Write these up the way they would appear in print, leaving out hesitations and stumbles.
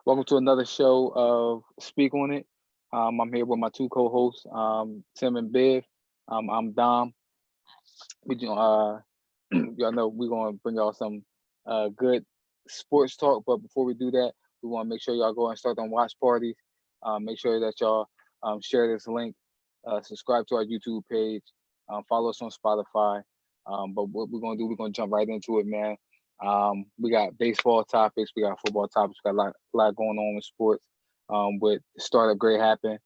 Welcome to another show of Speak on It. I'm here with my two co-hosts, Tim and Biv. I'm Dom. Y'all know we're gonna bring y'all some good sports talk. But before we do that, we want to make sure y'all go and start on watch parties. Make sure that y'all share this link, subscribe to our YouTube page, follow us on Spotify. But what we're gonna do, we're gonna jump right into it, man. We got baseball topics, we got football topics, we got a lot going on in sports. With the start of Great Happen,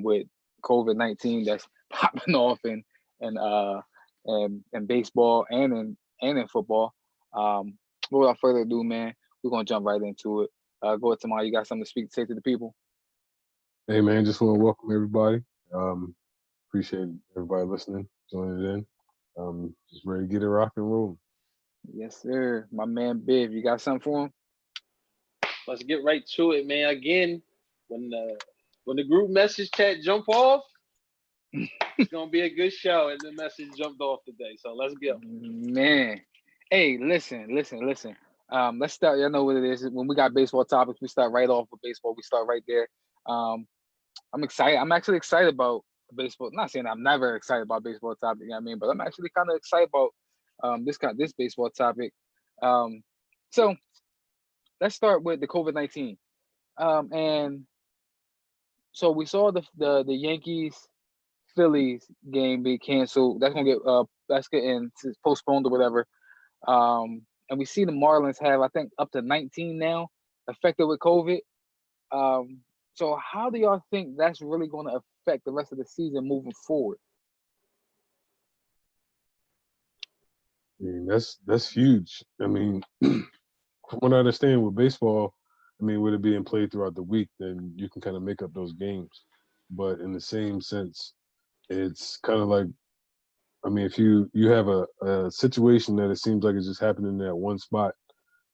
with COVID-19 that's popping off in baseball and in football. Without further ado, man, we're gonna jump right into it. Go ahead, Tamar. You got something to say to the people? Hey man, just want to welcome everybody. Appreciate everybody listening, joining in. Just ready to get it rock and roll. Yes, sir. My man Biv, you got something for him? Let's get right to it, man. Again, when the group message chat jump off, it's gonna be a good show, and the message jumped off today. So let's go. Man, hey, listen. Let's start. Y'all know what it is. When we got baseball topics, we start right off with baseball. We start right there. I'm excited. I'm actually excited about baseball. Not saying I'm never excited about baseball topic. You know what I mean? But I'm actually kind of excited about this baseball topic. Um, so let's start with the COVID-19. And so we saw the Yankees Phillies game be canceled. That's getting postponed or whatever. And we see the Marlins have, I think, up to 19 now affected with COVID. So how do y'all think that's really going to affect the rest of the season moving forward? I mean, that's huge. I mean, from what I understand with baseball, I mean, with it being played throughout the week, then you can kind of make up those games. But in the same sense, it's kind of like, I mean, if you have a situation that it seems like it's just happening at one spot,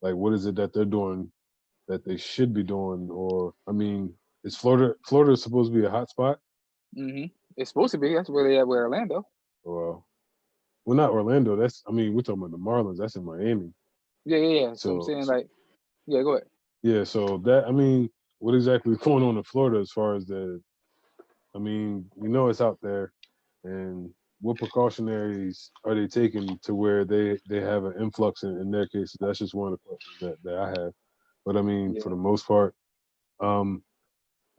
like what is it that they're doing that they should be doing? Or I mean, is Florida supposed to be a hot spot? It's supposed to be. That's where they at with Orlando. Well, well, not Orlando. That's I mean, we're talking about the Marlins. That's in Miami. Yeah. So I'm So, saying, so like, yeah, go ahead. yeah, so that I mean, what exactly is going on in Florida as far as the? I mean, we know it's out there, and what precautionaries are they taking to where they have an influx in their cases? That's just one of the questions that I have. But I mean, for Yeah. the most part, um,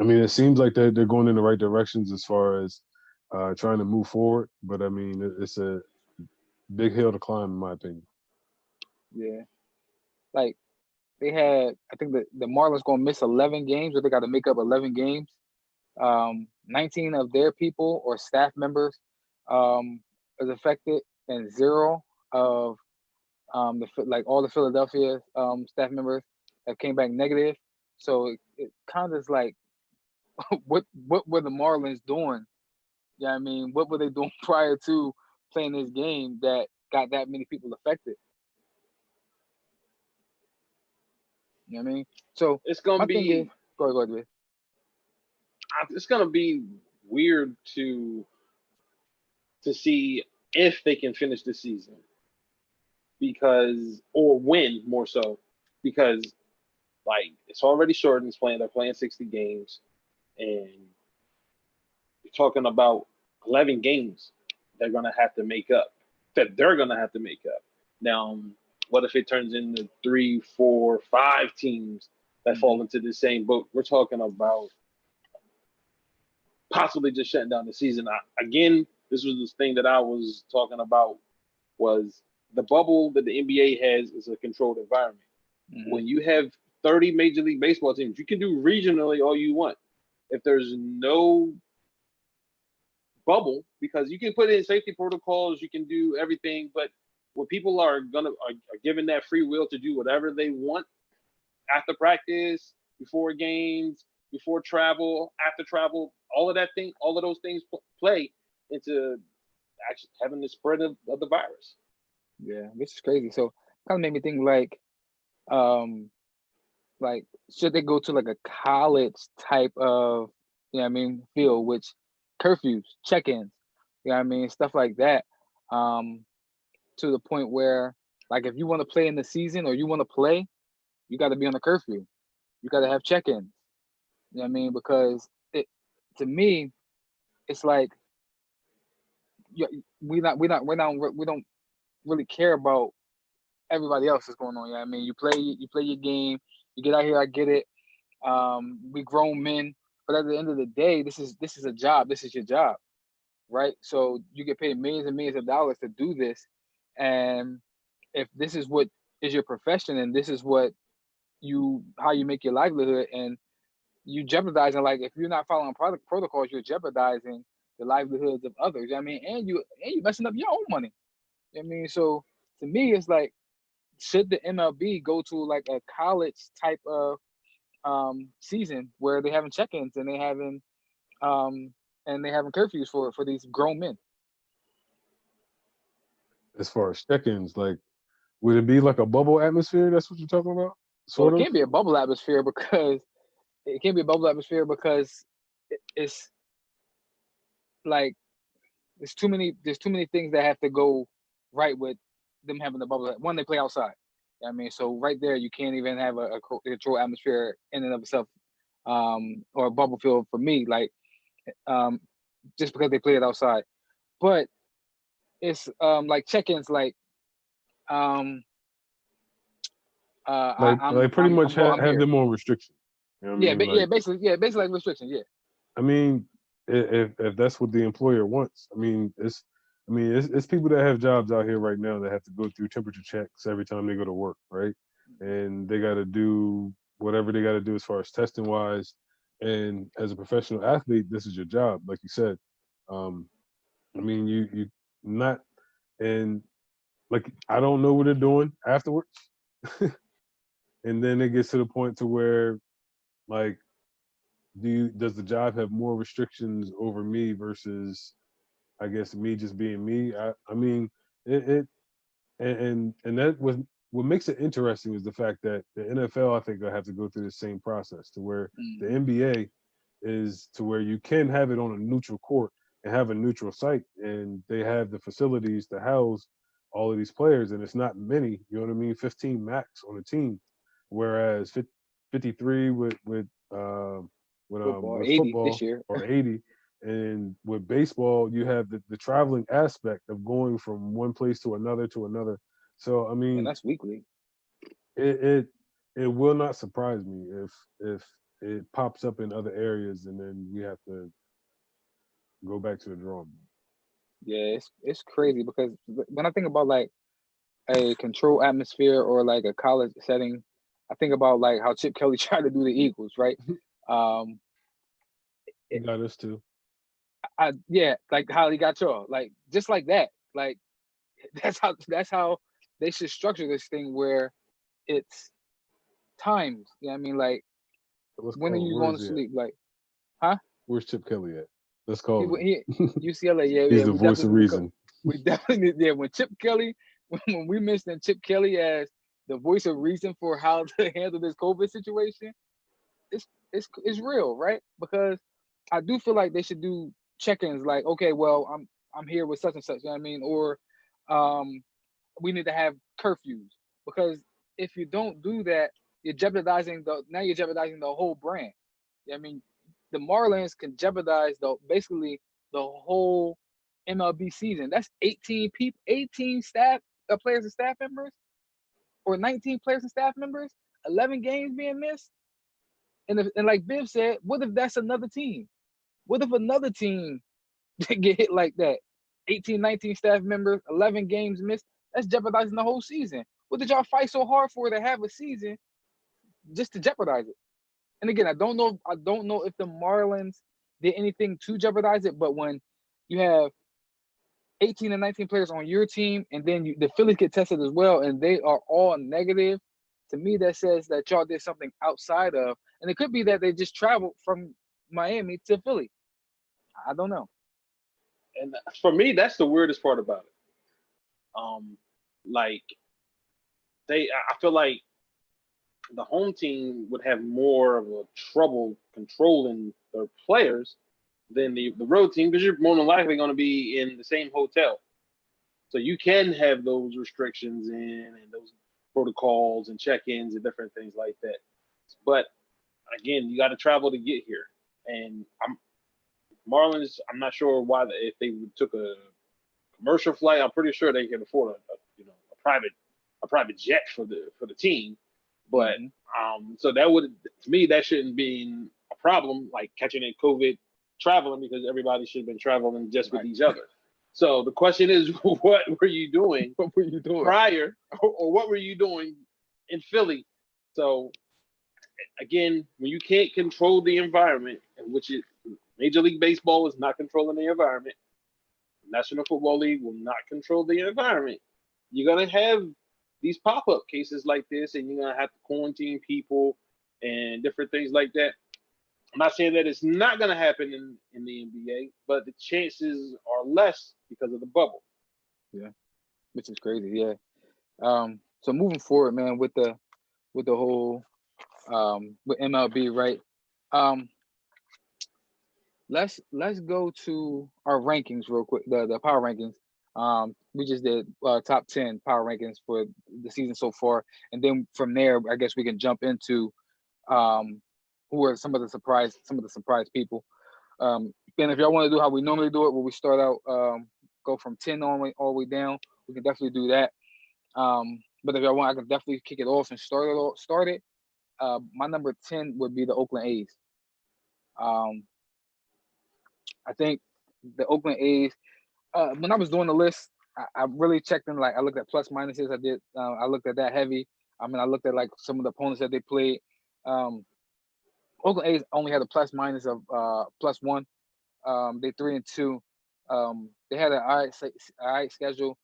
I mean, it seems like they're going in the right directions as far as trying to move forward. But I mean, it's a big hill to climb, in my opinion. Yeah. Like they had, I think the Marlins gonna miss 11 games, or they got to make up 11 games. 19 of their people or staff members is affected, and zero of all the Philadelphia staff members that came back negative. So it kind of is like, what were the Marlins doing? Yeah, I mean, what were they doing prior to playing this game that got that many people affected? You know what I mean? So It's gonna my thing is, be go ahead, Vic. it's gonna be weird to see if they can finish the season because or win more so because like it's already shortened. It's playing. They're playing 60 games, and you're talking about 11 games they're gonna have to make up. That they're gonna have to make up. Now, what if it turns into three, four, five teams that fall into the same boat? We're talking about possibly just shutting down the season. Again, this was the thing that I was talking about was the bubble that the NBA has is a controlled environment. Mm-hmm. When you have 30 Major League Baseball teams, you can do regionally all you want. If there's no bubble, because you can put in safety protocols, you can do everything, but when people are given that free will to do whatever they want after practice, before games, before travel, after travel, all of those things play into actually having the spread of the virus. Yeah, which is crazy. So kind of made me think um, like should they go to like a college type of, you know what I mean, field, which curfews, check-ins, you know what I mean, stuff like that, um, to the point where like if you want to play in the season or you want to play, you got to be on the curfew. you got to have check-ins. You know what I mean? Because to me, it's like we don't really care about everybody else that's going on. You know what I mean? You play your game, you get out here, I get it. We grown men, but at the end of the day, this is a job. This is your job, right? So you get paid millions and millions of dollars to do this, and if this is what is your profession and this is what how you make your livelihood, and you jeopardizing, like, if you're not following product protocols, you're jeopardizing the livelihoods of others. You know what I mean, and you messing up your own money. You know what I mean, so to me, it's like, should the MLB go to like a college type of season where they having check-ins and they having curfews for these grown men? As far as check-ins, like, would it be like a bubble atmosphere? That's what you're talking about? Well, it can't be a bubble atmosphere because it's like there's too many things that have to go right with them having the bubble. One, they play outside. I mean, so right there, you can't even have a controlled atmosphere in and of itself, or a bubble field for me, like, just because they play it outside. But it's like check-ins, like, like pretty much have them on restriction. You know what I mean? Like, basically like restrictions. Yeah. I mean, if that's what the employer wants, I mean, it's people that have jobs out here right now that have to go through temperature checks every time they go to work, right? And they got to do whatever they got to do as far as testing wise. And as a professional athlete, this is your job, like you said. I mean, you not, and like, I don't know what they're doing afterwards. And then it gets to the point to where, like, does the job have more restrictions over me versus, I guess, me just being me? I mean, and that was what makes it interesting is the fact that the NFL, I think, will have to go through the same process, to where the NBA is to where you can have it on a neutral court and have a neutral site, and they have the facilities to house all of these players, and it's not many. You know what I mean? 15 max on a team, whereas 53 with Football, 80 football, this year. or 80. And with baseball, you have the traveling aspect of going from one place to another. So I mean, and that's weekly. It will not surprise me if it pops up in other areas, and then we have to go back to the drawing board. Yeah, it's crazy because when I think about like a controlled atmosphere or like a college setting, I think about like how Chip Kelly tried to do the Eagles, right? He got us too. Like how he got y'all, like just like that. Like that's how they should structure this thing, where it's times. You know what I mean? Like, when are you going to sleep? Like, huh? Where's Chip Kelly at? Let's call him. UCLA. Yeah, He's the voice of reason. We definitely did. When Chip Kelly, when we mentioned Chip Kelly as the voice of reason for how to handle this COVID situation, it's real, right? Because I do feel like they should do check-ins, like, okay, well, I'm here with such and such, you know what I mean? Or we need to have curfews, because if you don't do that, you're jeopardizing the whole brand. You know what I mean? The Marlins can jeopardize basically the whole MLB season. That's 18 people, 18 players and staff members, or 19 players and staff members, 11 games being missed. And like Viv said, what if that's another team? What if another team get hit like that? 18, 19 staff members, 11 games missed. That's jeopardizing the whole season. What did y'all fight so hard for to have a season just to jeopardize it? And again, I don't know if the Marlins did anything to jeopardize it, but when you have 18 and 19 players on your team, and then the Phillies get tested as well, and they are all negative, to me that says that y'all did something outside of, and it could be that they just traveled from Miami to Philly. I don't know. And for me, that's the weirdest part about it. Like, I feel like the home team would have more of a trouble controlling their players than the road team, because you're more than likely going to be in the same hotel. So you can have those restrictions and those protocols and check-ins and different things like that. But again, you got to travel to get here, and Marlins. I'm not sure why if they took a commercial flight. I'm pretty sure they can afford a private jet for the team, but so that would, to me, that shouldn't be a problem, like catching a COVID traveling, because everybody should have been traveling just with each other. So the question is, what were you doing? What were you doing prior, or what were you doing in Philly? So again, when you can't control the environment, and which is Major League Baseball is not controlling the environment, National Football League will not control the environment, you're gonna have these pop-up cases like this, and you're gonna have to quarantine people and different things like that. I'm not saying that it's not going to happen in the NBA, but the chances are less because of the bubble. Yeah, which is crazy. Yeah. So moving forward, man, with the whole with MLB, right? Let's go to our rankings real quick. The power rankings. We just did top 10 power rankings for the season so far, and then from there, I guess we can jump into who are some of the surprise people. And if y'all want to do how we normally do it, where we start out, go from 10 all the way down, we can definitely do that. But if y'all want, I can definitely kick it off and start it. My number 10 would be the Oakland A's. I think the Oakland A's, when I was doing the list, I really checked in, like I looked at plus minuses. I looked at that heavy. I looked at like some of the opponents that they played. Oakland A's only had a plus minus of +1. They 3-2. They had an all right schedule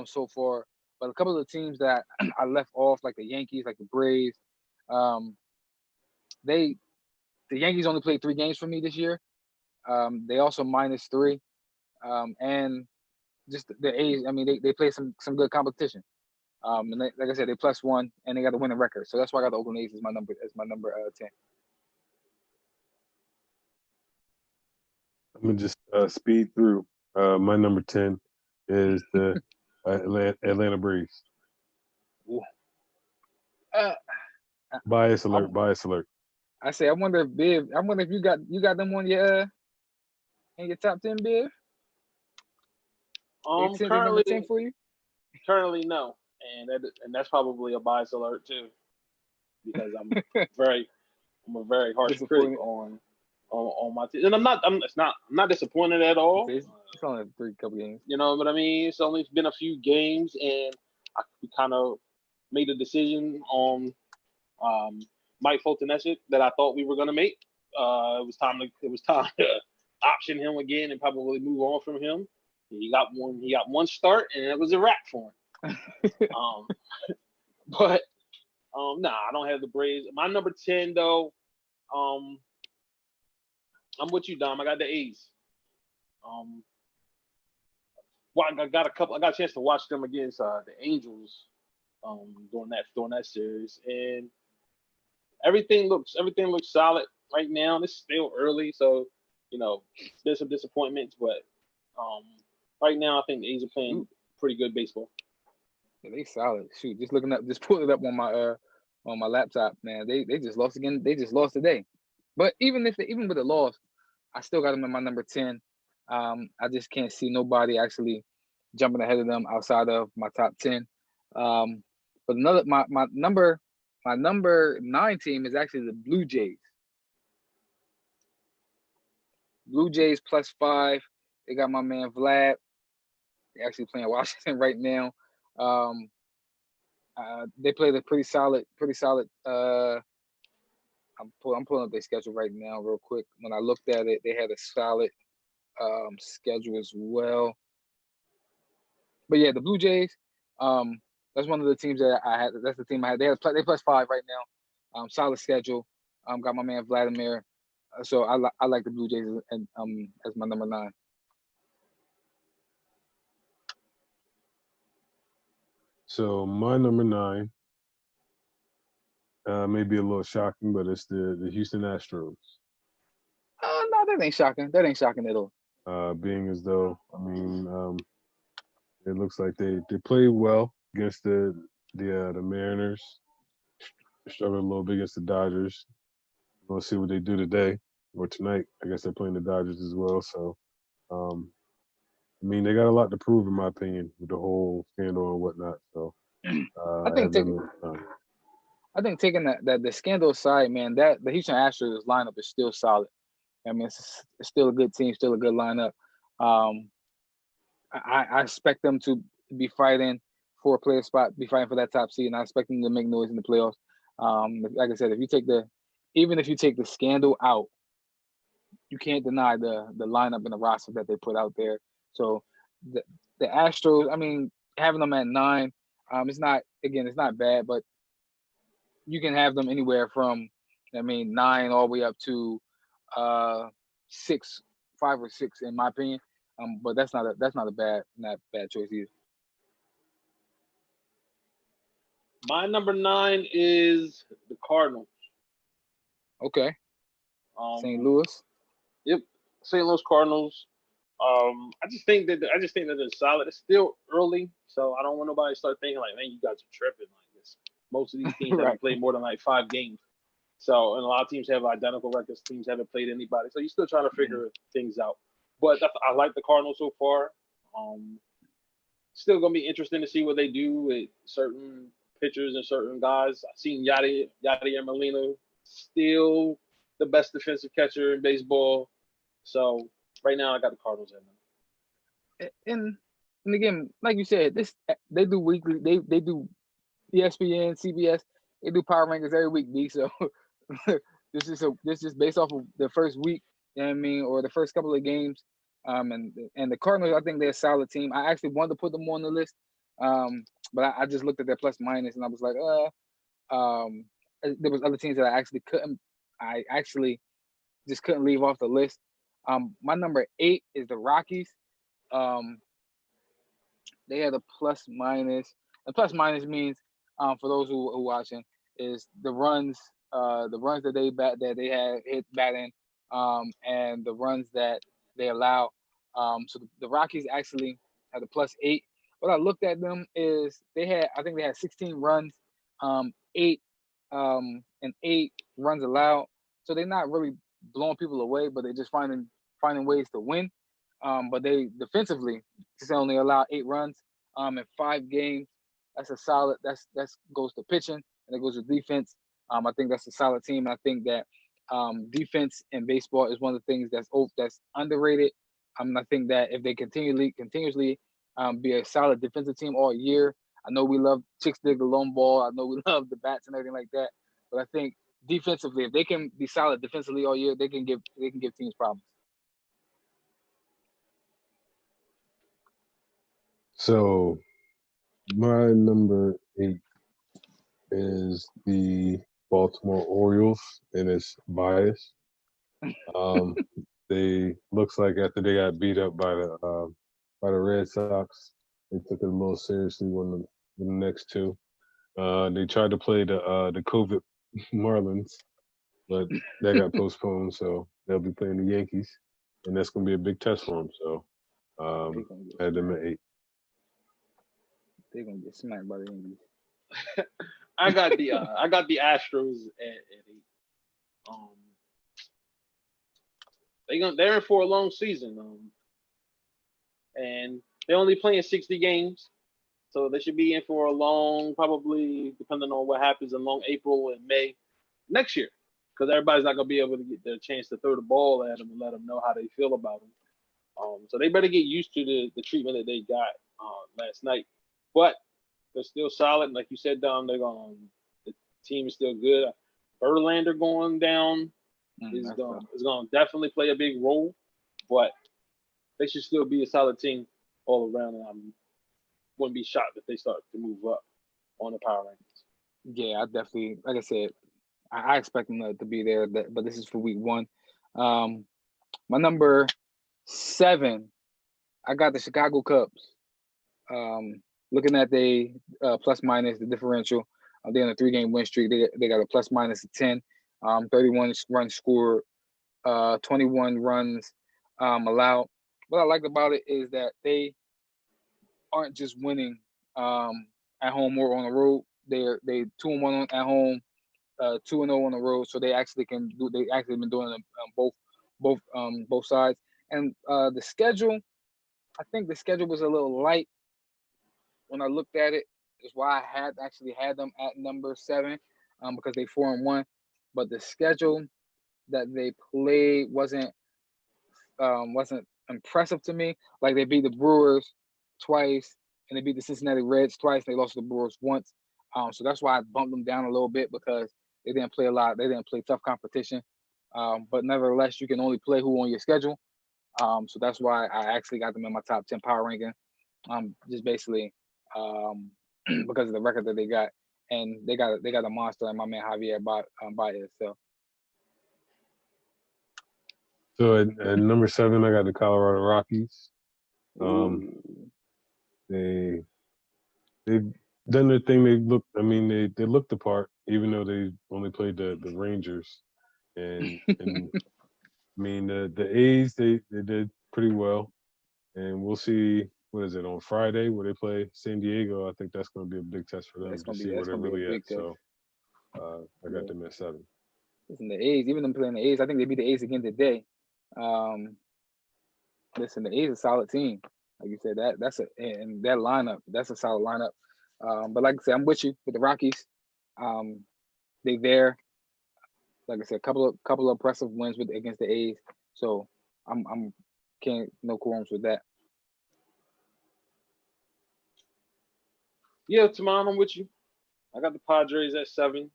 so far, but a couple of the teams that I left off, like the Yankees, like the Braves, the Yankees only played 3 games for me this year. They also -3, and just the A's. They play some good competition. And like I said, they +1, and they got a winning record. So that's why I got the Oakland A's as my number 10. I'm gonna just speed through. My number 10 is the Atlanta Braves. Bias alert. I say, I wonder if you got them on your in your top 10, Biv. Currently, 10 for you. Currently, no, and that's probably a bias alert too, because I'm a very harsh critic on my team, and I'm not disappointed at all. It's only 3 couple games. You know what I mean? It's only been a few games, and we kind of made a decision on Mike Fulton-Esset that I thought we were going to make. It was time to option him again and probably move on from him. He got one start, and it was a wrap for him. But I don't have the Braves. My number 10 though. I'm with you, Dom. I got the A's. I got a chance to watch them against the Angels during that series, and everything looks solid right now. It's still early, so there's some disappointments, but right now I think the A's are playing pretty good baseball. Yeah, they solid. Shoot, just pulling it up on my laptop, man. They just lost again. They just lost today. But even with the loss, I still got them in my number 10. I just can't see nobody actually jumping ahead of them outside of my top 10. But my number 9 team is actually the Blue Jays. Blue Jays +5. They got my man Vlad. They're actually playing Washington right now. They played a pretty solid. I'm pulling up their schedule right now real quick. When I looked at it, they had a solid schedule as well. But yeah, the Blue Jays, that's one of the teams that I had. That's the team I had. They +5 right now. Solid schedule. Got my man Vladimir. So I like the Blue Jays as my number 9. So my number 9 may be a little shocking, but it's the Houston Astros. No, that ain't shocking. That ain't shocking at all. Being as though, it looks like they played well against the Mariners. Struggled a little bit against the Dodgers. We'll see what they do today or tonight. I guess they're playing the Dodgers as well. So, I mean, they got a lot to prove, in my opinion, with the whole scandal and whatnot. So, I I think have taking them. that the scandal aside, man, that the Houston Astros lineup is still solid. I mean, it's still a good team, still a good lineup. Um, I expect them to be fighting for a player spot, be fighting for that top seed, and I expect them to make noise in the playoffs. Like I said, even if you take the scandal out, you can't deny the lineup and the roster that they put out there. So the the Astros, I mean, having them at 9, it's not bad, but you can have them anywhere from, I mean, 9 all the way up to 6, 5 or 6 in my opinion. But that's not a bad choice either. My number 9 is the Cardinals. Okay, St. Um, Louis. yep, St. Louis Cardinals. I just think that they're solid. It's still early, so I don't want nobody to start thinking like, man, you guys are tripping like this. Most of these teams Right. haven't played more than like 5 games. So, and a lot of teams have identical records. Teams haven't played anybody. So you're still trying to figure things out. But I like the Cardinals so far. Still gonna be interesting to see what they do with certain pitchers and certain guys. I've seen Yadier Molina, still the best defensive catcher in baseball. So right now I got the Cardinals in them. And again, like you said, they do weekly. They do ESPN, CBS. They do power rankings every week, B. So this is based off of the first week. You know what I mean, or the first couple of games. And the Cardinals, I think they're a solid team. I actually wanted to put them on the list, but I just looked at their plus minus and I was like, there was other teams that I actually just couldn't leave off the list. My number 8 is the Rockies. They had a plus minus. The plus minus means, for those who are watching, is the runs that they had hit batting, and the runs that they allow. So the Rockies actually had a plus 8. What I looked at them is I think they had 16 runs, 8 and 8 runs allowed. So they're not really blowing people away, but they're just finding ways to win. But they defensively just only allow 8 runs in 5 games. That's a solid. That's goes to pitching and it goes to defense. I think that's a solid team. I think that defense in baseball is one of the things that's underrated. I think that if they continuously be a solid defensive team all year, I know we love chicks dig the long ball. I know we love the bats and everything like that. But I think defensively, if they can be solid defensively all year, they can give teams problems. So, my number 8 is the Baltimore Orioles, and it's biased. They looks like after they got beat up by the Red Sox, they took it a little seriously when the next 2. They tried to play the COVID Marlins, but that got postponed, so they'll be playing the Yankees, and that's going to be a big test for them. So, I had them at 8. They're gonna get smacked by the Yankees. I got the Astros at 8. They're in for a long season, and they're only playing 60 games, so they should be in for a long, probably depending on what happens in long April and May next year, because everybody's not gonna be able to get their chance to throw the ball at them and let them know how they feel about them. So they better get used to the treatment that they got last night, but they're still solid. Like you said, Dom, the team is still good. Verlander going down is going to definitely play a big role, but they should still be a solid team all around. And I wouldn't be shocked if they start to move up on the power rankings. Yeah, I definitely, like I said, I expect them to be there, but this is for week 1. My number 7, I got the Chicago Cubs. Looking at the plus minus, the differential, they're on a 3-game win streak. They got a plus minus of 10, 31 runs scored, 21 runs allowed. What I like about it is that they aren't just winning at home or on the road. They 2-1 at home, 2-0 on the road, so they actually can do. They actually been doing both sides. And the schedule, I think the schedule was a little light when I looked at it. Is why I had them at number 7, because they 4-1. But the schedule that they played wasn't impressive to me. Like, they beat the Brewers twice, and they beat the Cincinnati Reds twice. They lost to the Brewers once. So that's why I bumped them down a little bit, because they didn't play a lot. They didn't play tough competition. But nevertheless, you can only play who on your schedule. So that's why I actually got them in my top 10 power ranking. Just basically because of the record that they got, and they got a monster in my man Javier Baez. So at number 7, I got the Colorado Rockies. They've done their thing. They looked the part, even though they only played the Rangers. And I mean, the A's, they did pretty well. And we'll see, what is it, on Friday where they play San Diego. I think that's going to be a big test for them to see where they're really at. So I got them at 7. Listen, the A's, even them playing the A's, I think they beat the A's again today. Listen, the A's are a solid team. Like you said, and that lineup, that's a solid lineup. But like I said, I'm with you with the Rockies. They there. Like I said, couple of impressive wins against the A's. So I'm can't no qualms with that. Yeah, Tamon, I'm with you. I got the Padres at 7.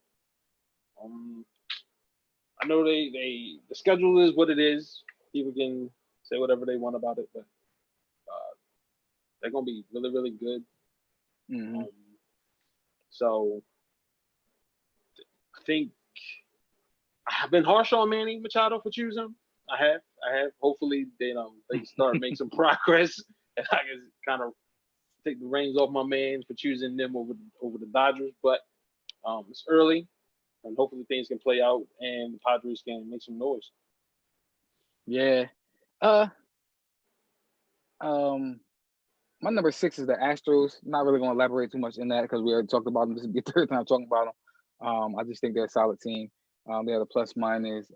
I know the schedule is what it is. People can say whatever they want about it, but they're gonna be really, really good. Mm-hmm. So I think I've been harsh on Manny Machado for choosing him. I have. Hopefully, they start making some progress, and I can kind of take the reins off my man for choosing them over the Dodgers. But it's early, and hopefully things can play out, and the Padres can make some noise. Yeah. My number 6 is the Astros. Not really going to elaborate too much in that because we already talked about them. This is the third time talking about them. I just think they're a solid team. They have a plus minus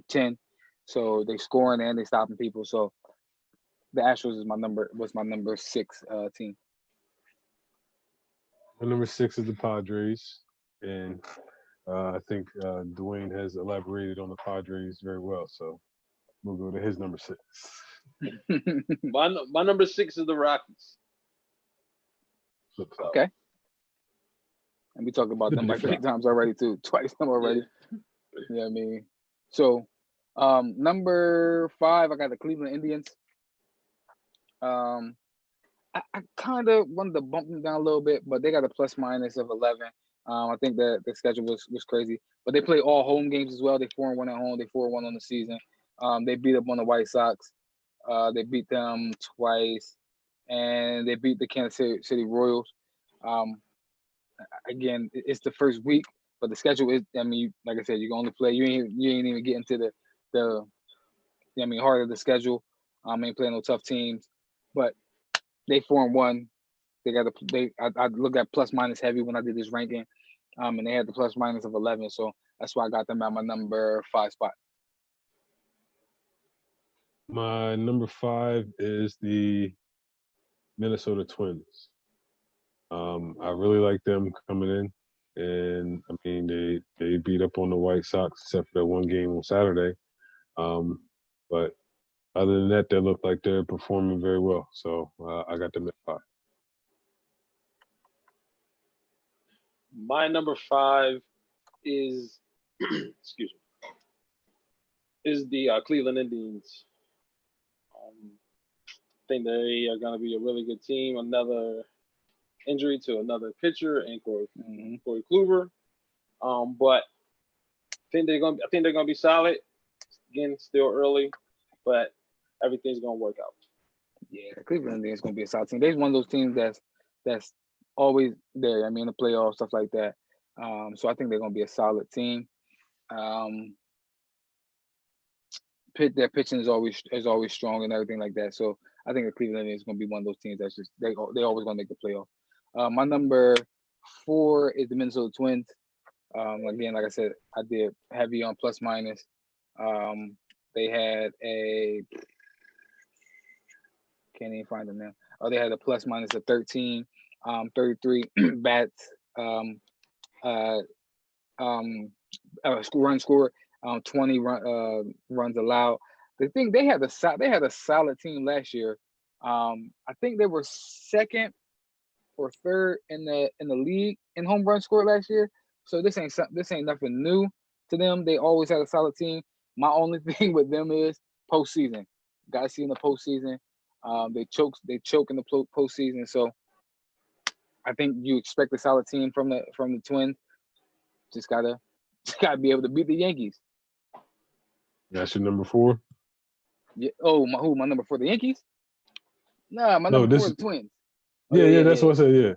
10, so they scoring and they stopping people. So the Astros was my number 6 team. My number 6 is the Padres, and I think Dwayne has elaborated on the Padres very well. So we'll go to his number 6. My number 6 is the Rockies. Okay. And we talked about them like 3 times already too. Twice them already. Yeah. You know what I mean? So number 5, I got the Cleveland Indians. I kind of wanted to bump them down a little bit, but they got a plus minus of 11. I think that the schedule was crazy. But they play all home games as well. They 4-1 at home. They 4-1 on the season. They beat up on the White Sox. They beat them twice, and they beat the Kansas City Royals. Again, it's the first week, but the schedule is. I mean, like I said, you can only play. You ain't even getting to the heart of the schedule. Ain't playing no tough teams, but they 4-1. I look at plus minus heavy when I did this ranking, and they had the plus minus of 11. So that's why I got them at my number 5 spot. My number 5 is the Minnesota Twins. I really like them coming in, and I mean they beat up on the White Sox except for that one game on Saturday. But other than that, they look like they're performing very well. So I got them at 5. My number 5 is excuse me, is the Cleveland Indians. I think they are going to be a really good team. Another injury to another pitcher and Corey Kluber. But I think they're going to be solid. Again, still early, but everything's going to work out. Yeah, Cleveland Indians going to be a solid team. They're one of those teams that's always there. I mean, the playoffs, stuff like that. So I think they're going to be a solid team. Their pitching is always strong and everything like that. So I think the Cleveland Indians is going to be one of those teams that's just they always going to make the playoff. My number 4 is the Minnesota Twins. Again, like I said, I did heavy on plus minus. They had a can't even find them now. Oh, they had a plus minus of 13, 33 bats, uh, um, run score, 20 runs allowed. The thing they had a solid team last year. I think they were second or third in the league in home run score last year. So this ain't nothing new to them. They always had a solid team. My only thing with them is postseason. Got to see in the postseason. They choke in the postseason. So I think you expect a solid team from the Twins. Just gotta be able to beat the Yankees. That's your number 4. Yeah. Oh, my number 4, the Yankees? Nah, my number 4 is the Twins. Oh, yeah, that's what I said. Yeah.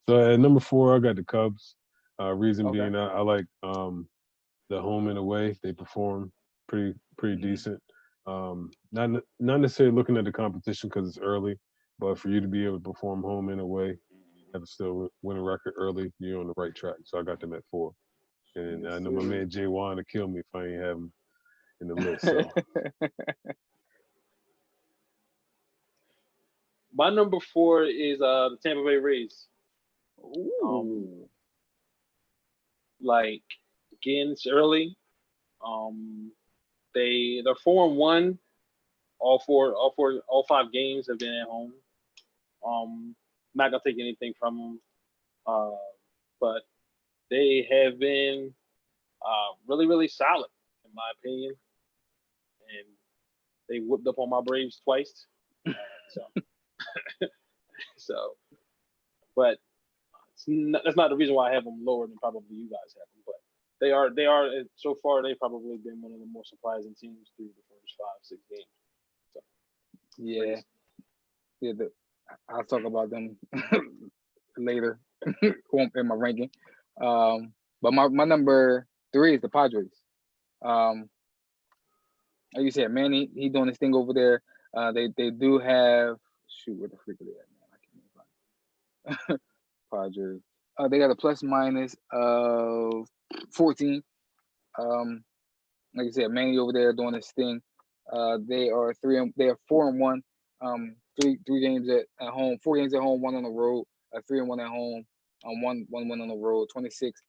So at number 4, I got the Cubs. Reason being, I like the home and away. They perform pretty decent. Not necessarily looking at the competition because it's early, but for you to be able to perform home and away, have to still win a record early, you're on the right track. So I got them at 4. And I know my man Jay Wan to kill me if I ain't have him in the list. So. My number 4 is the Tampa Bay Rays. Like again, it's early. They're 4-1. All 5 games have been at home. I'm not gonna take anything from them, but they have been really, really solid in my opinion, and they whipped up on my Braves twice. So, but that's not the reason why I have them lower than probably you guys have them. But they are so far they've probably been one of the more surprising teams through the first 5-6 games. So, I'll talk about them later in my ranking. But my number 3 is the Padres. Like you said, Manny, he doing his thing over there. They do have where the freak are they at, man? I can't even find it. Padres. They got a plus minus of 14. Like you said, Manny over there doing his thing. They are 4-1. 3 games at home, 4 games at home, 1 on the road. 3-1 at home. 1 win on the road. 26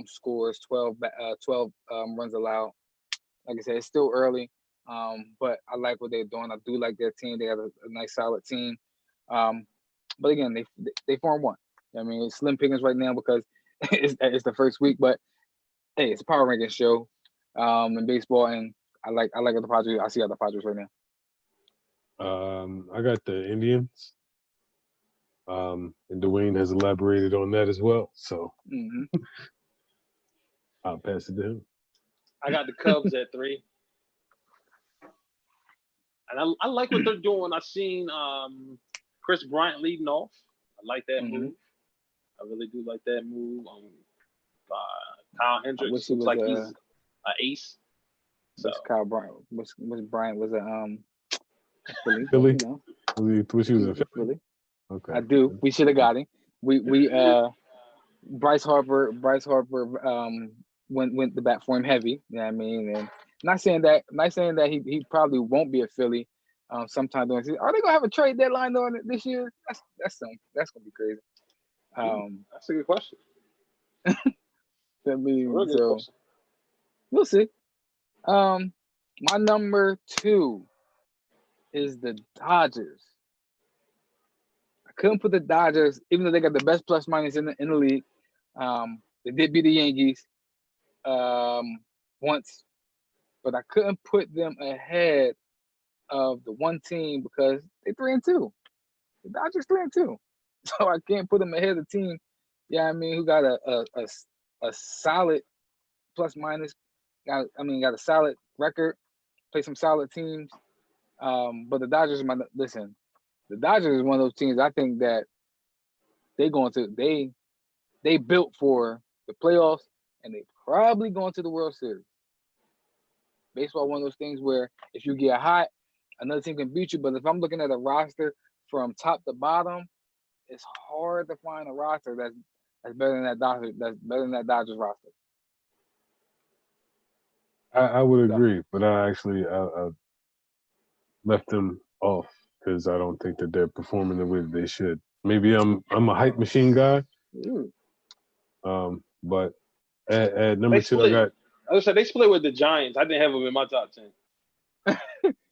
scores, 12 runs allowed. Like I said, it's still early, but I like what they're doing. I do like their team. They have a nice, solid team. But again, they 4-1. I mean, it's slim pickings right now because it's the first week. But hey, it's a power ranking show in baseball, and I like the Padres. I see how the Padres right now. I got the Indians. And Dwayne has elaborated on that as well. So I'll pass it to him. I got the Cubs at 3. And I like what they're doing. I've seen Chris Bryant leading off. I like that move. I really do like that move. Kyle Hendricks looks like he's an ace. So Kyle Bryant was Bryant was a Philly. You know? Was he was a Philly? Okay. I do. We should have got him. We Bryce Harper went the bat for him heavy. You know what I mean? And not saying that he probably won't be a Philly sometime during the season. Are they gonna have a trade deadline on it this year? That's gonna be crazy. That's a good question. I mean, so we'll see. My number 2 is the Dodgers. I couldn't put the Dodgers, even though they got the best plus minus in the league. They did beat the Yankees once, but I couldn't put them ahead of the one team because they're 3-2. The Dodgers 3-2, so I can't put them ahead of the team. Yeah, I mean, who got a solid plus minus? Got a solid record. Play some solid teams. But the Dodgers, the Dodgers is one of those teams I think that they built for the playoffs, and they probably going to the World Series. Baseball, one of those things where if you get hot, another team can beat you. But if I'm looking at a roster from top to bottom, it's hard to find a roster that's better than that Dodgers roster. I would agree, but I left them off because I don't think that they're performing the way that they should. Maybe I'm a hype machine guy, but at number They 2 I got they split with the Giants. I didn't have them in my top 10.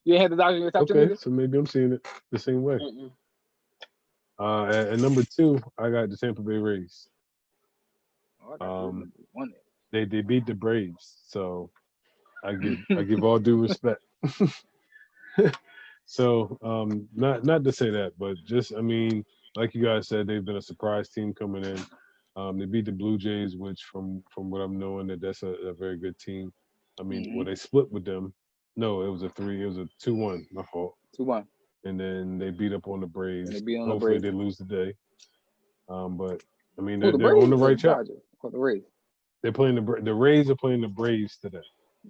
You ain't had the Dodgers in your top 10 okay, either? so maybe I'm seeing it the same way. Mm-mm. At number 2 I got the Tampa Bay Rays. Oh, I got number one. They beat the Braves, so I give all due respect. So not to say that, but just I mean, like you guys said, they've been a surprise team coming in. They beat the Blue Jays, which from what I'm knowing that's a very good team. I mean, well, they split with them. No, it was a 2-1. My fault. 2-1. And then they beat up on the Braves. And they beat on Hopefully the Braves. they lose today. But I mean, Who, they're on the right track. Or the Rays. They're playing the Rays are playing the Braves today.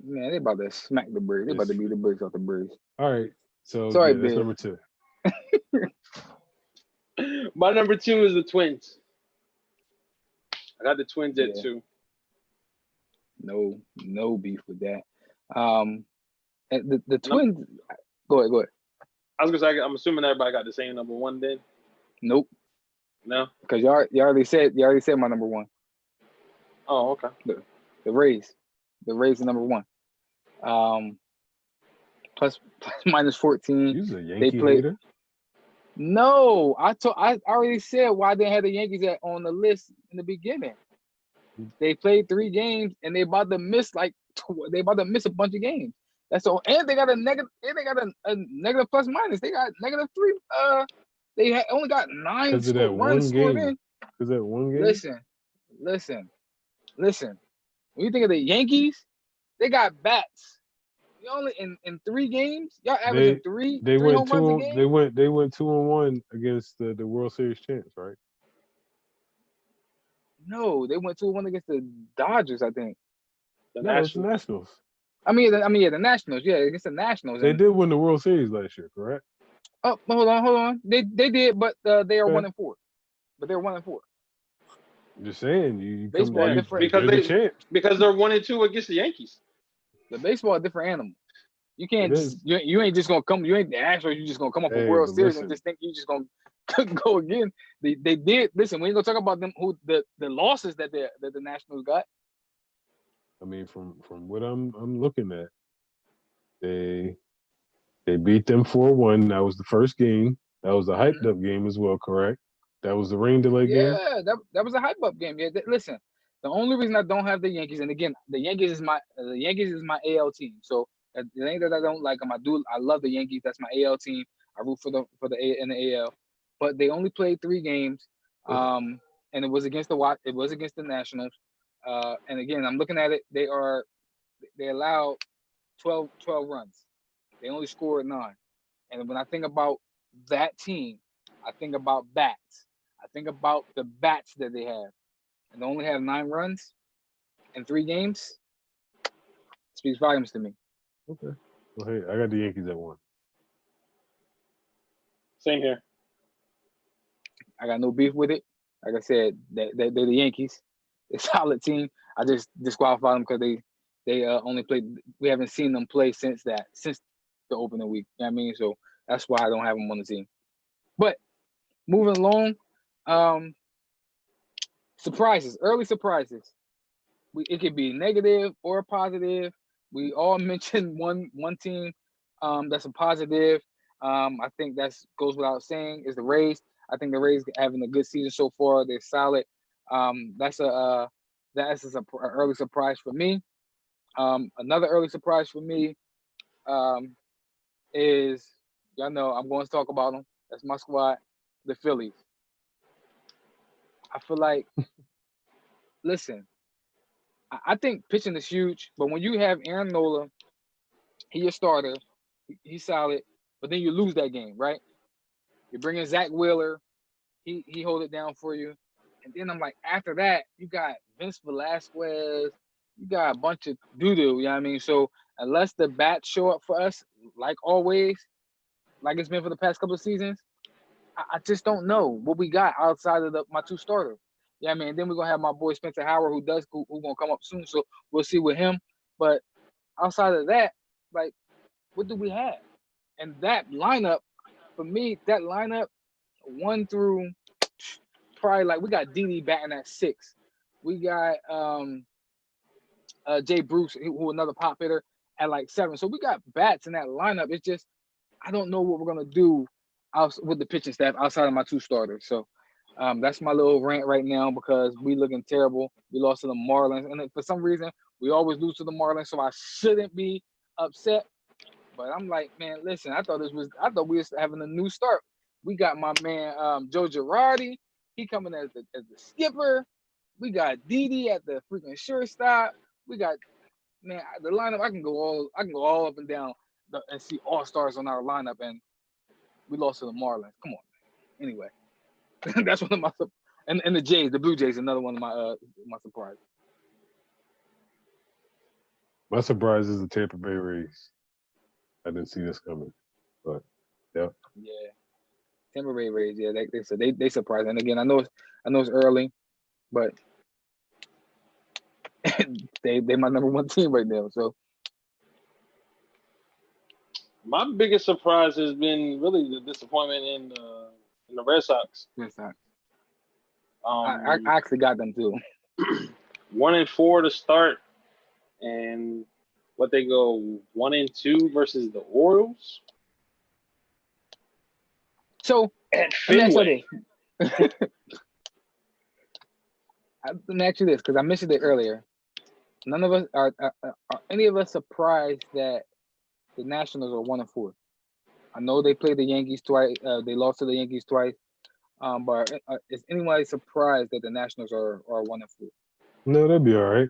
Man, they about to smack the Braves. They about to beat the Braves off the Braves. All right. So Sorry, that's Bill. number 2. My number 2 is the Twins. I got the Twins at 2. No beef with that. And the Twins. Go ahead. I was gonna say I'm assuming everybody got the same number 1 then. Nope. No. Because you already said my number 1. Oh, okay. The Rays. The Rays are number 1. Plus minus 14. You're a Yankee hater? No, I already said why they had the Yankees on the list in the beginning. They played 3 games and they about to miss a bunch of games. That's all, and they got a negative. And they got a negative plus minus. They got -3. They only got 9 runs scored in. Because that one game. Listen. When you think of the Yankees, they got bats. You only in 3 games, y'all averaging three home runs a game. They went 2-1 against the World Series champs, right? No, they went 2-1 against the Dodgers, I think. The Nationals. I mean, the Nationals. Yeah, against the Nationals. They did win the World Series last year, correct? Oh, hold on. They did, but they are 1-4. But they're 1-4. I'm just saying, you baseball come different because they're 1-2 against the Yankees. The baseball a different animal. You can't. You ain't just gonna come. You ain't the Astros. You just gonna come up with World Series and just think you just gonna go again. They did. Listen, we ain't gonna talk about them. Who the losses that the Nationals got. I mean, from what I'm looking at, they beat them 4-1. That was the first game. That was a hyped up game as well, correct? That was the rain delay game. Yeah, that was a hype up game. Yeah, listen. The only reason I don't have the Yankees, and again, the Yankees is my AL team. So it ain't that I don't like them. I love the Yankees. That's my AL team. I root for the in the AL. But they only played 3 games, and it was against the Nationals. And again, I'm looking at it. They allowed 12 runs. They only scored 9. And when I think about that team, I think about bats. I think about the bats that they have. And they only have 9 runs in 3 games. Speaks volumes to me. Okay. Well, hey, I got the Yankees at 1. Same here. I got no beef with it. Like I said, they're the Yankees. They're a solid team. I just disqualified them because they only played. We haven't seen them play since the opening week. You know what I mean? So that's why I don't have them on the team. But moving along, early surprises. It could be negative or positive. We all mentioned one team that's a positive. I think that goes without saying is the Rays. I think the Rays having a good season so far. They're solid. That's an early surprise for me. Another early surprise for me is, y'all know I'm going to talk about them. That's my squad, the Phillies. I feel like, listen, I think pitching is huge, but when you have Aaron Nola, he's your starter, he's solid, but then you lose that game, right? You bring in Zach Wheeler, he hold it down for you. And then I'm like, after that, you got Vince Velasquez, you got a bunch of doo-doo, you know what I mean? So unless the bats show up for us, like always, like it's been for the past couple of seasons, I just don't know what we got outside of my 2 starters. Yeah, I mean, then we're gonna have my boy Spencer Howard, who's gonna come up soon. So we'll see with him. But outside of that, like, what do we have? And that lineup, for me, that lineup, 1 through probably like we got DD batting at 6. We got Jay Bruce, who another pop hitter, at like 7. So we got bats in that lineup. It's just I don't know what we're gonna do with the pitching staff outside of my 2 starters. So that's my little rant right now because we looking terrible. We lost to the Marlins, and for some reason we always lose to the Marlins, so I shouldn't be upset. But I'm like, man, listen, I thought we was having a new start. We got my man Joe Girardi. He coming as the skipper. We got Didi at the freaking shortstop. We got, man, the lineup. I can go all up and down and see all stars on our lineup, and we lost to the Marlins. Come on. Anyway, that's one of my and the Jays, the Blue Jays, another one of my surprises. My surprise is the Tampa Bay Rays. I didn't see this coming, but yeah. Yeah, Tampa Bay Rays. Yeah, they surprised. And again, I know it's early, but they my number 1 team right now. So my biggest surprise has been really the disappointment in the Red Sox. Red Sox. I actually got them too. 1-4 to start, and what they go 1-2 versus the Orioles. So at Fenway. Let me ask you this because I mentioned it earlier. None of us are any of us surprised that the Nationals are 1-4. I know they played the Yankees twice. They lost to the Yankees twice. But is anyone surprised that the Nationals are 1-4? No, that'd be all right.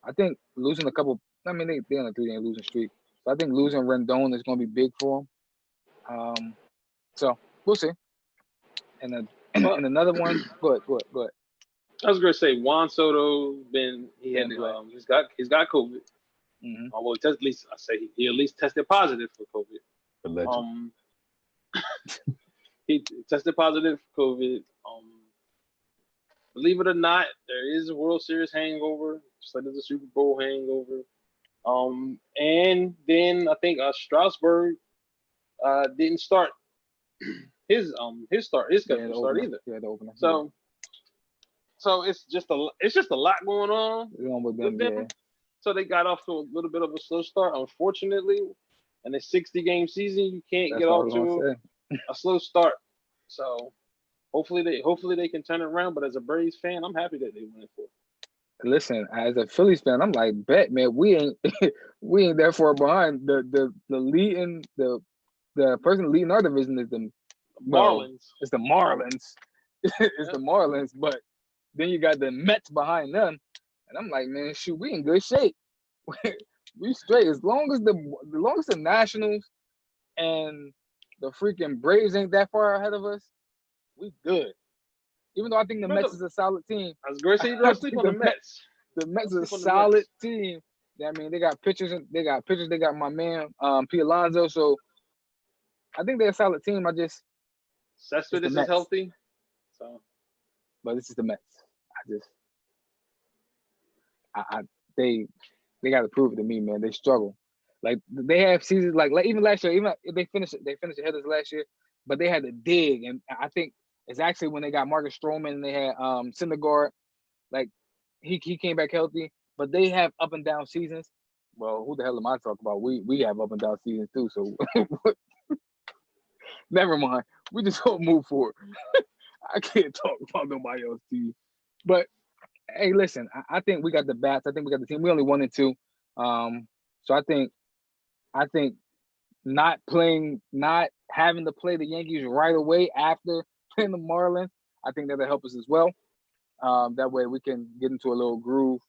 I think losing a couple. I mean, they're on a 3-game losing streak. So I think losing Rendon is going to be big for them. So we'll see. And another one. Go ahead. I was going to say Juan Soto. He's got COVID. Mm-hmm. Well, he at least tested positive for COVID. Allegedly. He tested positive for COVID. Believe it or not, there is a World Series hangover, just like there's a Super Bowl hangover. And then I think Strasburg didn't start his schedule start either. Yeah, the opener. So it's just a lot going on with them. Yeah. So they got off to a little bit of a slow start, unfortunately. In a 60-game season, you can't get off to a slow start. So hopefully they can turn it around. But as a Braves fan, I'm happy that they won it for. Listen, as a Phillies fan, I'm like, bet man, we ain't that far behind. The leading the person leading our division is the Marlins. It's the Marlins. It's the Marlins, but then you got the Mets behind them, and I'm like, man, shoot, we in good shape. We straight as long as the Nationals and the freaking Braves ain't that far ahead of us, we good. Even though I think the Mets is a solid team. I was going to say you don't sleep on the Mets. The Mets is a solid team. I mean, they got pitchers. They got my man P. Alonso. So I think they're a solid team. Cespedes is healthy. So, but this is the Mets. They got to prove it to me, man. They struggle. Like they have seasons like even last year, even if they finished ahead of us last year, but they had to dig. And I think it's actually when they got Marcus Stroman and they had Syndergaard, like he came back healthy, but they have up and down seasons. Well, who the hell am I talking about? We have up and down seasons too, so never mind. We just gonna move forward. I can't talk about nobody else's team. But hey, listen, I think we got the bats. I think we got the team. We only 1-2. So I think not having to play the Yankees right away after playing the Marlins, I think that'll help us as well. That way we can get into a little groove.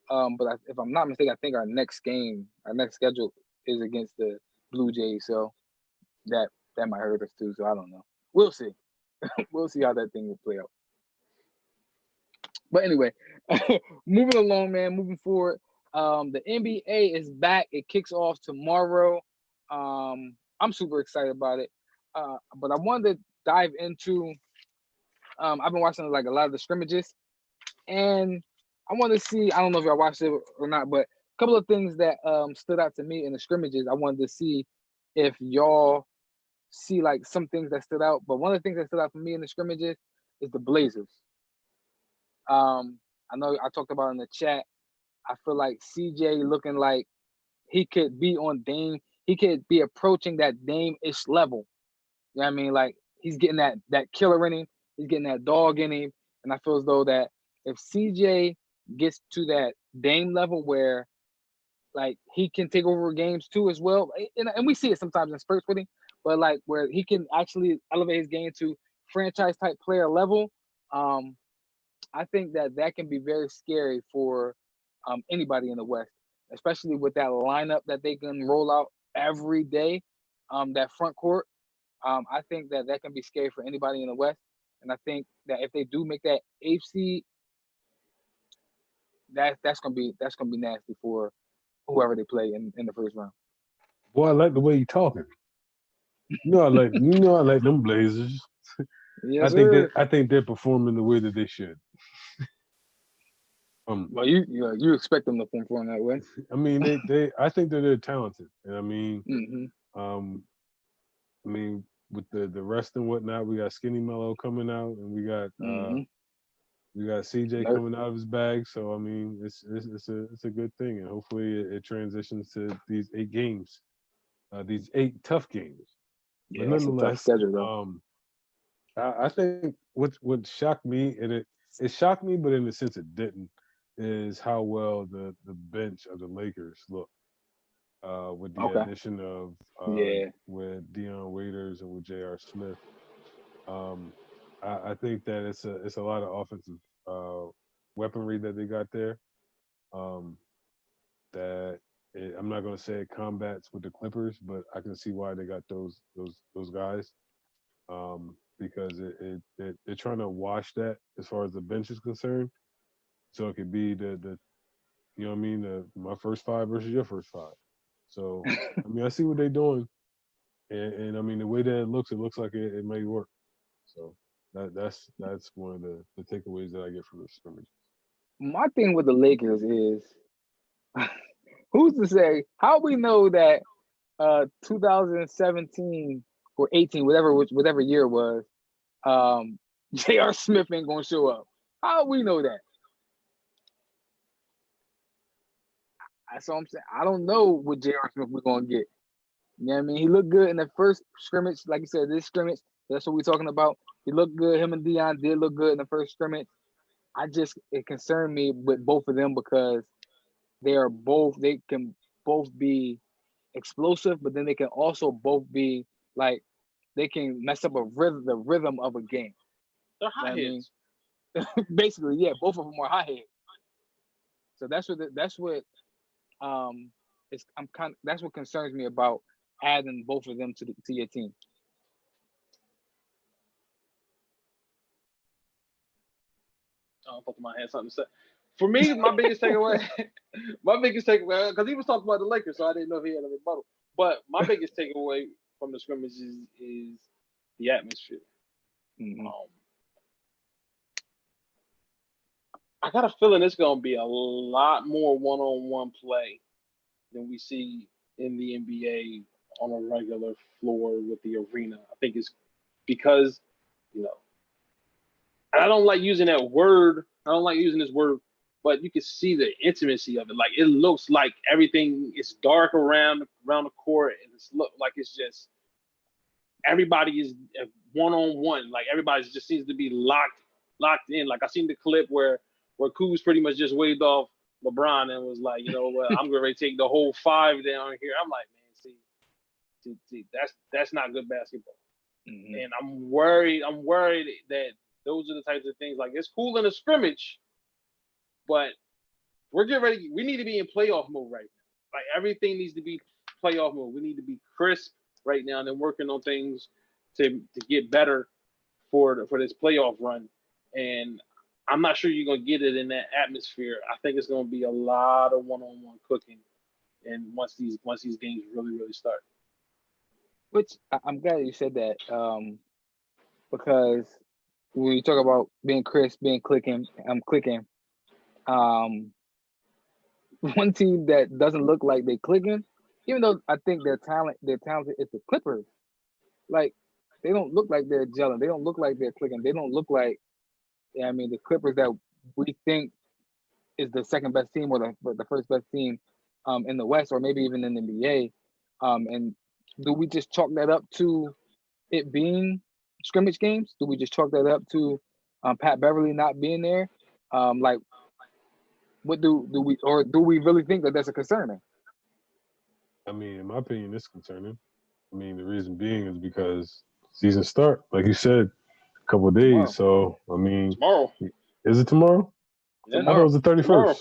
But if I'm not mistaken, I think our next schedule is against the Blue Jays. So that might hurt us too. So I don't know. We'll see. We'll see how that thing will play out. But anyway, moving along, man, moving forward. The NBA is back. It kicks off tomorrow. I'm super excited about it. But I wanted to dive into I've been watching like a lot of the scrimmages, and I want to see. I don't know if y'all watched it or not, but a couple of things that stood out to me in the scrimmages. I wanted to see if y'all see like some things that stood out. But one of the things that stood out for me in the scrimmages is the Blazers. I know I talked about in the chat. I feel like CJ looking like he could be on Dame. He could be approaching that Dame-ish level. You know what I mean? Like he's getting that killer in him. He's getting that dog in him. And I feel as though that if CJ gets to that Dame level where like he can take over games too as well, and we see it sometimes in spurts with him, but like where he can actually elevate his game to franchise type player level, I think that can be very scary for anybody in the West, especially with that lineup that they can roll out every day, that front court. I think that can be scary for anybody in the West, and I think that if they do make that 8th seed, that's gonna be nasty for whoever they play in the first round. Boy, I like the way you talking. I like them Blazers. Yes, sir. I think they're performing the way that they should. Well, you expect them to perform that way. I mean, I think that they're talented, and I mean, with the rest and whatnot, we got Skinny Mellow coming out, and we got CJ coming out of his bag. So I mean, it's a good thing, and hopefully it transitions to these 8 games, these 8 tough games. Yeah, but nonetheless, schedule, though. I think what shocked me, and it shocked me, but in a sense it didn't, is how well the bench of the Lakers look. With the addition of with Dion Waiters and with J.R. Smith, I think that it's a lot of offensive weaponry that they got there. I'm not going to say it combats with the Clippers, but I can see why they got those guys, because they're trying to wash that as far as the bench is concerned, so it could be the you know what I mean, my first 5 versus your first 5. So I mean, I see what they're doing, and I mean the way that it looks like it may work. So that's one of the takeaways that I get from the scrimmage. My thing with the Lakers is, who's to say how we know that 2017 or 18, whatever year it was, J.R. Smith ain't gonna show up? How we know that? That's what I'm saying. I don't know what J.R. Smith we're gonna get. You know what I mean? He looked good in the first scrimmage, like you said, this scrimmage. That's what we're talking about. He looked good. Him and Dion did look good in the first scrimmage. It concerned me with both of them because they can both be explosive, but then they can also both be like they can mess up the rhythm of a game. They're hot heads. I mean? Basically, yeah, both of them are hot heads. So that's what concerns me about adding both of them to your team. I thought I had something to say. For me, my biggest takeaway, because he was talking about the Lakers, so I didn't know if he had a rebuttal. But my biggest takeaway from the scrimmages is the atmosphere. Mm-hmm. I got a feeling it's going to be a lot more one-on-one play than we see in the NBA on a regular floor with the arena. I think it's because, I don't like using that word. I don't like using this word, but you can see the intimacy of it. Like, it looks like everything is dark around the court, and it's just everybody is one-on-one. Like, everybody just seems to be locked in. Like, I seen the clip where Kuz pretty much just waved off LeBron and was like, I'm going to take the whole 5 down here. I'm like, man, see, that's not good basketball. Mm-hmm. And I'm worried that those are the types of things. Like, it's cool in a scrimmage, but we're getting ready. We need to be in playoff mode right now. Like, everything needs to be playoff mode. We need to be crisp right now, and then working on things to get better for this playoff run. And I'm not sure you're going to get it in that atmosphere. I think it's going to be a lot of one-on-one cooking, and once these games really, really start. Which I'm glad you said that, because when you talk about being crisp, being clicking, one team that doesn't look like they clicking, even though I think they're talented is the Clippers. Like they don't look like they're gelling. They don't look like they're clicking. They don't look like the Clippers that we think is the second best team or the first best team in the West or maybe even in the NBA. And do we just chalk that up to it being scrimmage games? Do we just chalk that up to Pat Beverly not being there? Like, what do we really think that that's a concern? I mean, in my opinion, it's concerning. I mean, the reason being is because season start, like you said, a couple of days. Tomorrow. So, I mean, Tomorrow. Is it tomorrow? Yeah. I thought it was the 31st. Tomorrow.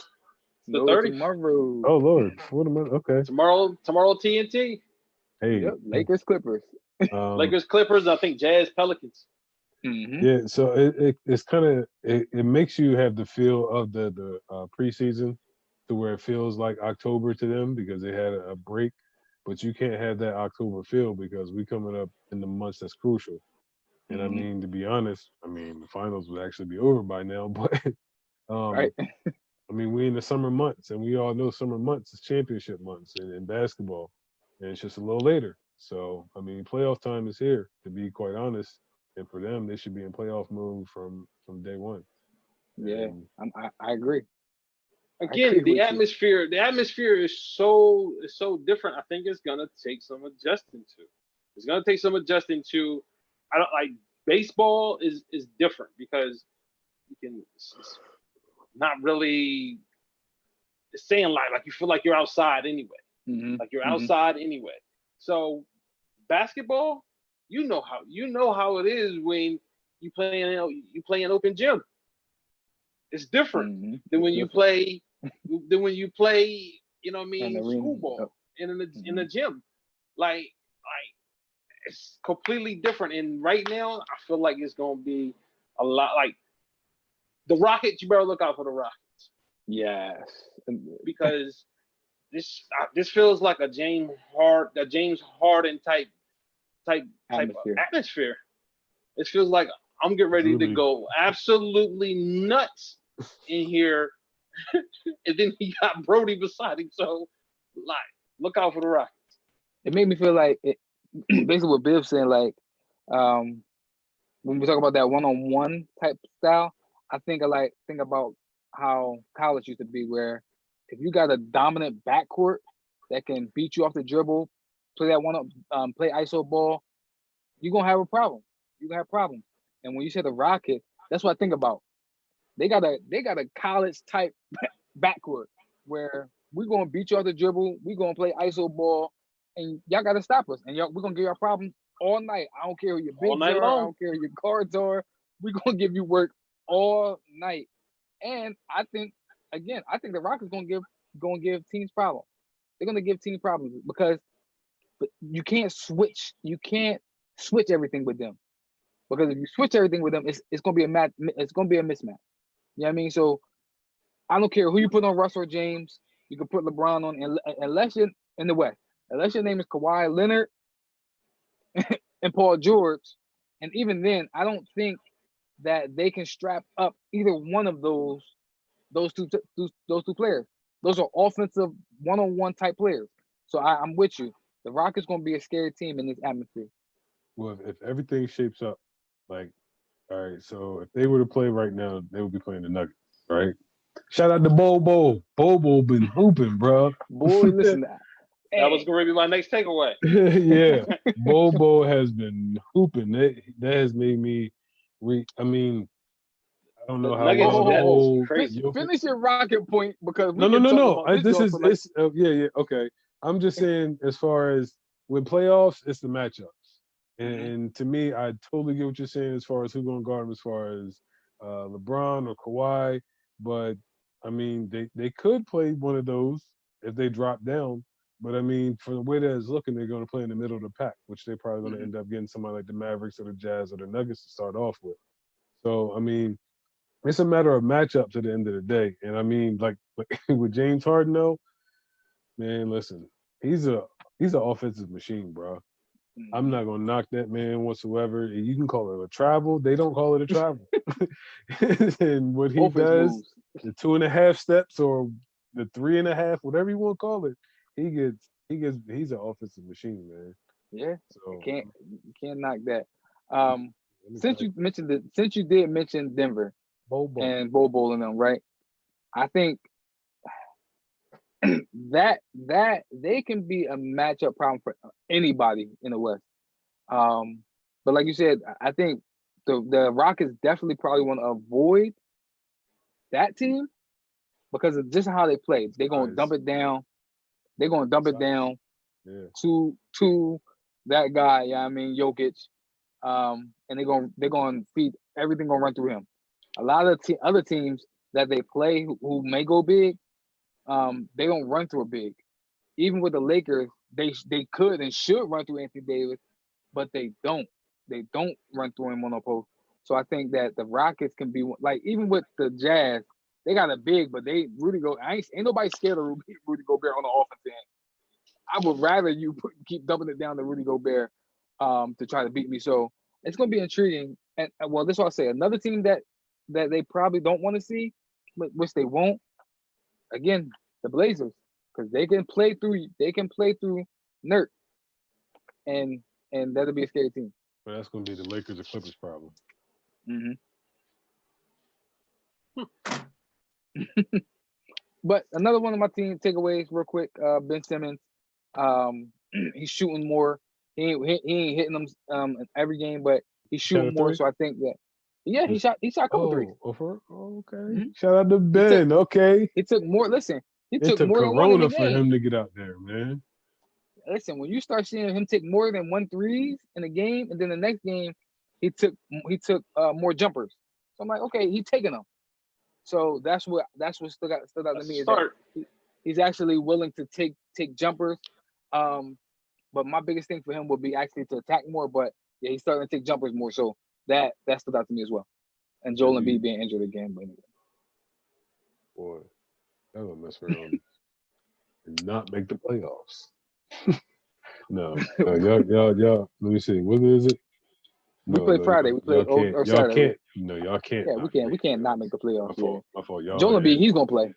No, 30th. tomorrow. Oh Lord, what am I? Okay. Tomorrow TNT. Hey, Yep, Lakers Clippers. Lakers Clippers. I think Jazz Pelicans. Mm-hmm. Yeah, so it's kind of it makes you have the feel of the preseason to where it feels like October to them because they had a break, but you can't have that October feel because we coming up in the months that's crucial. And I mean, to be honest, I mean the finals would actually be over by now, but Right. I mean we in the summer months, and we all know summer months is championship months in basketball, and it's just a little later. So I mean, playoff time is here. To be quite honest. And for them, they should be in playoff mode from day one. Yeah, I agree. Again, agree with the you. atmosphere is so different. I think it's gonna take some adjusting to. It's gonna take some adjusting to. I don't like baseball is different because you can it's not really it's saying like you feel like you're outside anyway. Mm-hmm. Like you're outside anyway. So basketball, you know how it is when you play in open gym. It's different than when you play you know what I mean, school ball in the gym. Like it's completely different. And right now I feel like it's gonna be a lot like the Rockets, you better look out for the Rockets. Yes. Because this feels like a James Harden type atmosphere. It feels like I'm getting ready to go absolutely nuts in here, and then he got Brody beside him. So, like, look out for the Rockets. It made me feel like basically what Bill's saying. Like, when we talk about that one-on-one type style, I think about how college used to be, where if you got a dominant backcourt that can beat you off the dribble, play that play ISO ball, you're gonna have a problem. You're gonna have problems. And when you say the Rockets, that's what I think about. They got a college type backcourt where we're gonna beat you off the dribble, we're gonna play ISO ball, and y'all gotta stop us. And we're gonna give y'all problems all night. I don't care who your bigs are, I don't care who your guards are, we're gonna give you work all night. And I think the Rockets gonna give teams problems. They're gonna give teams problems because you can't switch everything with them. Because if you switch everything with them, it's gonna be a mismatch. You know what I mean? So I don't care who you put on Russ or James. You can put LeBron on, unless you're in the West. Unless your name is Kawhi Leonard and Paul George, and even then, I don't think that they can strap up either one of those two players. Those are offensive one-on-one type players. So I'm with you. The Rockets gonna be a scary team in this atmosphere. Well, if everything shapes up, like, all right, so if they were to play right now, they would be playing the Nuggets, right? Shout out to Bobo. Bobo been hooping, bro. Boy, listen. That was going to be my next takeaway. Yeah, Bobo has been hooping. That has made me I mean, I don't know how long. Finish your Rocket point because no. Okay. I'm just saying, as far as with playoffs, it's the matchups, and to me, I totally get what you're saying as far as who's going to guard them, as far as LeBron or Kawhi. But I mean, they could play one of those if they drop down. But I mean, for the way that it's looking, they're going to play in the middle of the pack, which they're probably going to end up getting somebody like the Mavericks or the Jazz or the Nuggets to start off with. So I mean, it's a matter of matchups at the end of the day. And I mean, like with James Harden, though, man, listen, he's an offensive machine, bro. I'm not gonna knock that man whatsoever. You can call it a travel. They don't call it a travel. And what he does, the 2.5 steps or the 3.5, whatever you want to call it, he's an offensive machine, man. Yeah, So you can't knock that. let me Since tell you mentioned it, since you did mention Denver Bobo. and Bowl and them, right? I think that they can be a matchup problem for anybody in the West. But like you said, I think the Rockets definitely probably want to avoid that team because of just how they play. They're gonna dump it down. They're gonna dump it down Yeah. to that guy. Yeah, I mean Jokic. And they're gonna feed everything gonna run through him. A lot of other teams that they play who may go big, they don't run through a big. Even with the Lakers, they could and should run through Anthony Davis, but they don't. They don't run through him on the post. So I think that the Rockets can be like even with the Jazz, they got a big, but ain't nobody scared of Rudy Gobert on the offensive end. I would rather you keep dumping it down to Rudy Gobert to try to beat me. So it's going to be intriguing. And well, this is what I'll say. Another team that they probably don't want to see, which they won't. Again, the Blazers, because they can play through Nurk, and that'll be a scary team. But that's going to be the Lakers or Clippers problem. But another one of my team takeaways, real quick, Ben Simmons. He's shooting more. He ain't hitting them in every game, but he's shooting more. So I think that he shot a couple threes. Okay. Shout out to Ben. He took more. Listen, he took more than one in Corona the for game. him to get out there, man. Listen, when you start seeing him take more than 1 threes in a game, and then the next game he took more jumpers. So I'm like, okay, he's taking them. So that's what stood out to me. Is that he's actually willing to take jumpers. But my biggest thing for him would be actually to attack more. But yeah, he's starting to take jumpers more. So that stood out to me as well. And Joel Embiid being injured again, but anyway. Boy, that would mess around and not make the playoffs. No, y'all. Let me see. What is it? We play Friday. We play or Saturday. Y'all can't. Yeah, we can't not make the playoffs. My fault. Y'all. Joel Embiid, he's gonna play.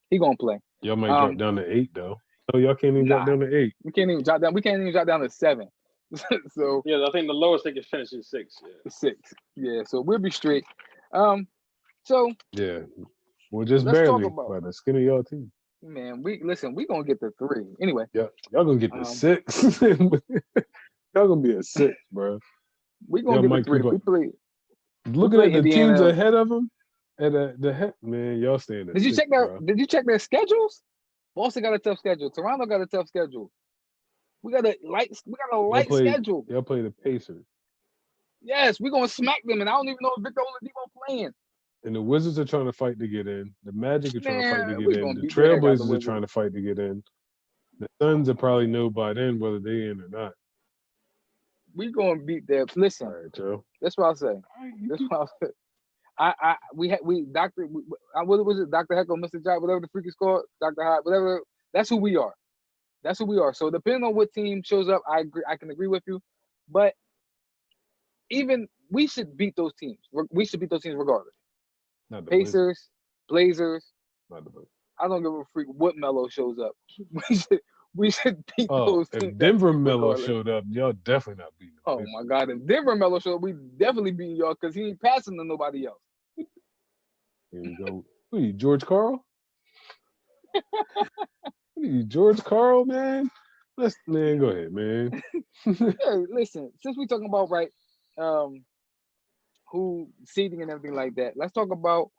He gonna play. Y'all might drop down to 8 though. No, y'all can't even drop down to 8. We can't even drop down. We can't even drop down to 7. So yeah, I think the lowest they can finish is 6. Yeah. 6. Yeah, so we'll be straight. So yeah, well, just barely by the skin of y'all team. Man, we gonna get the 3 anyway. Yeah, y'all gonna get the 6. Y'all gonna be a 6, bro. We gonna get the 3. We play. Looking at the Indiana teams ahead of them, and the heck, man, y'all staying. Did you check their schedules? Boston got a tough schedule. Toronto got a tough schedule. We got a light schedule. Y'all play the Pacers. Yes, we're gonna smack them, and I don't even know if Victor Oladipo playing. And the Wizards are trying to fight to get in. The Magic are trying to fight to get in. The Trailblazers are trying to fight to get in. The Suns will probably know by then whether they in or not. We gonna beat them. Listen, all right, Joe. That's what I'll say. That's what I'll say. What was it? Dr. Heckle, Mr. Job, whatever the freak is called, Dr. Hyde, whatever. That's who we are. That's who we are. So depending on what team shows up, I can agree with you. But even we should beat those teams. We should beat those teams regardless. Not the Pacers, Blazers. Not the Blazers. I don't give a freak what Melo shows up. We should beat those teams. If Denver Melo showed up, y'all definitely not beating them. Oh my God! If Denver Melo showed up, we definitely beating y'all because he ain't passing to nobody else. Here we go. Who are you, George Karl? George Karl, man. Go ahead, man. Hey, listen. Since we're talking about who seeding and everything like that, let's talk about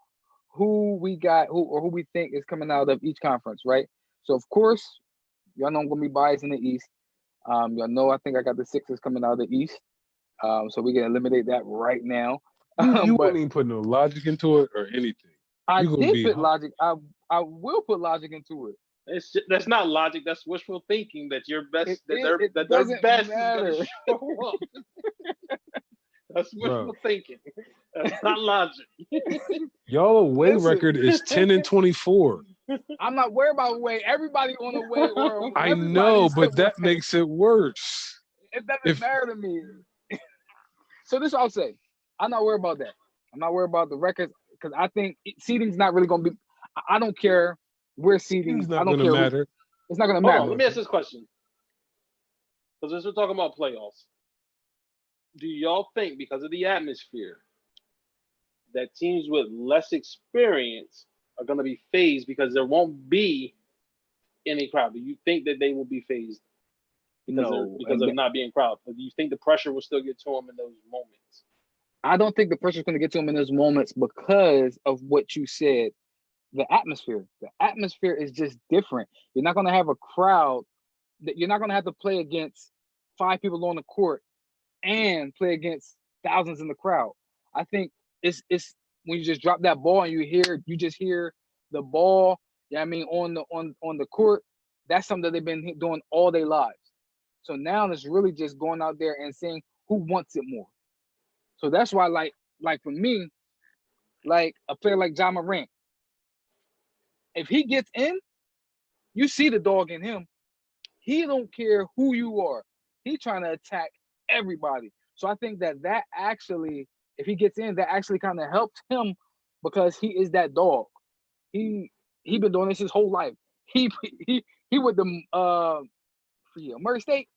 who we got, who we think is coming out of each conference, right? So of course, y'all know I'm gonna be biased in the East. Y'all know I think I got the Sixers coming out of the East. So we can eliminate that right now. You wouldn't even put no logic into it or anything. I did put logic. I will put logic into it. That's not logic. That's wishful thinking. That your best. Their best matter. is gonna show up. That's wishful thinking. That's not logic. Y'all away record is 10-24. I'm not worried about away. Everybody on the way. I know, but that makes it worse. It doesn't matter to me. So this I'll say. I'm not worried about that. I'm not worried about the records because I think seeding's not really going to be. I don't care where seeding. It's I not don't gonna care. matter. It's not gonna Hold matter. on, let me ask this question. Because as we're talking about playoffs, do y'all think because of the atmosphere that teams with less experience are going to be phased because there won't be any crowd? Do you think that they will be phased No, because of not being crowd? But do you think the pressure will still get to them in those moments? I don't think the pressure's going to get to them in those moments because of what you said. The atmosphere. The atmosphere is just different. You're not going to have a crowd. That you're not going to have to play against 5 people on the court and play against thousands in the crowd. I think it's when you just drop that ball and you just hear the ball. Yeah, I mean on the court. That's something that they've been doing all their lives. So now it's really just going out there and seeing who wants it more. So that's why, like for me, like a player like Ja Morant, if he gets in, you see the dog in him. He don't care who you are. He trying to attack everybody. So I think that actually, if he gets in, that actually kind of helps him because he is that dog. He been doing this his whole life. He with the Murray State.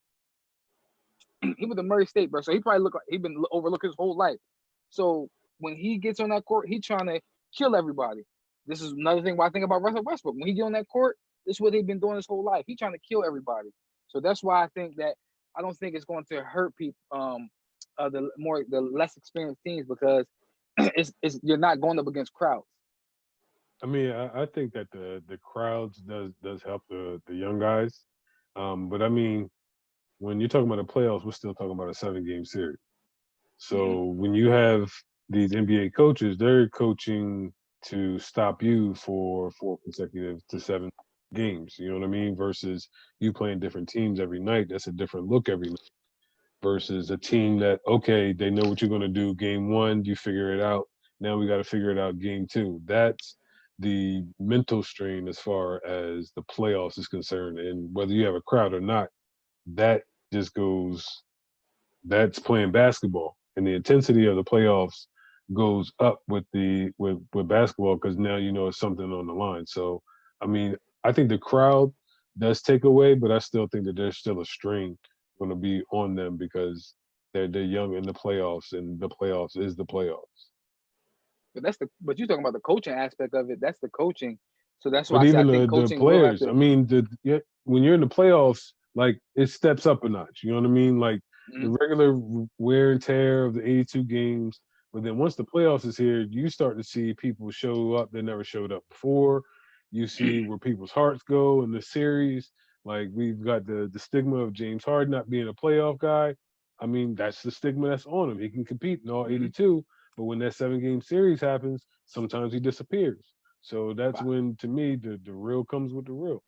He with the Murray State, bro. So he probably look like he been overlooked his whole life. So when he gets on that court, he trying to kill everybody. This is another thing why I think about Russell Westbrook. When he get on that court, this is what they've been doing his whole life. He trying to kill everybody. So that's why I think that I don't think it's going to hurt people. The less experienced teams because it's you're not going up against crowds. I mean, I think that the crowds does help the young guys, but I mean, when you're talking about the playoffs, we're still talking about a 7-game series. So when you have these NBA coaches, they're coaching to stop you for 4 consecutive to 7 games. You know what I mean? Versus you playing different teams every night. That's a different look every night. Versus a team that, okay, they know what you're going to do. Game 1, you figure it out. Now we got to figure it out game 2. That's the mental strain as far as the playoffs is concerned. And whether you have a crowd or not, that just goes, that's playing basketball. And the intensity of the playoffs goes up with basketball because now you know it's something on the line. So, I mean, I think the crowd does take away, but I still think that there's still a strain going to be on them because they're young in the playoffs, and the playoffs is the playoffs. But you're talking about the coaching aspect of it. That's the coaching. So that's why But I say I even think the coaching will have players, to. I mean, when you're in the playoffs, like it steps up a notch. You know what I mean? Like the regular wear and tear of the 82 games. But then once the playoffs is here, you start to see people show up that never showed up before. You see where people's hearts go in the series. Like we've got the stigma of James Harden not being a playoff guy. I mean, that's the stigma that's on him. He can compete in all 82, but when that 7-game series happens, sometimes he disappears. So that's when, to me, the real comes with the real.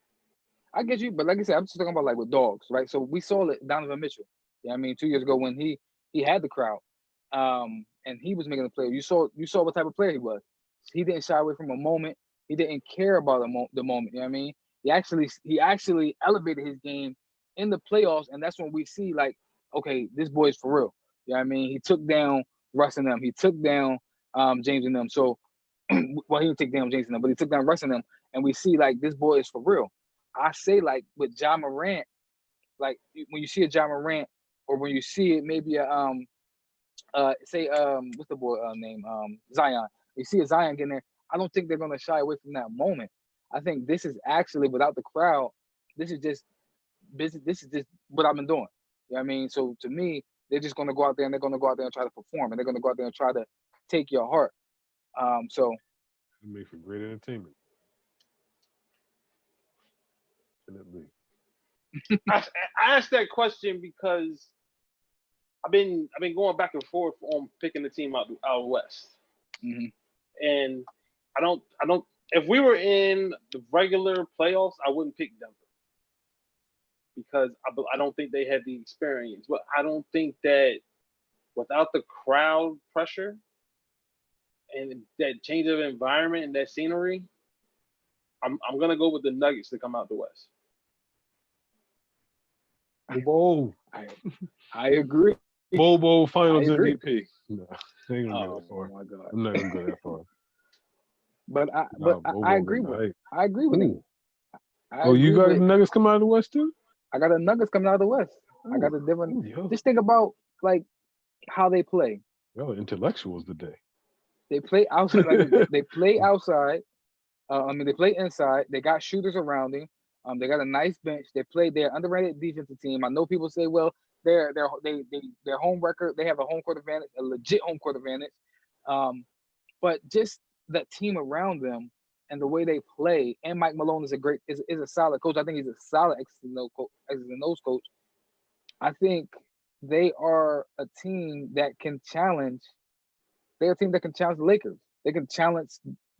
I get you, but like I said, I'm just talking about like with dogs, right? So we saw it, Donovan Mitchell. Yeah, I mean, 2 years ago when he had the crowd, and he was making the play. You saw what type of player he was. He didn't shy away from a moment. He didn't care about the moment. You know what I mean? He actually elevated his game in the playoffs, and that's when we see like, okay, this boy's for real. You know what I mean? He took down Russ and them. He took down James and them. So, well, he didn't take down James and them, but he took down Russ and them, and we see like this boy is for real. I say like with Ja Morant, like when you see a Ja Morant, or when you see it maybe what's the boy name Zion. You see a Zion getting there. I don't think they're gonna shy away from that moment. I think this is actually without the crowd. This is just business. This is just what I've been doing. You know what I mean? So to me, they're just gonna go out there and they're gonna go out there and try to perform, and they're gonna go out there and try to take your heart. So it makes for great entertainment. Definitely. I asked that question because I've been going back and forth on picking the team out west, and I don't. If we were in the regular playoffs, I wouldn't pick Denver because I don't think they had the experience. But I don't think that without the crowd pressure and that change of environment and that scenery, I'm gonna go with the Nuggets to come out the West. Bobo. I agree. Bobo Finals MVP. No, I ain't gonna go that far. My God. I'm not gonna go that far. But Nah, I Bobo agree been with hype. I agree with him. Ooh. I Oh, you agree got the with Nuggets come out of the West too? I got the Nuggets coming out of the West. I got the different. Ooh, yo. Just think about like how they play. Y'all are intellectuals today. They play outside. Like they play outside. I mean, they play inside. They got shooters around him. They got a nice bench. They play. They're underrated defensive team. I know people say, well, their home record. They have a home court advantage, a legit home court advantage. But just that team around them and the way they play. And Mike Malone is a solid coach. I think he's a solid X's and O's coach. I think they are a team that can challenge. They're a team that can challenge the Lakers. They can challenge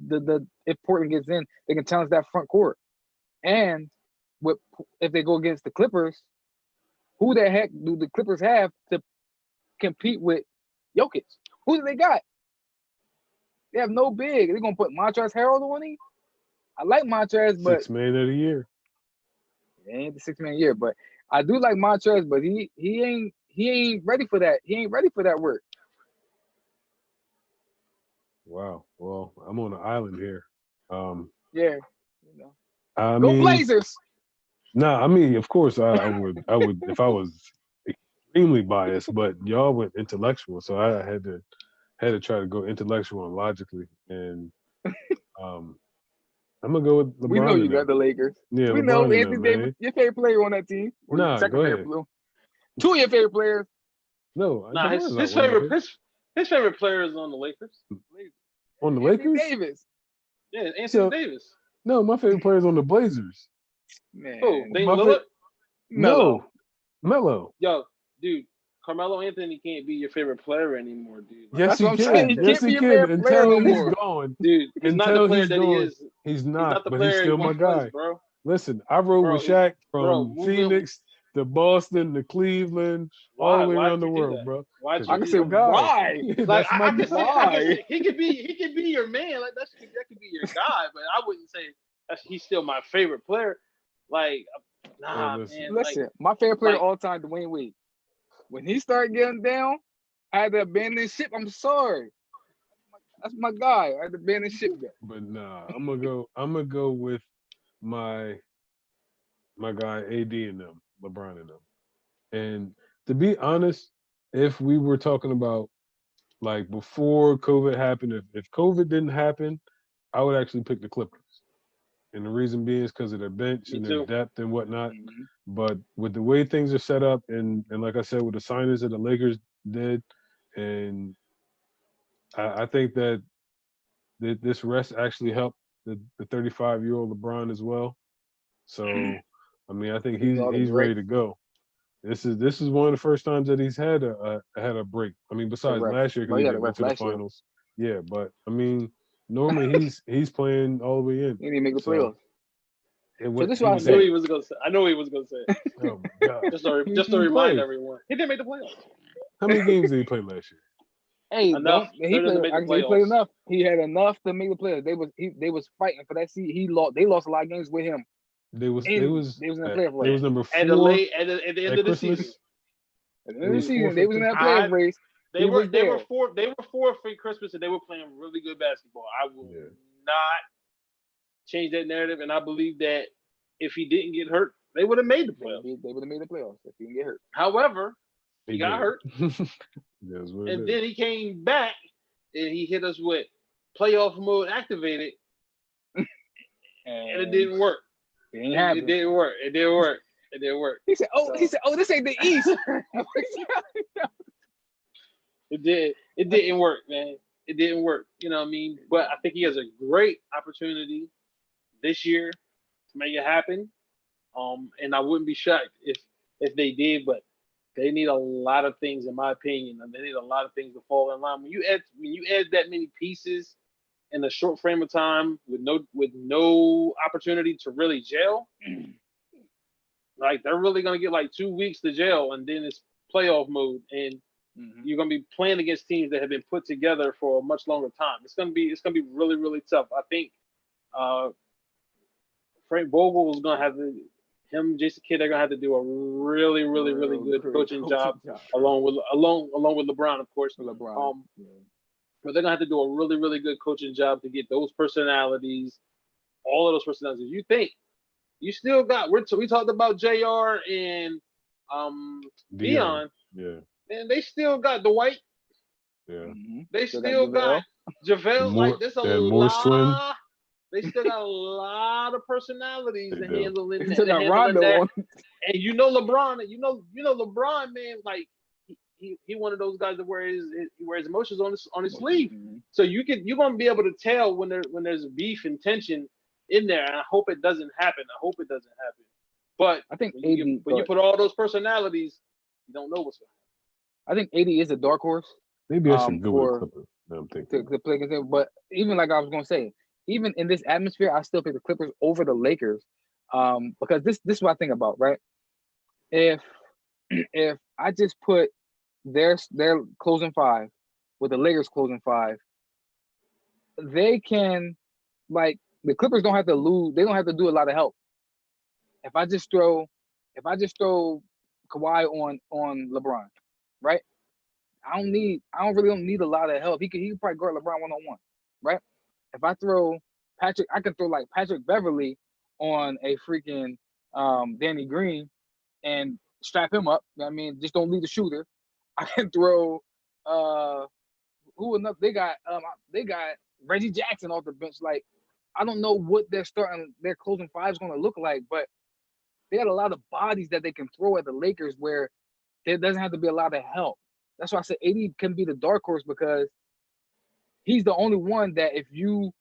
the if Portland gets in, they can challenge that front court. And if they go against the Clippers, who the heck do the Clippers have to compete with Jokic? Who do they got? They have no big. They're gonna put Montrezl Harrell on him. I like Montrezl, but 6 man of the year. it ain't the 6 man year. But I do like Montrezl, but he ain't ready for that. He ain't ready for that work. Wow. Well, I'm on an island here. Yeah, you know. I Go mean, Blazers. Nah, I mean, of course, I would if I was extremely biased, but y'all went intellectual, so I had to try to go intellectual and logically, and I'm gonna go with LeBron. We know you and got them. the Lakers. Yeah, We LeBron know and Anthony them, Davis, man. your favorite player on that team. Or your Nah, second go favorite ahead. player. Two of your favorite players. No, Nah, LeBron's not his one of my favorite his favorite player is on the Lakers. on the Anthony Lakers. Davis. Yeah, Anthony So- Davis. No, my favorite player is on the Blazers. Man. Who? Dame My Lillard? No, Melo. Yo, dude, Carmelo Anthony can't be your favorite player anymore, dude. Like, Yes, That's he what I'm can. saying. He Yes, can't be he your can. favorite player Until no he's more. gone. dude, he's not the Until player he's that gone. he is. He's He's not, not the but player he's still he my once was, guy. bro. Listen, I rode Bro, with Shaq bro, from move it. Phoenix to Boston to Cleveland, all the way Why'd around the you do world, that? bro. Why'd 'Cause you I can that's say do my that? guy. why. Like That's my I could guy. say he could be your man. Like that could be your guy, but I wouldn't say he's still my favorite player. Like nah, listen. man. Listen, my favorite player like- all time, Dwayne Wade. When he started getting down, I had to abandon ship. I'm sorry. That's my guy. I had to abandon ship there. But nah, I'm gonna go with my guy AD and them, LeBron and them. And to be honest, if we were talking about like before COVID happened, if COVID didn't happen, I would actually pick the Clippers. And the reason being is because of their bench Me and their too. depth and whatnot. Mm-hmm. But with the way things are set up, and like I said, with the signings that the Lakers did, and I think that this rest actually helped the 35-year-old LeBron as well. So, I mean, I think He's all the he's great. ready to go. This is one of the first times that he's had a break. I mean, besides rest. last year Well, because he he had a didn't go rest to the last year. finals. Yeah, but I mean, normally he's playing all the way in. He didn't make the So, playoffs. And So this is he what I was I knew said. he was gonna say. I know he was gonna say. It. Oh my God! Just to He remind played. everyone, he didn't make the playoffs. How many games did he play last year? Hey, Enough. he They're gonna played. make the He played playoffs. enough. He had enough to make the playoffs. They was fighting for that seed. They lost a lot of games with him. They was They was in the playoff They race. was number 4 At the end at of the Christmas. season, At the It end of the was season, 4 they was in that for playoff race. they He were was they there. were fourth for Christmas, and they were playing really good basketball. I will Yeah. not change that narrative, and I believe that if he didn't get hurt, they would have made the playoffs. They would have made the playoffs if he didn't get hurt. However, he got did. hurt, That's what it and is. then he came back and he hit us with playoff mode activated, and it didn't work. It ain't It happening. didn't work. It didn't work. It didn't work. He said, So- this ain't the East. It didn't work, man. It didn't work. You know what I mean? But I think he has a great opportunity this year to make it happen. And I wouldn't be shocked if they did, but they need a lot of things, in my opinion, and they need a lot of things to fall in line. When you add that many pieces in a short frame of time with no opportunity to really gel, like they're really gonna get like 2 weeks to gel, and then it's playoff mode, and you're gonna be playing against teams that have been put together for a much longer time. It's gonna be really, really tough. I think Frank Vogel is gonna have to. Him, Jason Kidd, they're gonna have to do a really, really, really good coaching job, along with LeBron, of course. LeBron. but they're gonna have to do a really, really good coaching job to get those personalities, all of those personalities. You think you still got? We talked about Jr. and Dion, Yeah, and they still got Dwight. yeah. They Still still got JaVale. More- Like there's a and more swim. lot. They still got a lot of personalities They to do. handle in They still got handling Rondo that. on. And you know LeBron, LeBron, man, like he one of those guys that wears emotions on his sleeve. So you're gonna be able to tell when there's beef and tension in there. And I hope it doesn't happen. But I think when you put all those personalities, you don't know what's going to happen. I think AD is a dark horse Maybe I should go with for the Clippers. No, I'm thinking. to play against them. But even like I was gonna say, even in this atmosphere, I still pick the Clippers over the Lakers. Because this is what I think about, right? If I just put their closing five with the Lakers closing five, they can, like, the Clippers don't have to lose. They don't have to do a lot of help. If I just throw Kawhi on LeBron, right? I don't really need a lot of help. He could probably guard LeBron 1-on-1, right? If I throw Patrick, I can throw like Patrick Beverly on a freaking Danny Green and strap him up. You know what I mean, just don't leave the shooter. I can throw who enough they got Reggie Jackson off the bench. Like, I don't know what their closing five is gonna look like, but they got a lot of bodies that they can throw at the Lakers where there doesn't have to be a lot of help. That's why I said AD can be the dark horse, because he's the only one that if you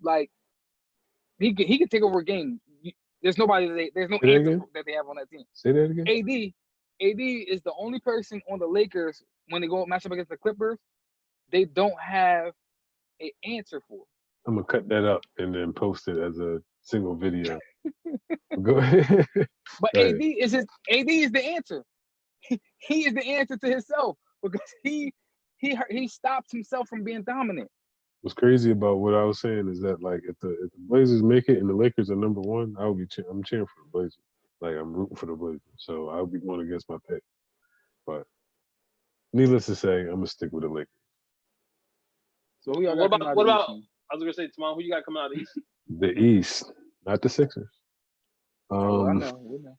like, he can take over a game. There's nobody there's no answer that they have on that team. Say that again. AD is the only person on the Lakers when they go match up against the Clippers, they don't have an answer for. I'm gonna cut that up and then post it as a single video. Go ahead. But AD is the answer. He is the answer to himself, because he stops himself from being dominant. What's crazy about what I was saying is that, like, if the Blazers make it and the Lakers are number one, I'm cheering for the Blazers. Like, I'm rooting for the Blazers, so I'll be going against my pick. But needless to say, I'm gonna stick with the Lakers. So who y'all What got? about? I was gonna say, Tamon, who you got coming out of the East? The East, not the Sixers. I know.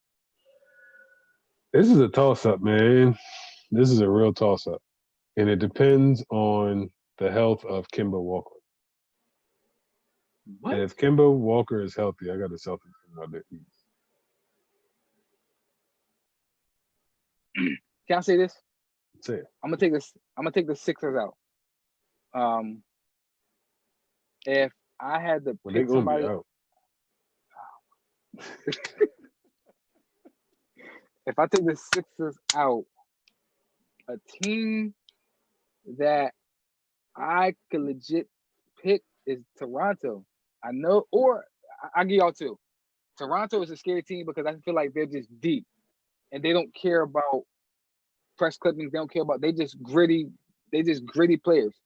This is a toss-up, man. This is a real toss-up, and it depends on the health of Kemba Walker. What? And if Kemba Walker is healthy, I got the Celtics coming out of the East. Can I say this? Say it. I'm gonna take the Sixers out. If I had to Well, they're pick gonna somebody, be out. if I take the Sixers out, a team that I could legit pick is Toronto. I know, or I'll give y'all two. Toronto is a scary team because I feel like they're just deep and they don't care about press clippings. They don't care about, they just gritty players.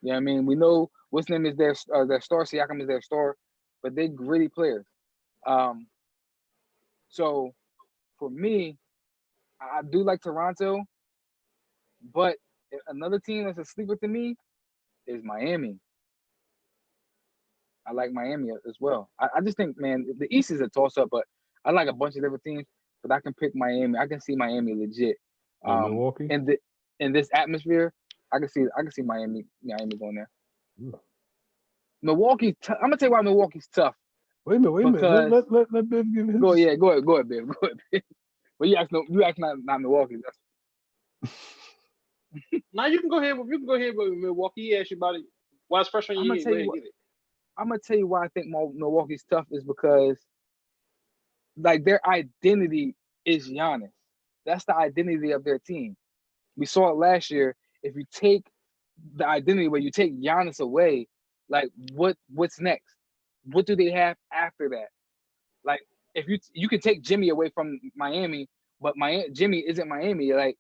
You know what I mean? We know what's name is their star, Siakam is their star, but they gritty players. So for me, I do like Toronto, but another team that's a sleeper to me is Miami. I like Miami as well. I just think, man, the East is a toss-up, but I like a bunch of different teams, but I can pick Miami. I can see Miami legit. Milwaukee? In this atmosphere, I can see Miami going there. Milwaukee, I'm gonna tell you why Milwaukee's tough. Wait a minute. Let Biv give his. Go ahead, Biv. But you asked not Milwaukee. Now you can go ahead with Milwaukee. He asked you about it. Why it's fresh on you? I'm gonna tell you why I think Milwaukee's tough is because, like, their identity is Giannis. That's the identity of their team. We saw it last year. If you take the identity, where you take Giannis away, like, what's next? What do they have after that? Like, if you can take Jimmy away from Miami, but Jimmy isn't Miami. Like,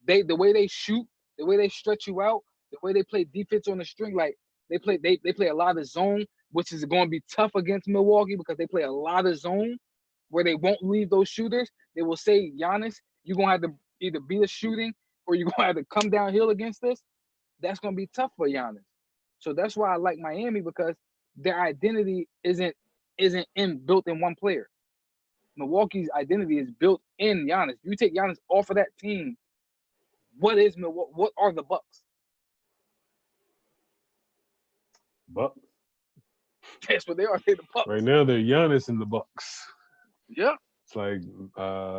the way they shoot, the way they stretch you out, the way they play defense on the string, like they play a lot of zone, which is going to be tough against Milwaukee because they play a lot of zone where they won't leave those shooters. They will say, Giannis, you're going to have to either be the shooting or you're going to have to come downhill against us. that's going to be tough for Giannis. So that's why I like Miami, because their identity isn't built in one player. Milwaukee's identity is built in Giannis. You take Giannis off of that team, what is Milwaukee? What are the Bucks? Bucks. That's what they are. They're the Bucks. Right now, they're Giannis in the Bucks. Yeah. It's like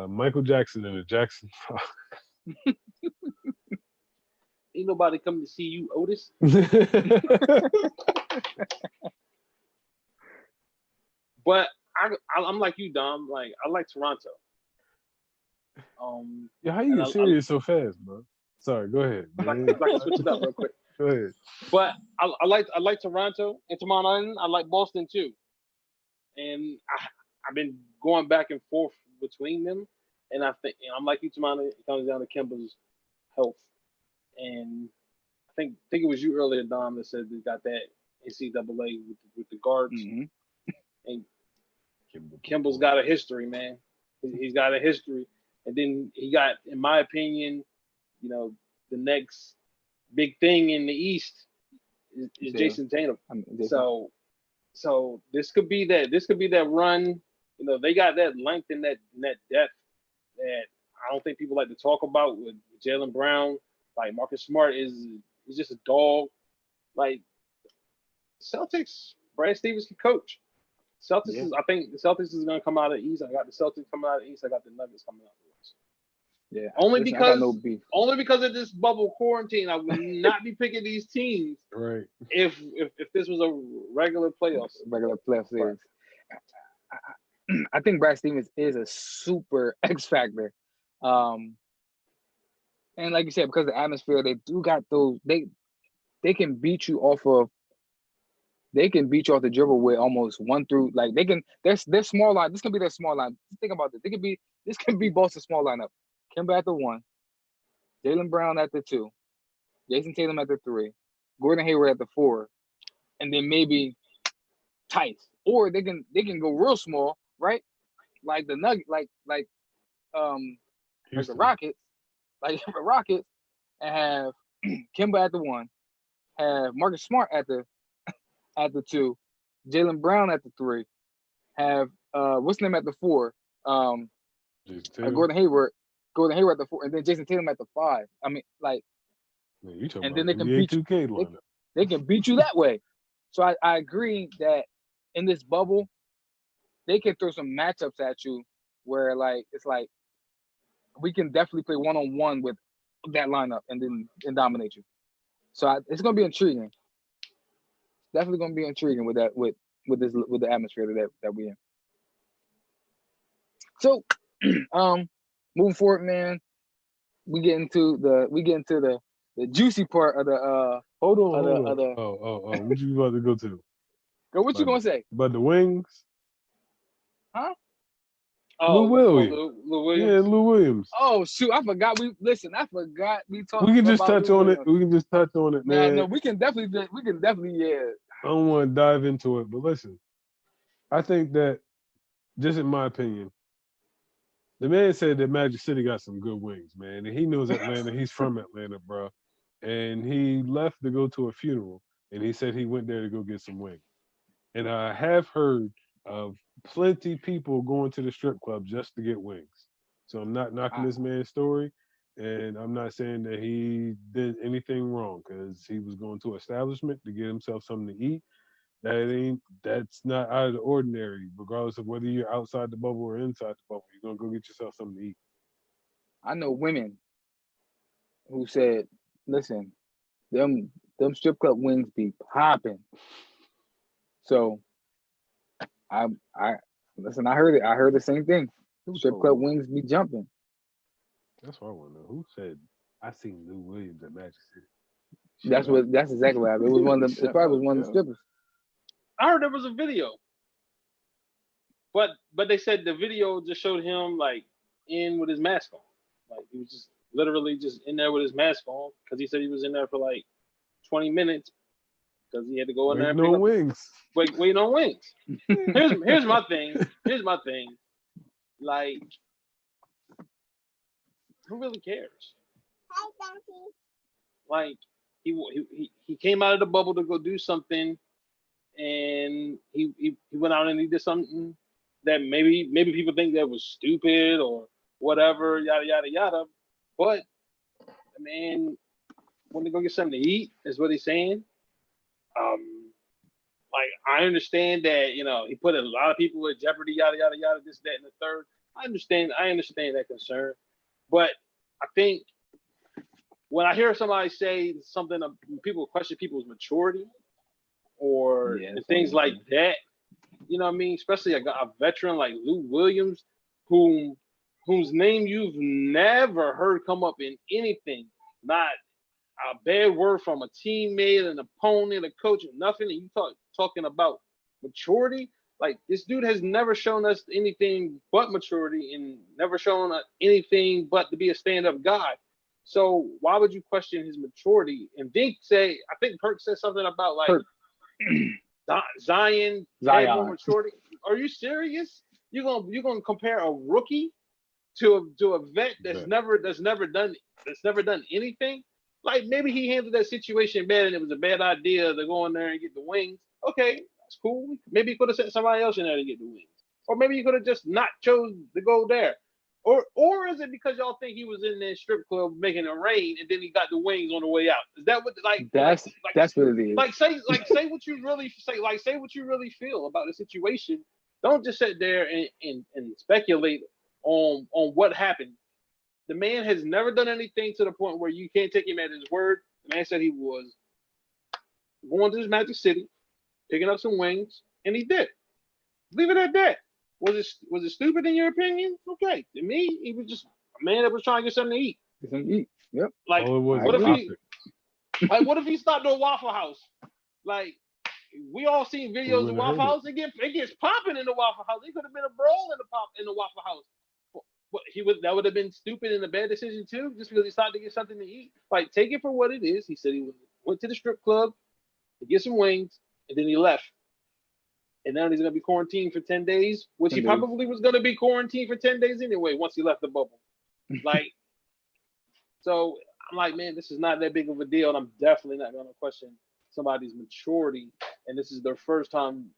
Michael Jackson and the Jackson. Ain't nobody coming to see you, Otis. But I'm like you, Dom. Like, I like Toronto. Yeah, how you get serious so fast, bro? Sorry, go ahead. I can switch it up real quick. Go ahead. But I like Toronto and Tomorrow Island. I like Boston too. And I've been going back and forth between them. And I think, I'm like you, Tomorrow, it comes down to Kemba's health. And I think it was you earlier, Dom, that said they got that NCAA with the guards. Mm-hmm. And Kemba's got a history, man. He's got a history. And then he got, in my opinion, the next big thing in the East is Jason Tatum. So this could be that. This could be that run. They got that length and that depth that I don't think people like to talk about with Jaylen Brown. Like, Marcus Smart is just a dog. Like, Celtics, Brad Stevens can coach. I think the Celtics is going to come out of the East. I got the Celtics coming out of the East. I got the Nuggets coming out of the West. Yeah. Only because of this bubble quarantine, I would not be picking these teams. Right. If this was a regular playoff series. I think Brad Stevens is a super X factor. And like you said, because of the atmosphere, they do got those. They can beat you off of. They can beat you off the dribble with almost one through. Like, they can. Their small line. This can be their small line. Think about this. This can be Boston's small lineup. Kemba at the 1, Jaylen Brown at the 2, Jason Tatum at the 3, Gordon Hayward at the 4, and then maybe Tice. Or they can go real small, right? Like the Nugget, like the Rockets, and have Kemba at the 1, have Marcus Smart at the 2, Jaylen Brown at the 3, have what's his name at the 4, Gordon Hayward at the 4, and then Jason Tatum at the 5. I mean, like, man, and then they can beat you. They can beat you that way. So I agree that in this bubble, they can throw some matchups at you where, like, it's like we can definitely play one-on-one with that lineup and dominate you. So it's gonna be intriguing. Definitely gonna be intriguing with that with the atmosphere that we in. So, moving forward, man, we get into the juicy part of the hold on. Oh, what you about to go to? Go, what you gonna say? About the wings? Huh? Lou Williams. Yeah, Lou Williams. Oh shoot, I forgot we talked. We can just touch on it. We can just touch on it, man. No, we can definitely, yeah. I don't want to dive into it, but listen, I think that, just in my opinion, the man said that Magic City got some good wings, man. And he knows Atlanta. He's from Atlanta, bro. And he left to go to a funeral, and he said he went there to go get some wings. And I have heard of plenty people going to the strip club just to get wings. So I'm not knocking this man's story, and I'm not saying that he did anything wrong, because he was going to an establishment to get himself something to eat. That's not out of the ordinary, regardless of whether you're outside the bubble or inside the bubble. You're gonna go get yourself something to eat. I know women who said, "Listen, them strip club wings be popping." So, I listen. I heard it. I heard the same thing. Strip club wings be jumping. That's what I want to know. Who said I seen Lou Williams at Magic City? That's exactly what happened. It was one of them. It probably was one of the strippers. I heard there was a video, but they said the video just showed him like in with his mask on, like he was just literally just in there with his mask on, because he said he was in there for like 20 minutes because he had to go in there and waiting on wings. Here's my thing. Like, who really cares? Like, he came out of the bubble to go do something, and he went out and he did something that maybe people think that was stupid or whatever, yada yada yada. But the man went to go get something to eat, is what he's saying. Like, I understand that, he put a lot of people at jeopardy, yada yada yada, this, that, and the third. I understand that concern, but I think when I hear somebody say something, people question people's maturity or things like that, you know what I mean? Especially a veteran like Lou Williams, whose name you've never heard come up in anything, not a bad word from a teammate, an opponent, a coach, nothing. And you talking about maturity? Like, this dude has never shown us anything but maturity and never shown anything but to be a stand-up guy. So why would you question his maturity? And then say, I think Perk said something about like Zion had more maturity. Are you serious? You're gonna compare a rookie to a vet that's never done anything? Like, maybe he handled that situation bad and it was a bad idea to go in there and get the wings. Okay, that's cool. Maybe he could have sent somebody else in there to get the wings. Or maybe he could have just not chose to go there. Or is it because y'all think he was in that strip club making it rain and then he got the wings on the way out? Is that what that's what it is? Say what you really say. Like, say what you really feel about the situation. Don't just sit there and speculate on what happened. The man has never done anything to the point where you can't take him at his word. The man said he was going to this Magic City, picking up some wings, and he did. Leave it at that. Was it stupid in your opinion? Okay. To me, he was just a man that was trying to get something to eat. Yep. Like, what if he stopped at a Waffle House? Like, we all seen videos of Waffle House. It gets popping in the Waffle House. It could have been a brawl in the Waffle House. But that would have been stupid and a bad decision too, just because he stopped to get something to eat. Like, take it for what it is. He said he went to the strip club to get some wings, and then he left. And now he's going to be quarantined for 10 days, which he probably was going to be quarantined for 10 days anyway once he left the bubble. Like, so I'm like, man, this is not that big of a deal, and I'm definitely not going to question somebody's maturity. And this is their first time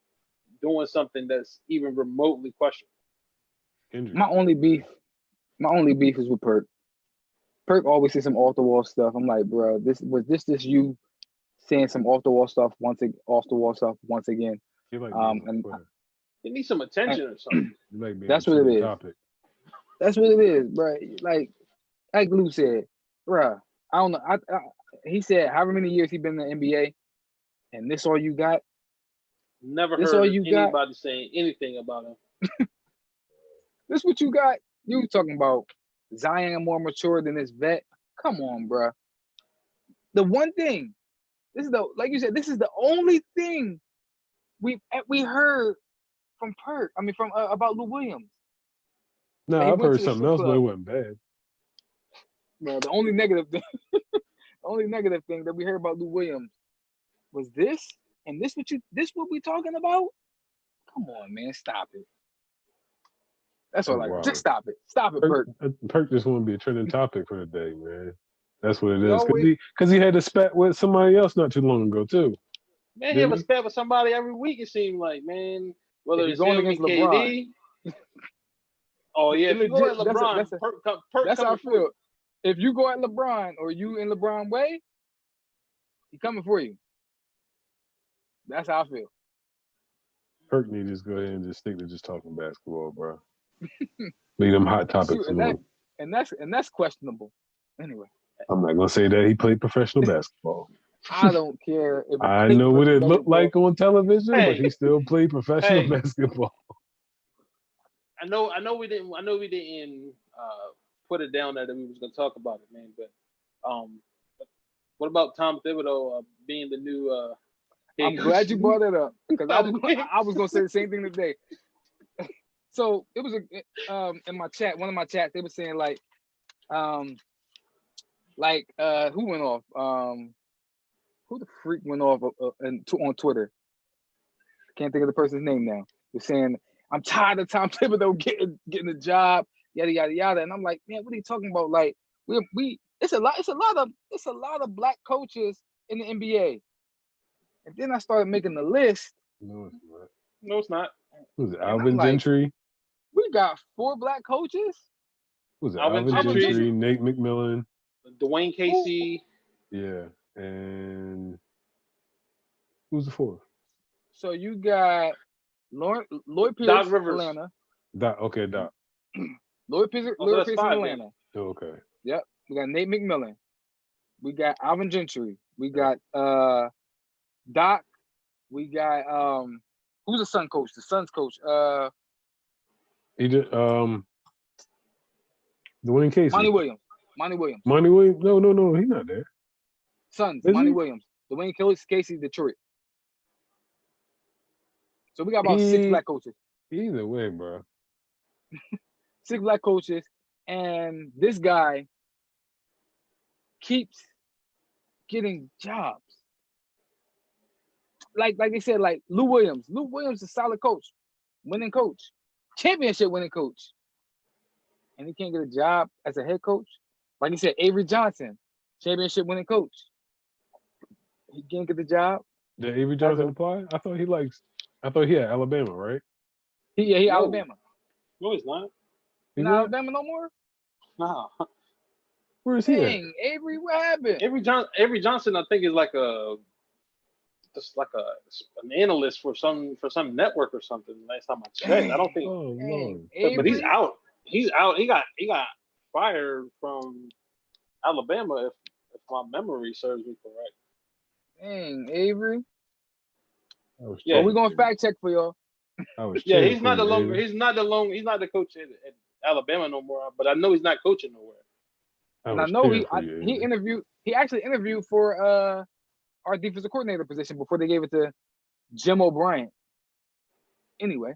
doing something that's even remotely questionable. My only beef is with Perk. Perk always says some off the wall stuff. I'm like, bro, this you saying some off the wall stuff once again. And they need some attention or something. That's what it is. That's what it is, bro. Like Lou said, bro. I don't know. He said however many years he been in the NBA, and this all you got. Never heard anybody saying anything about him. This what you got? You talking about Zion more mature than this vet? Come on, bro. The one thing, like you said, this is the only thing we heard from Perk. I mean, from about Lou Williams. No, I've heard something else, but it wasn't bad. Bro, the only negative thing that we heard about Lou Williams was this, and this what we talking about? Come on, man, stop it. That's all just stop it. Stop it, Perk. Perk just want to be a trending topic for the day, man. That's what it is. Because he had a spat with somebody else not too long ago, too. Man, he have a spat with somebody every week, it seemed like, man. Whether it's going against LeBron. Oh, yeah. If you go at LeBron, Perk that's how I feel. If you go at LeBron or you in LeBron way, he coming for you. That's how I feel. Perk need to just go ahead and just stick to just talking basketball, bro. Leave them hot topics alone. And that's questionable. Anyway. I'm not gonna say that he played professional basketball. I don't care. I know what it looked like on television, but he still played professional basketball. I know we didn't put it down there that we was gonna talk about it, man. But what about Tom Thibodeau being the new I'm glad you brought it up because I was gonna say the same thing today. So it was in my chat, one of my chats, they were saying who went off? Who the freak went off on Twitter? Can't think of the person's name now. They're saying, I'm tired of Tom Thibodeau getting a job, yada yada yada. And I'm like, man, what are you talking about? Like, it's a lot of black coaches in the NBA. And then I started making the list. No, it's not. No, it's not. Who's it? I'm Alvin like, Gentry? We got 4 black coaches. Who's it? Alvin Alvin Gentry. Gentry, Nate McMillan. Dwayne Casey. Yeah. And who's the fourth? So you got Lloyd Pierce, Doc Rivers. Atlanta. Doc. Okay, Doc. Lloyd Pierce, Oh, Lloyd that's Pierce five, in then. Atlanta. Oh, okay. Yep. We got Nate McMillan. We got Alvin Gentry. We got Doc. We got who's the Sun coach? The Suns coach. He did Dwayne Casey. Monty Williams. Monty Williams. Monty Williams. No, he's not there. Suns. Is Monty he? Williams. Dwayne Casey, Detroit. So we got about 6 black coaches. Either way, bro. 6 black coaches, and this guy keeps getting jobs. Like they said, like Lou Williams. Lou Williams is a solid coach, winning coach, championship winning coach, and he can't get a job as a head coach. Like you said, Avery Johnson, championship winning coach. He can't get the job. Did Avery Johnson apply? I thought he had Alabama, right? He No. Alabama. No, he's not. He's not Alabama no more. No. Where is he at? Dang, Avery, what happened? Avery Johnson, I think, is like an analyst for some network or something. Last time I checked, I don't think. Oh, Dang, Lord. But he's Avery? out. He's out. He got fired from Alabama, if my memory serves me correct. Dang, Avery. I was Yeah, Well, cheering we're gonna for fact check for y'all. you. I was Yeah, cheering he's for not you, Avery. he's not the coach at Alabama no more. But I know he's not coaching nowhere. I And I was know cheering for you, Avery. he actually interviewed for our defensive coordinator position before they gave it to Jim O'Brien. Anyway,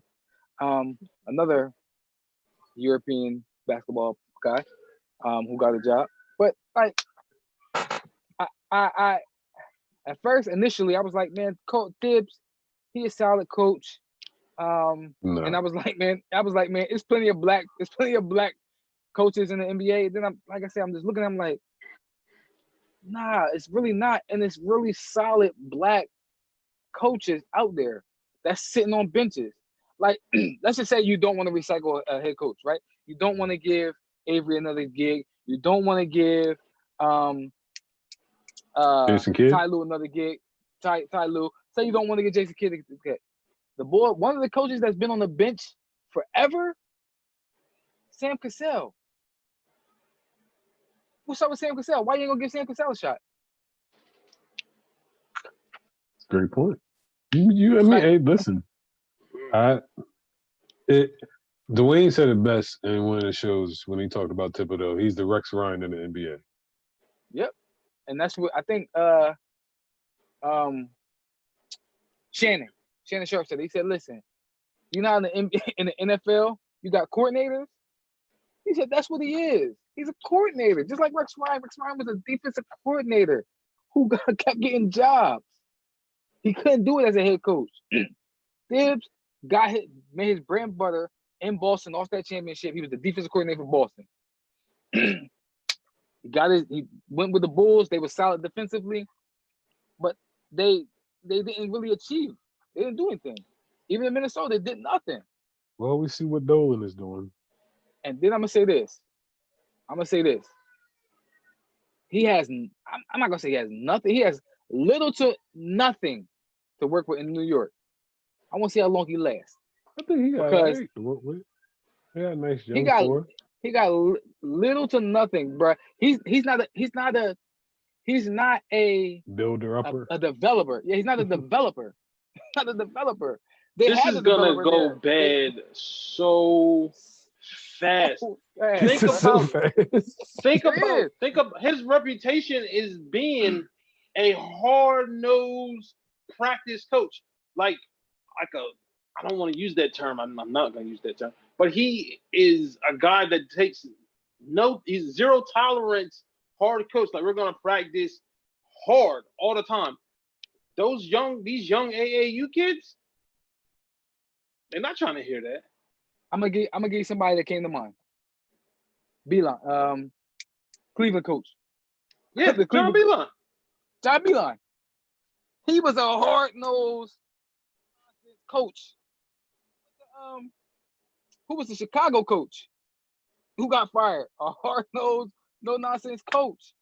another European basketball guy who got a job. But like I at first initially I was like, man, Coach Tibbs, he a solid coach. No. And I was like, man, it's plenty of black coaches in the NBA. Then I'm just looking at him like, nah, it's really not. And it's really solid black coaches out there that's sitting on benches. Like, let's just say you don't want to recycle a head coach, right? You don't want to give Avery another gig. You don't want to give Jason Kidd? Ty Lue another gig. Ty Lue. Say you don't want to get Jason Kidd. One of the coaches that's been on the bench forever, Sam Cassell. What's up with Sam Cassell? Why you ain't gonna give Sam Cassell a shot? Great point. Hey, listen. Dwayne said it best in one of the shows when he talked about Thibodeau. He's the Rex Ryan in the NBA. Yep. And that's what I think Shannon Sharp said. He said, listen, you know, in the NFL, you got coordinators. He said that's what he is. He's a coordinator, just like Rex Ryan. Rex Ryan was a defensive coordinator who kept getting jobs. He couldn't do it as a head coach. Tibbs made his bread and butter in Boston, lost that championship. He was the defensive coordinator for Boston. He went with the Bulls. They were solid defensively, but they didn't really achieve. They didn't do anything. Even in Minnesota, they did nothing. Well, we see what Dolan is doing. And then I'm gonna say this. He has. I'm not gonna say he has nothing. He has little to nothing to work with in New York. I want to see how long he lasts. I think he got Because to work with. He got a nice young He got core. he got little to nothing, bro. He's not a Builder upper. a developer. Yeah, he's not a developer. Not a developer. They This had is a gonna developer go there. bad so fast. Think This is so about- fast. Think of his reputation is being a hard-nosed practice coach. I don't want to use that term. I'm not going to use that term. But he is a guy that he's zero tolerance, hard coach. Like, we're going to practice hard all the time. These young AAU kids, they're not trying to hear that. I'm gonna give you somebody that came to mind. Beeline, Cleveland coach. Yeah, The John Cleveland- Beeline. John Beeline. He was a hard-nosed coach. Who was the Chicago coach? Who got fired? A hard-nosed, no-nonsense coach.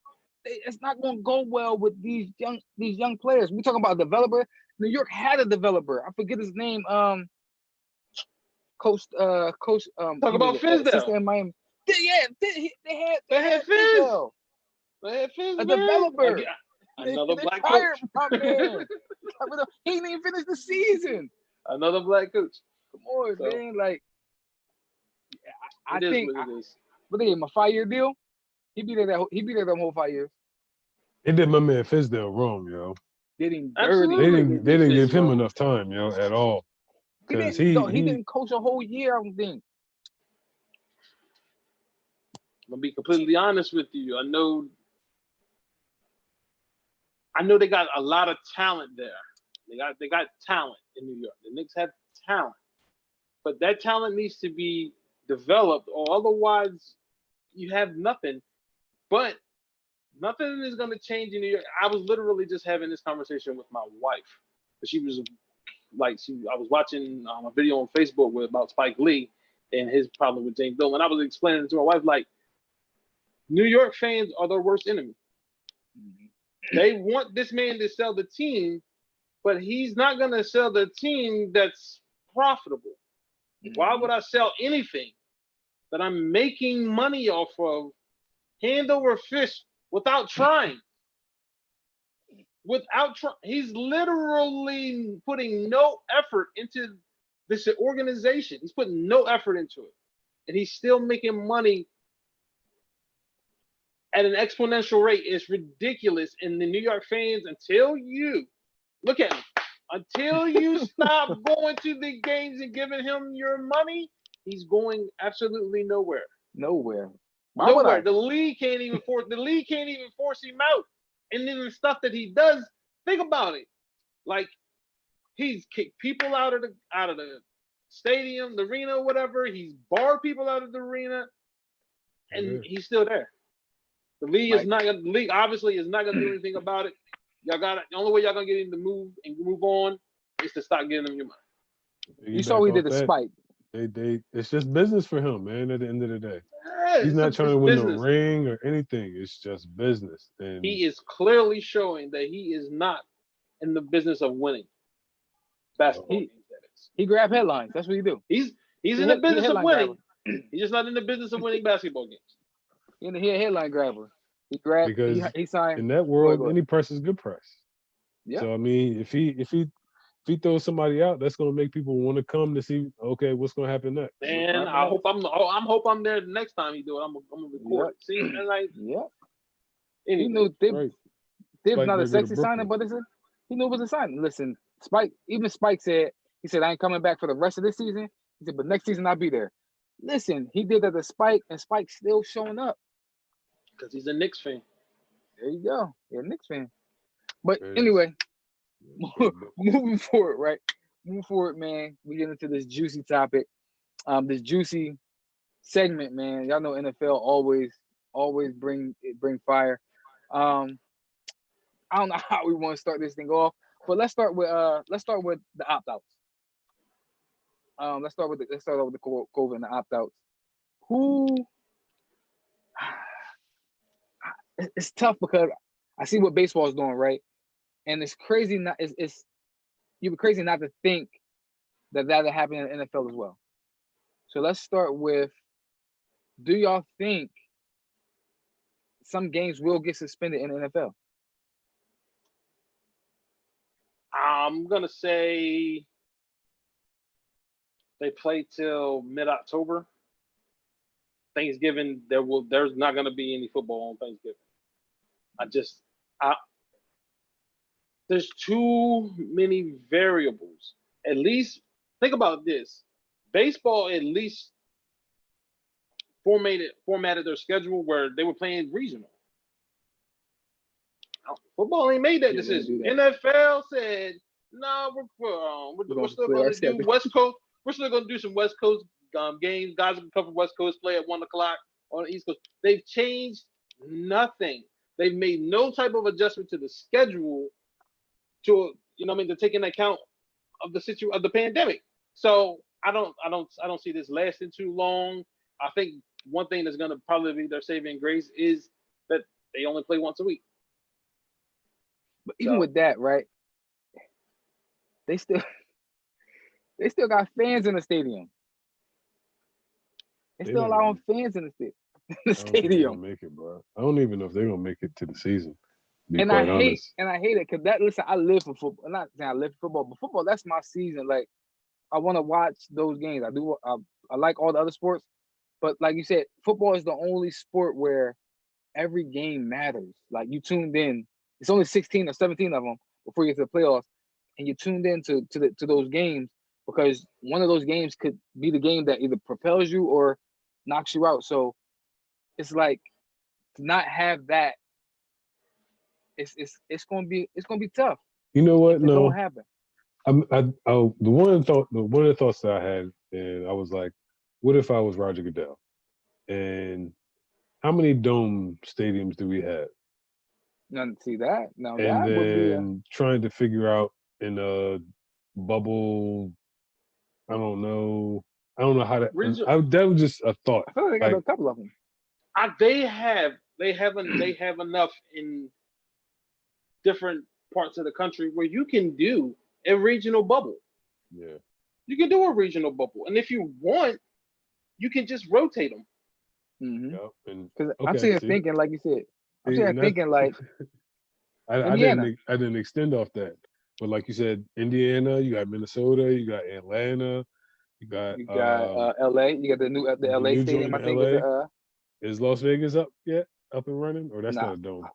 It's not going to go well with these young players. We talking about a developer. New York had a developer. I forget his name. Coach. Talk about Fizdale. In Miami. They had Fizz. They had Fizz, a man. developer. Another black fired coach. My man. He didn't even finish the season. Another black coach. Come on, So, man. Like, I it is think. what it is. But they gave him a 5-year deal. He be there them whole 5 years. They did my man Fizdale wrong, yo. Did him Absolutely. dirty. They didn't give him wrong. enough time, yo, at all. He 'Cause didn't coach a whole year, I don't think. I'm gonna be completely honest with you. I know they got a lot of talent there. They got talent in New York. The Knicks have talent, but that talent needs to be developed, or otherwise you have nothing. But nothing is gonna change in New York. I was literally just having this conversation with my wife. She was like, I was watching a video on Facebook about Spike Lee and his problem with James Dolan. And I was explaining to my wife, like, New York fans are their worst enemy. They want this man to sell the team, but he's not going to sell the team that's profitable. Why would I sell anything that I'm making money off of hand over fist without trying? He's literally putting no effort into this organization. He's putting no effort into it. And he's still making money at an exponential rate. It's ridiculous. And the New York fans, until you stop going to the games and giving him your money, he's going absolutely nowhere. Nowhere. Nowhere. The league can't even force him out. And then the stuff that he does, think about it. Like, he's kicked people out of the stadium, the arena, whatever. He's barred people out of the arena, and he's still there. The league obviously is not gonna do anything about it. The only way y'all gonna get him to move on is to stop giving him your money. You saw what he did to Spike. It's just business for him, man. At the end of the day. Yeah, he's not trying to win no ring or anything. It's just business. And he is clearly showing that he is not in the business of winning basketball games. He grab headlines. That's what he do. He's in the business of winning. He's just not in the business of winning basketball games. He a headline grabber. He signed. In that world, any press is good press. Yeah. So I mean, if he throws somebody out, that's gonna make people want to come to see. Okay, what's gonna happen next? And I hope I'm there the next time he do it. I'm gonna record it. See, and like, Anyway, he knew Thibs not a sexy signing, but he knew it was a signing. Listen, Spike said, he said, I ain't coming back for the rest of this season. He said, but next season I'll be there. Listen, he did that to Spike, and Spike's still showing up. Because he's a Knicks fan. There you go. You're a Knicks fan. But anyway, moving forward, right? Moving forward, man. We get into this juicy topic. This juicy segment, man. Y'all know NFL always bring fire. I don't know how we want to start this thing off, but let's start with the opt-outs. Let's start off with the COVID and the opt-outs. It's tough because I see what baseball is doing, right? And it's crazy. You'd be crazy not to think that happened in the NFL as well. So let's start with: do y'all think some games will get suspended in the NFL? I'm gonna say they play till mid-October. Thanksgiving, there's not gonna be any football on Thanksgiving. There's too many variables. At least think about this. Baseball at least formatted their schedule where they were playing regional. Football ain't made that decision. NFL said, no, we're still going to do West Coast. We're still going to do some West Coast games. Guys can come from West Coast, play at 1 o'clock on the East Coast. They've changed nothing. They've made no type of adjustment to the schedule to take into account of the pandemic. So I don't see this lasting too long. I think one thing that's going to probably be their saving grace is that they only play once a week. But even with that, right? They still got fans in the stadium. They still allowing fans in the stadium. Make it, bro. I don't even know if they're gonna make it to the season. And I hate it because listen, I live for football. I'm not saying I live for football, but football, that's my season. Like, I want to watch those games. I do. I like all the other sports, but like you said, football is the only sport where every game matters. Like, you tuned in. It's only 16 or 17 of them before you get to the playoffs, and you tuned in to those games because one of those games could be the game that either propels you or knocks you out. So it's like, to not have that, it's gonna be tough. You know what? It No, don't happen. The one of the thoughts that I had, and I was like, what if I was Roger Goodell? And how many dome stadiums do we have? None. See that? Now and that then would be trying to figure out in a bubble. I don't know how to. That was just a thought. I feel like they got a couple of them. They have enough in different parts of the country where you can do a regional bubble. Yeah. You can do a regional bubble, and if you want, you can just rotate them. Mm-hmm. Yep. Because I'm sitting thinking, like you said, thinking like I didn't extend off that, but like you said, Indiana, you got Minnesota, you got Atlanta, you got LA, you got the LA stadium. I think is Las Vegas up yet? Up and running, or that's not a dome?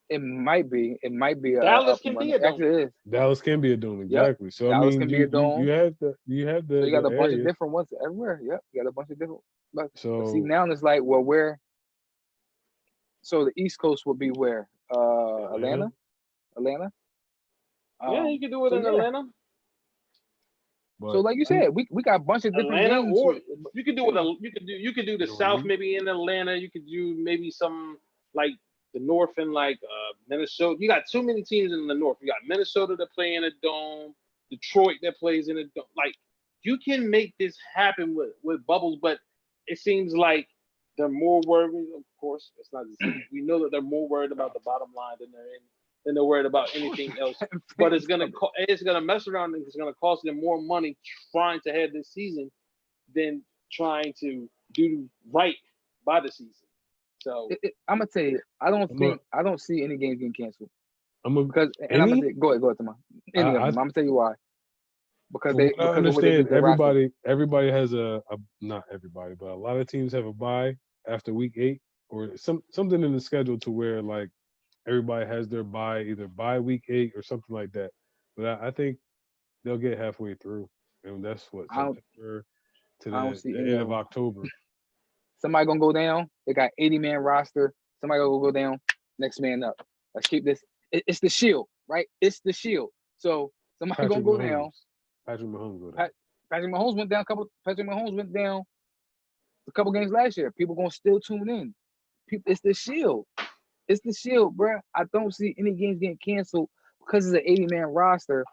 It might be. It might be. Dallas can be a dome. Actually, it is. Dallas can be a dome, exactly. Yep. So Dallas I mean, can be a dome. You have the. So you got a bunch areas. of different ones everywhere. Yep, you got a bunch of different. But see, so now it's like, well, where? So the East Coast would be where? Atlanta. Yeah, you can do it in Atlanta. But, so like you said, we got a bunch of different Atlanta, games. or you could do it. You could do the South maybe in Atlanta. You could do maybe some like the North in like Minnesota. You got too many teams in the North. You got Minnesota that play in a dome, Detroit that plays in a dome. Like, you can make this happen with bubbles, but it seems like they're more worried. Of course, it's not. We know that they're more worried about the bottom line than they're worried about anything else. But it's gonna mess around and it's gonna cost them more money trying to have this season than trying to do right by the season. So I'm gonna tell you, I don't see any games getting canceled. I'm gonna go ahead, Tommy. I'm gonna tell you why. Because I understand everybody has not everybody, but a lot of teams have a bye after week 8 or something in the schedule to where like everybody has their bye either by week 8 or something like that. But I think they'll get halfway through, and that's what September to the end of October. Somebody gonna go down. They got 80-man roster. Somebody gonna go down. Next man up. Let's keep this. It's the shield, right? It's the shield. So somebody gonna go down. Patrick Mahomes Patrick Mahomes went down Patrick Mahomes went down a couple games last year. People gonna still tune in. It's the shield. It's the shield, bro. I don't see any games getting canceled because it's an 80-man roster.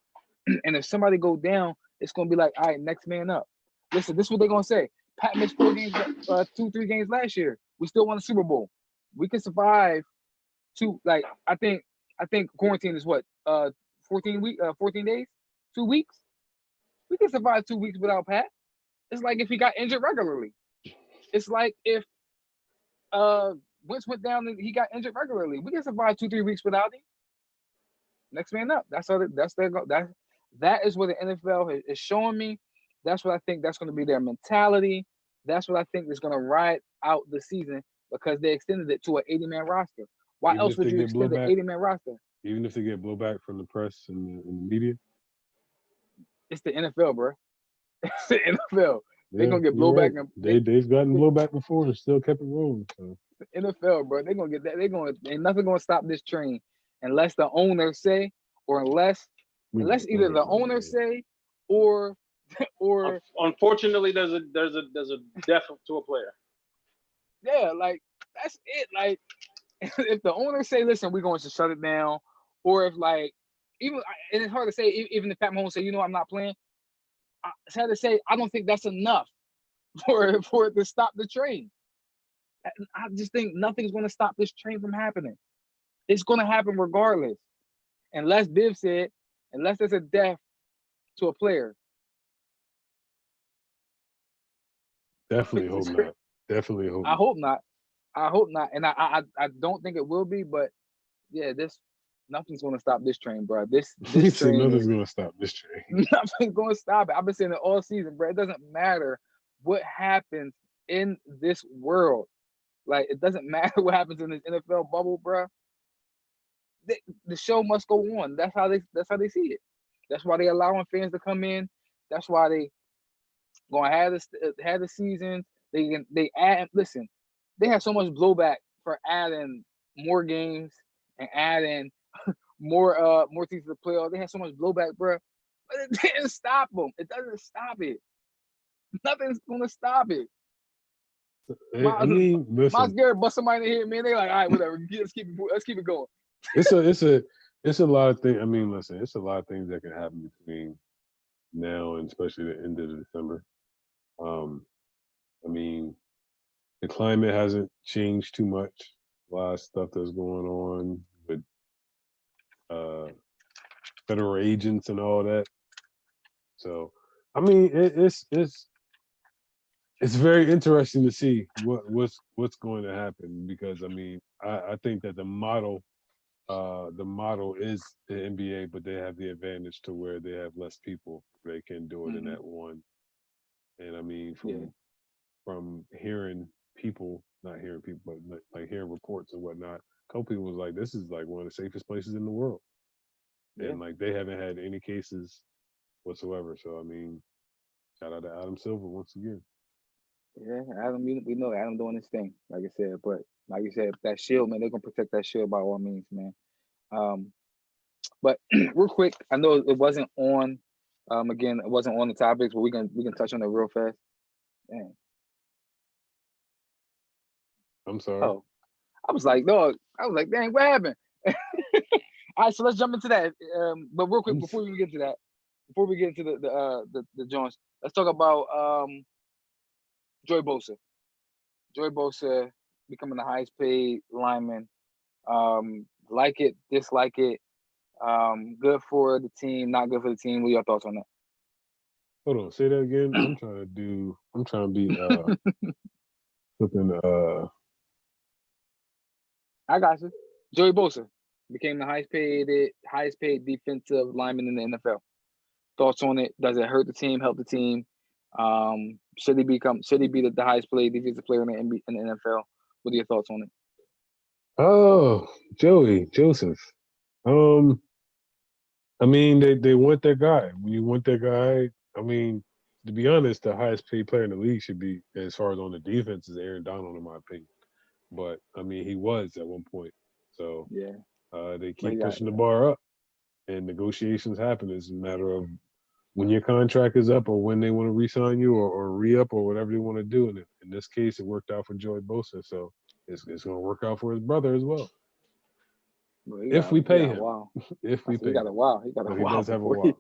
And if somebody go down, it's gonna be like, all right, next man up. Listen, this is what they're gonna say. Pat missed 4 games, 2-3 games last year. We still won the Super Bowl. We can survive I think quarantine is what 14 days, 2 weeks. We can survive 2 weeks without Pat. It's like if he got injured regularly. It's like if Wentz went down and he got injured regularly. We can survive 2-3 weeks without him. Next man up. That is what the NFL is showing me. That's what I think that's going to be their mentality. That's what I think is going to ride out the season because they extended it to an 80-man roster. Why else would you extend an 80-man roster? Even if they get blowback from the press and the media? It's the NFL, bro. It's the NFL. They're going to get blowback. Right. They've gotten blowback before and still kept it rolling. So. The NFL, bro. They're going to get that. Ain't nothing going to stop this train unless the owner say or unless either the owner say or unfortunately there's a death to a player. Yeah, like that's it. Like if the owner say, listen, we're going to shut it down, or if like and it's hard to say. Even if Pat Mahomes say, I'm not playing, it's hard to say. I don't think that's enough for it to stop the train. I just think nothing's going to stop this train from happening. It's going to happen regardless, unless Biv said, unless there's a death to a player. Definitely hope not. Definitely hope. I hope not. I hope not, and I don't think it will be. But yeah, nothing's going to stop this train, bro. This train, nothing's going to stop this train. Nothing's going to stop it. I've been saying it all season, bro. It doesn't matter what happens in this world. Like, it doesn't matter what happens in this NFL bubble, bro. The show must go on. That's how they see it. That's why they allowing fans to come in. That's why they gonna have the seasons. They add. Listen, they have so much blowback for adding more games and adding more teams to the playoffs. They have so much blowback, bro. But it didn't stop them. It doesn't stop it. Nothing's gonna stop it. Listen, Myles Garrett bust somebody in here, man. They like, all right, whatever. Let's keep it going. It's a lot of things. I mean, listen, it's a lot of things that can happen between now and especially the end of December. I mean, the climate hasn't changed too much. A lot of stuff that's going on with federal agents and all that. So, I mean, it's very interesting to see what's going to happen, because I mean, I think that the model is the NBA, but they have the advantage to where they have less people. They can do it in that one. And I mean, from hearing people, not hearing people, but like hearing reports and whatnot, a couple people was like, this is like one of the safest places in the world. Yeah. And like they haven't had any cases whatsoever. So I mean, shout out to Adam Silver once again. Yeah, Adam, we know Adam doing his thing, like I said. But like you said, that shield, man, they're gonna protect that shield by all means, man. But real quick, I know it wasn't on. Again, it wasn't on the topics, but we can touch on it real fast. Dang. I'm sorry. Oh, I was like, dang, what happened? All right, so let's jump into that. But real quick, before we get into the Jones, let's talk about Joey Bosa. Joey Bosa becoming the highest paid lineman. Like it, dislike it. Good for the team, not good for the team. What are your thoughts on that? Hold on, say that again. I'm trying to be flipping. I got you. Joey Bosa became the highest paid defensive lineman in the NFL. Thoughts on it? Does it hurt the team? Help the team? Should he be the highest paid defensive player in the NFL? What are your thoughts on it? Oh, Joseph. I mean, they want that guy. When you want that guy, I mean, to be honest, the highest paid player in the league should be, as far as on the defense, is Aaron Donald, in my opinion. But I mean, he was at one point. So yeah, they keep pushing the bar up, and negotiations happen. It's a matter of when your contract is up, or when they want to re-sign you, or re-up, or whatever they want to do. And in this case, it worked out for Joey Bosa, so it's going to work out for his brother as well. If we pay him, if we pay him, he got a while. He does have a while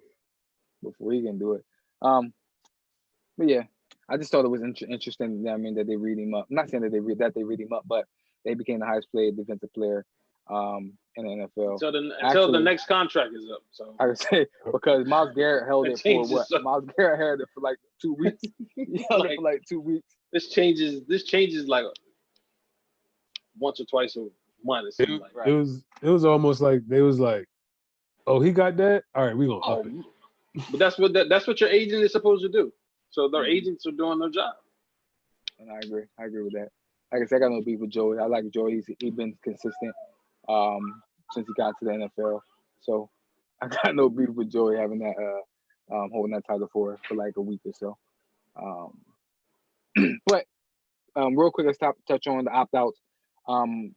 before he can do it. But yeah, I just thought it was interesting. I mean, that they read him up. I'm not saying that they read him up, but they became the highest paid defensive player in the NFL. Until the next contract is up. So I would say, because Myles Garrett held it for what? Myles Garrett had it for like 2 weeks. He held it for like 2 weeks. This changes like once or twice a month. It was almost like they was like, oh, he got that? All right, we gonna up it. But that's what your agent is supposed to do. So their agents are doing their job. And I agree with that. Like I said, I got no beef with Joey. I like Joey. He's been consistent since he got to the NFL. So I got no beef with Joey having that holding that title for like a week or so. But real quick, let's touch on the opt-outs.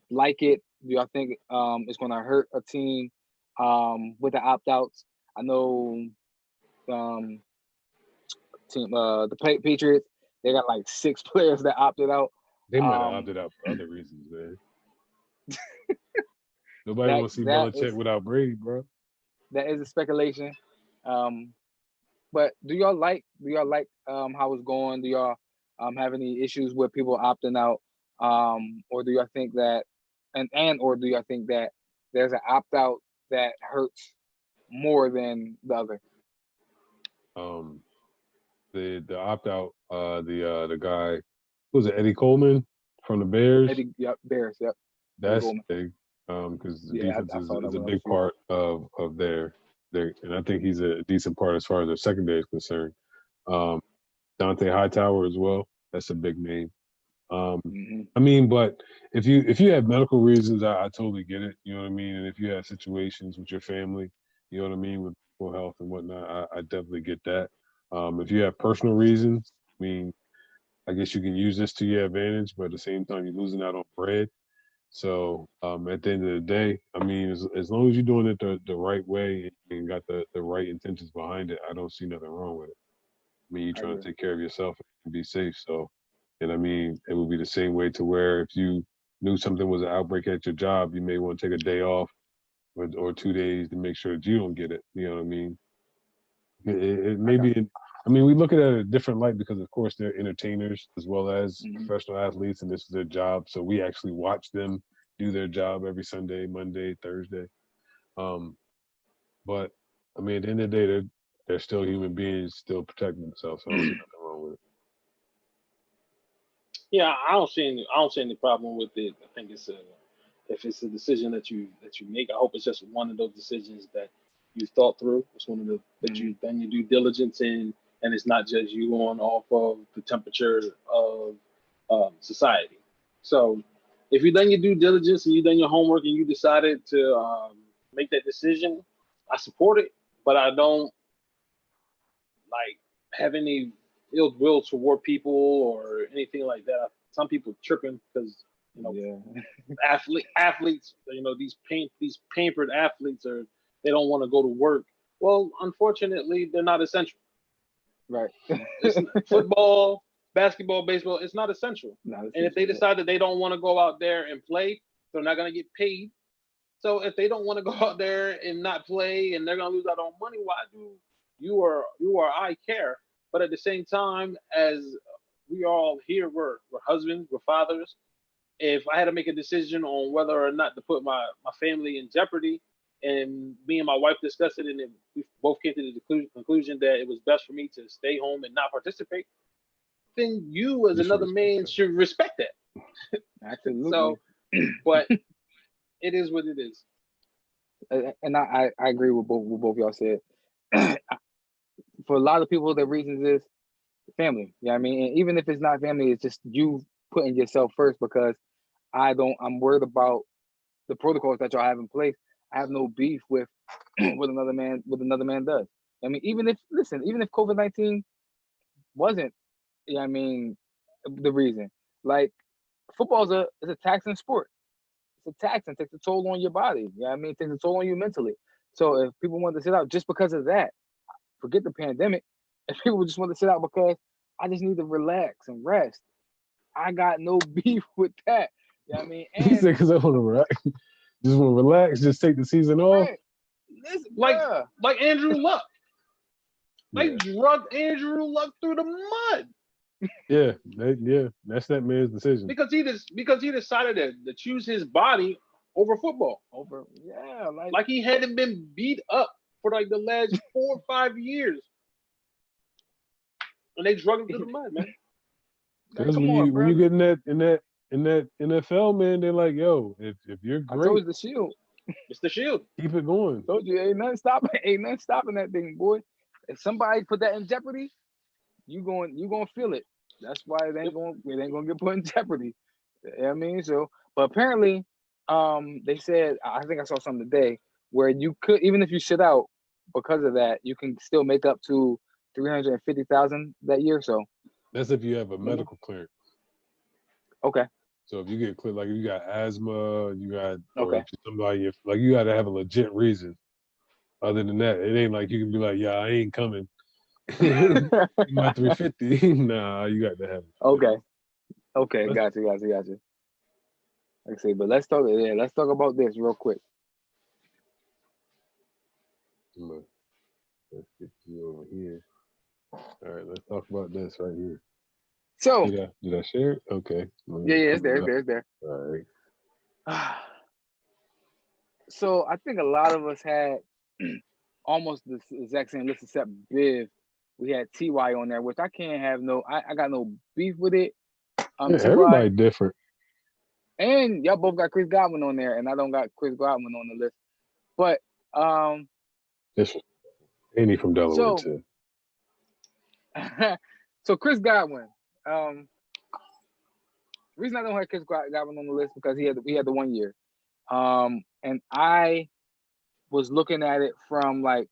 Like it, do y'all think it's going to hurt a team with the opt-outs? I know the Patriots, they got like 6 players that opted out. They might have opted out for other reasons, man. Nobody wants to see Belichick without Brady, bro. that is a speculation. Um, but do y'all like how it's going? Do y'all have any issues with people opting out? Or do y'all think that or do y'all think that there's an opt out that hurts more than the other? Um, the opt out, the guy, who was it, Eddie Coleman from the Bears? Eddie, yep, Bears, yep. That's Coleman. big, because the Yeah, defense I saw that is a when I big was here. part of their, and I think he's a decent part as far as their secondary is concerned. Um, Dante Hightower as well. That's a big name. Hmm. I mean, but if you have medical reasons, I totally get it. You know what I mean? And if you have situations with your family, you know what I mean, with mental health and whatnot, I definitely get that. If you have personal reasons, I mean, I guess you can use this to your advantage, but at the same time, you're losing out on bread. So at the end of the day, I mean, as long as you're doing it the right way and got the right intentions behind it, I don't see nothing wrong with it. I mean, you're I trying to agree. take care of yourself and be safe. So, and I mean, it would be the same way to where if you knew something was an outbreak at your job, you may want to take a day off or 2 days to make sure that you don't get it. You know what I mean? It I may got be. I mean, we look at it at a different light because, of course, they're entertainers as well as you. Hmm. professional athletes, and this is their job. So we actually watch them do their job every Sunday, Monday, Thursday. Um, but I mean, at the end of the day, they're still human beings, still protecting themselves. So I don't see nothing wrong with it. Yeah, I don't see any problem with it. I think if it's a decision that you make, I hope it's just one of those decisions that you thought through. It's one of the that Hmm. you done your due diligence in, and it's not just you going off of the temperature of society. So if you done your due diligence and you done your homework and you decided to make that decision, I support it, but I don't like have any ill will toward people or anything like that. Some people tripping because you know Yeah. athletes, these pampered athletes are they don't want to go to work. Well, unfortunately, they're not essential. Right. It's football, basketball, baseball. It's not essential. No, this And if is they yeah. decide that they don't want to go out there and play, they're not going to get paid. So if they don't want to go out there and not play and they're going to lose out on money, why do you or I care? But at the same time, as we all here, we're husbands, we're fathers. If I had to make a decision on whether or not to put my family in jeopardy, and me and my wife discussed it, and then we both came to the conclusion that it was best for me to stay home and not participate, then you as You should another respect man that. should respect that. Absolutely. So, but it is what it is. And I agree with both y'all said. For a lot of people, the reasons is family. Yeah, I mean, and even if it's not family, it's just you putting yourself first because I'm worried about the protocols that y'all have in place. I have no beef with what another man does. I mean, even if COVID-19 wasn't, yeah, I mean, the reason. Like football is a taxing sport. It's a tax and takes a toll on your body. Yeah, I mean, it takes a toll on you mentally. So if people want to sit out just because of that, forget the pandemic. If people just want to sit out because I just need to relax and rest, I got no beef with that. Yeah, I mean, He and said, "Because I want to relax, just want to relax, just take the season off." right, listen, Like bruh. like Andrew Luck. They Yeah, drugged Andrew Luck through the mud that's that man's decision. because he decided to choose his body over football. Over, yeah, like, Like he hadn't been beat up for like the last 4 or 5 years, and they drugged him through the mud, man. like, Because come when on, you bro. get in that NFL, man, they're like, "Yo, if you're I told great, you the shield. It's the shield. keep it going." Told you ain't nothing stopping that thing, boy. If somebody put that in jeopardy, you gonna feel it. That's why Yep. it ain't gonna get put in jeopardy. You know what I mean? So, but apparently, they said I think I saw something today where you could even if you sit out because of that, you can still make up to 350,000 that year. So, That's if you have a you know, medical clearance. okay, So if you get clear, like if you got asthma, or okay. if somebody, if like you got to have a legit reason. Other than that, it ain't like you can be like, "Yeah, I ain't coming." My 350. Nah, you got to have it. Okay, okay, That's gotcha. Like I say, but let's talk. Yeah, let's talk about this real quick. Let's get you over here. All right, let's talk about this right here. So Did I share it? Okay. yeah, it's there, it's there. All right. So I think a lot of us had almost the exact same list except Biv. We had Ty on there, which I can't have I got no beef with it. Yeah, everybody different. And y'all both got Chris Godwin on there, and I don't got Chris Godwin on the list. But Any from Delaware too. So Chris Godwin. The reason I don't have Chris Godwin on the list because he had the 1 year. And I was looking at it from like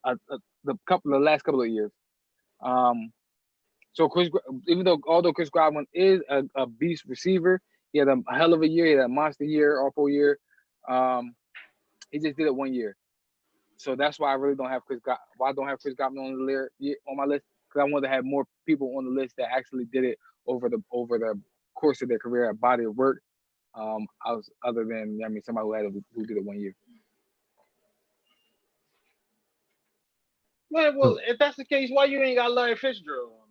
the last couple of years. So although Chris Godwin is a beast receiver, he had a hell of a year. He had a monster year, awful year. He just did it 1 year. So that's why I really don't have Chris Godwin on my list, because I wanted to have more people on the list that actually did it over the course of their career, a body of work. Other than somebody who did it 1 year. Well, if that's the case, why you ain't got Larry Fitzgerald on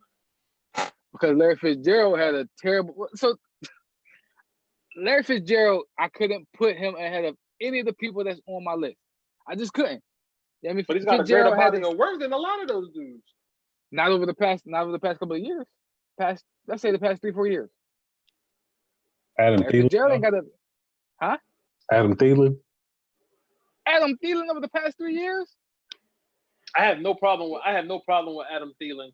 there? Because Larry Fitzgerald had a terrible. So Larry Fitzgerald, I couldn't put him ahead of any of the people that's on my list. I just couldn't. Yeah, but he's got a greater body of work than a lot of those dudes. Not over the past couple of years. Let's say the past 3-4 years. Adam Thielen. Fitzgerald ain't got a. Huh? Adam Thielen. Adam Thielen over the past 3 years. I have no problem with Adam Thielen.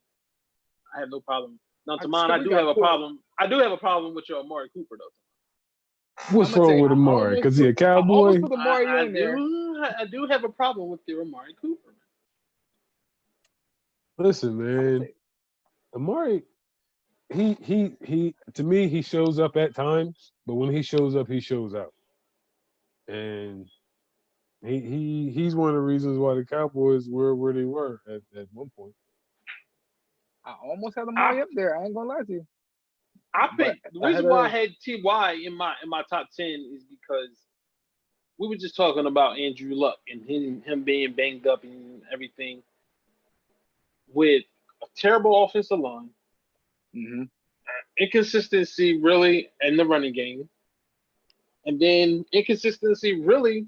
I have no problem. Now, Taman, I do have a problem. I do have a problem with your Amari Cooper, though. What's wrong with Amari? Because he a Cowboy? I do have a problem with your Amari Cooper. Listen, man. Amari, he to me, he shows up at times, but when he shows up, he shows out. And he's one of the reasons why the Cowboys were where they were at one point. I almost had Amari up there. I ain't gonna lie to you. I think the reason why I had Ty in my top 10 is because we were just talking about Andrew Luck and him being banged up and everything, with a terrible offensive line, inconsistency really in the running game, and then inconsistency really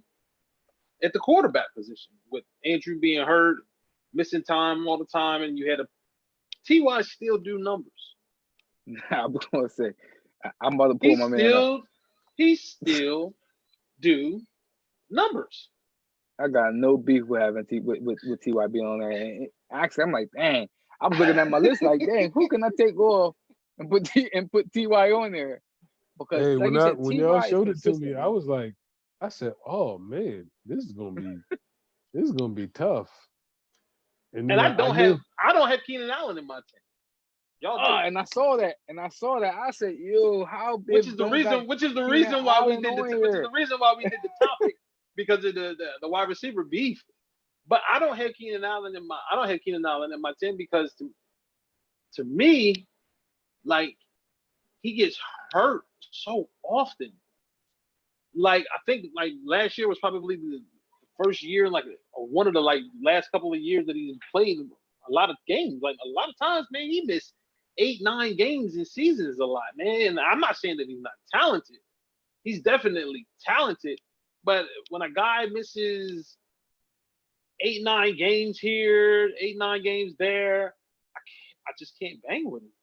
at the quarterback position, with Andrew being hurt, missing time all the time, and you had Ty still do numbers. I was gonna say, I'm about to pull my man up. He still do numbers. I got no beef with having with Ty being on there. And actually, I'm like, dang. I was looking at my list like, dang, who can I take off and put Ty on there? Because hey, when y'all showed it to me, I said, oh man, this is gonna be tough. And I don't have Keenan Allen in my team. And I saw that. I said, "Yo, how big?" Which is the reason why we did the topic, because of the wide receiver beef. But I don't have Keenan Allen in my 10 because to me, like, he gets hurt so often. Like, I think like last year was probably the first year, like one of the like last couple of years that he's played a lot of games. Like, a lot of times, man, he missed 8-9 games in seasons a lot, man. And I'm not saying that he's not talented. He's definitely talented. But when a guy misses 8-9 games here, 8-9 games there, I just can't bang with him.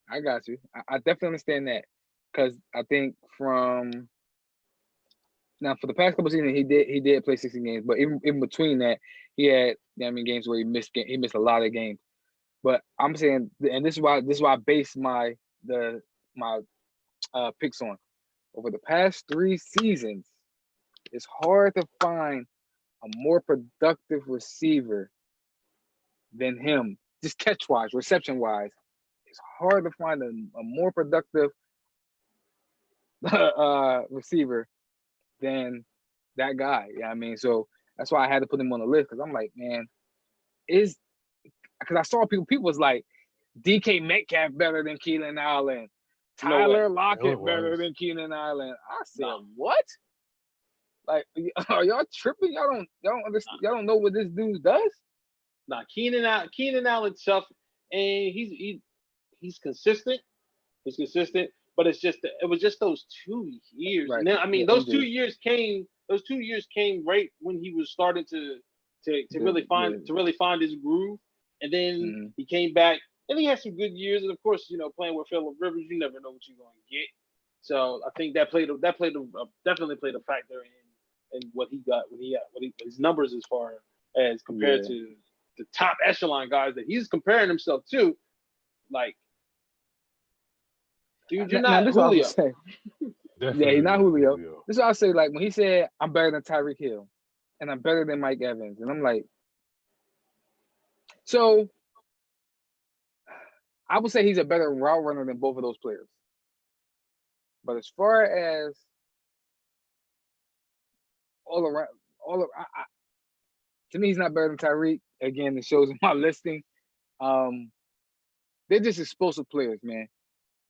I got you. I definitely understand that, because I think for the past couple of seasons he did play 16 games, but in between that he had games where he missed a lot of games. But I'm saying, and this is why I base my picks on. Over the past 3 seasons, it's hard to find a more productive receiver than him, just catch-wise, reception-wise. It's hard to find a more productive receiver than that guy. Yeah, I mean, so that's why I had to put him on the list, because I'm like, man, because I saw people was like, DK Metcalf better than Keenan Allen, Tyler Lockett better than Keenan Allen. I said, what? Like, are y'all tripping? Y'all don't understand? Y'all don't know what this dude does? Nah, Keenan Allen tough, and he's consistent. He's consistent, but it was just those 2 years. Right. And then, I mean, Yeah, those 2 injury. years came. Those 2 years came right when he was starting to really find his groove, and then Mhm. he came back and he had some good years. And of course, playing with Phillip Rivers, you never know what you're going to get. So I think that definitely played a factor in what he got his numbers as far as compared Yeah. to the top echelon guys that he's comparing himself to. Like, dude, you're Now not this is what I Julio. would say. Definitely Yeah, he's not Julio. This is what I say. Like when he said, "I'm better than Tyreek Hill, and I'm better than Mike Evans," and I'm like, so I would say he's a better route runner than both of those players. But as far as all around, to me, he's not better than Tyreek. Again, it shows in my listing. They're just explosive players, man.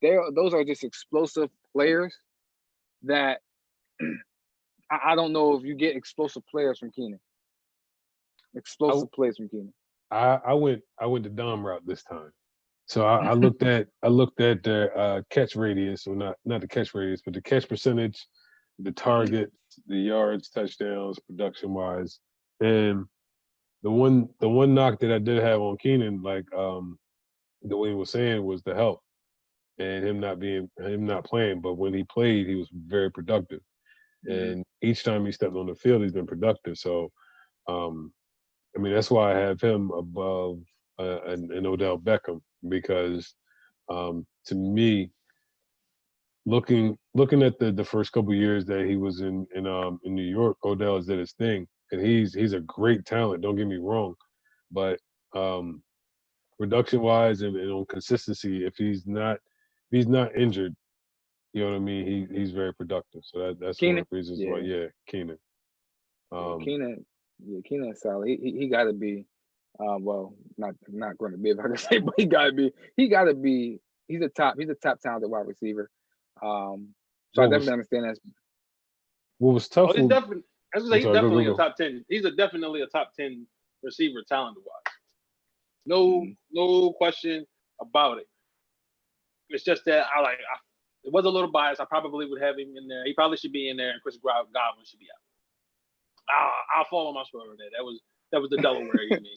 Those are just explosive players that I don't know if you get explosive players from Keenan. Explosive players from Keenan. I went the Dom route this time. So I looked at their catch radius, or not the catch radius, but the catch percentage, the targets, the yards, touchdowns, production wise, and the one knock that I did have on Keenan, like Dwayne was saying, was the help and him not playing. But when he played, he was very productive, and each time he stepped on the field, he's been productive. So, I mean, that's why I have him above an Odell Beckham, because to me, looking at the first couple years that he was in New York, Odell did his thing, and he's a great talent. Don't get me wrong, but production wise and on consistency, if he's not injured, you know what I mean. He's very productive. So that's Keenan? one of the reasons why. Yeah, Keenan. Keenan's solid. He got to be. Well, not going to be if I can say, but he got to be. He's a top talented wide receiver. So I definitely understand that. What was tough? He's definitely. He's definitely go. a top 10. He's definitely a top 10 receiver, talent wise. No question about it. It's just that it was a little biased. I probably would have him in there. He probably should be in there, and Chris Godwin should be out. I'll follow my story there. That was the Delaware in me.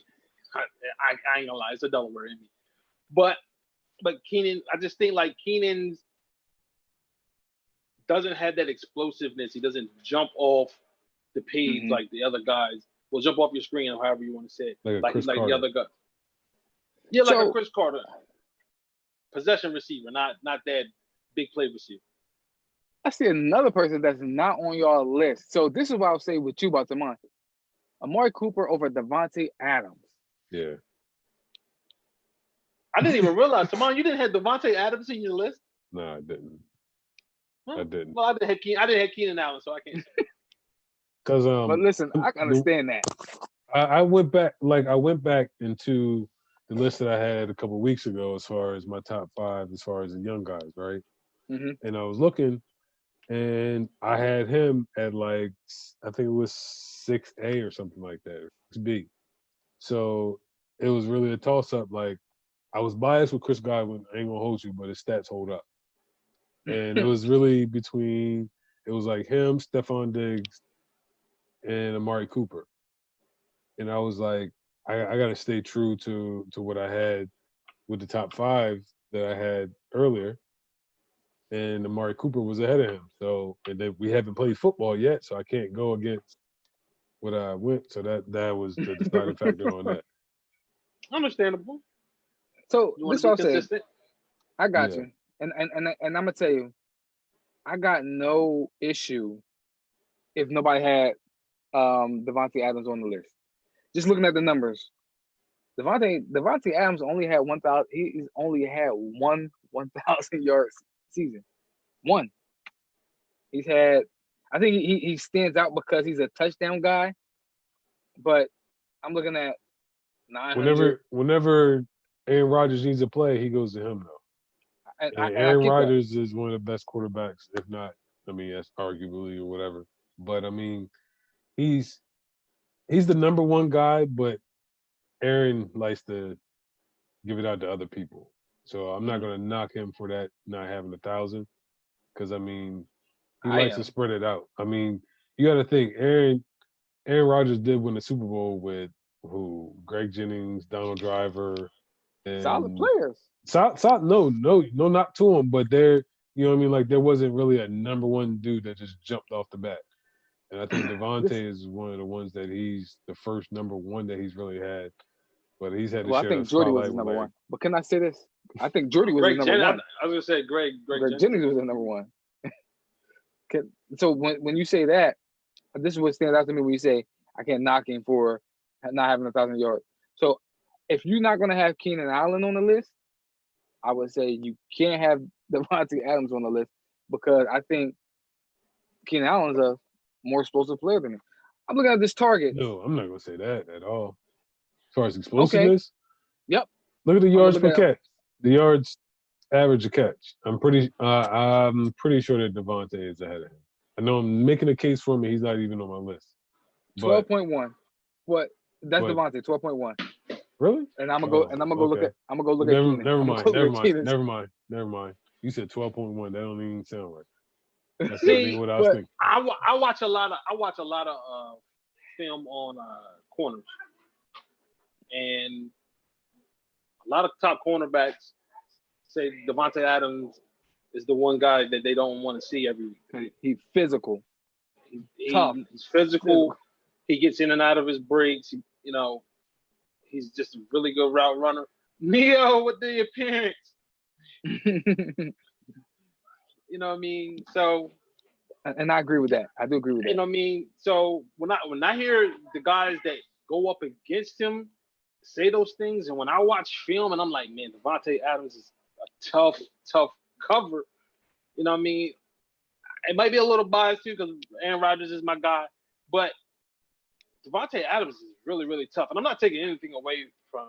I ain't gonna lie, it's a Delaware in me. But Keenan, I just think like Keenan doesn't have that explosiveness. He doesn't jump off the page like the other guys. Will jump off your screen or however you want to say it. Like the other guy. Yeah, like a Chris Carter. Possession receiver, not that big play receiver. I see another person that's not on your list. So this is what I'll say with you about Damon. Amari Cooper over Davante Adams. Yeah. I didn't even realize, Damon, you didn't have Davante Adams in your list? No, I didn't. Huh? I didn't. Well, I didn't have Keenan Allen, so I can't say. Because but listen, I can understand that. I went back into the list that I had a couple of weeks ago as far as my top 5 as far as the young guys, right? And I was looking, and I had him at like, I think it was 6A or something like that, 6B. So it was really a toss-up. Like, I was biased with Chris Godwin, I ain't gonna hold you, but his stats hold up. And it was really it was like him, Stephon Diggs, and Amari Cooper. And I was like, I got to stay true to what I had with the top 5 that I had earlier. And Amari Cooper was ahead of him. So, and then we haven't played football yet, so I can't go against what I went. So that was the deciding factor on that. Understandable. So you want this to be what I'm consistent? I got you. And I'm gonna tell you, I got no issue if nobody had Davante Adams on the list. Just looking at the numbers, Davante Adams only had 1,000. He's only had 1,000 yards season. One. He's had. I think he stands out because he's a touchdown guy. But I'm looking at 900. Whenever Aaron Rodgers needs a play, he goes to him though. And Aaron Rodgers is one of the best quarterbacks, if not, I mean, that's arguably or whatever. But I mean, he's the number one guy, but Aaron likes to give it out to other people. So I'm not gonna knock him for that not having 1,000. Because I mean, he I likes to am. spread it out. I mean, you gotta think, Aaron Rodgers did win the Super Bowl with who? Greg Jennings, Donald Driver, Solid and players. no, not to him, but there, you know what I mean? Like there wasn't really a number one dude that just jumped off the bat. And I think Devontae This, is one of the ones that he's the first number one that he's really had. But he's had to well, I share the think Jordy was spotlight his with number like one. But can I say this? I think Jordy was his Greg number Jennings. one. I was gonna say Greg Greg Jennings. Jennings was his number one. So when you say that, this is what stands out to me when you say I can't knock him for not having 1,000 yards. So if you're not going to have Keenan Allen on the list, I would say you can't have Devontae Adams on the list because I think Keenan Allen's a more explosive player than him. I'm looking at this target. no, I'm not gonna say that at all. As far as Okay. explosiveness, Yep. look at the yards per looking at- catch. The yards average a catch. I'm pretty sure that Devontae is ahead of him. I know I'm making a case for him, and he's not even on my list. But 12.1. What? That's but- Devontae, 12.1. really, And I'm gonna go. Oh, And I'm gonna go look okay. at. I'm gonna go look at never, Keenan. never I'm mind, gonna go never look at mind, Keenan. never mind, never mind. You said 12.1. That don't even sound right. That's not See, even what I was but- thinking. I watch a lot of film on corners, and a lot of top cornerbacks say Devontae Adams is the one guy that they don't want to see every week. He's physical. Tough. He's physical. He gets in and out of his breaks. He's just a really good route runner. Neo with the appearance. You know what I mean? So, And I agree with that. I do agree with you that. know what I mean? So when I hear the guys that go up against him say those things, and when I watch film and I'm like, man, Devontae Adams is a tough cover. You know what I mean? It might be a little biased too because Aaron Rodgers is my guy, but Devontae Adams is really, really tough. And I'm not taking anything away from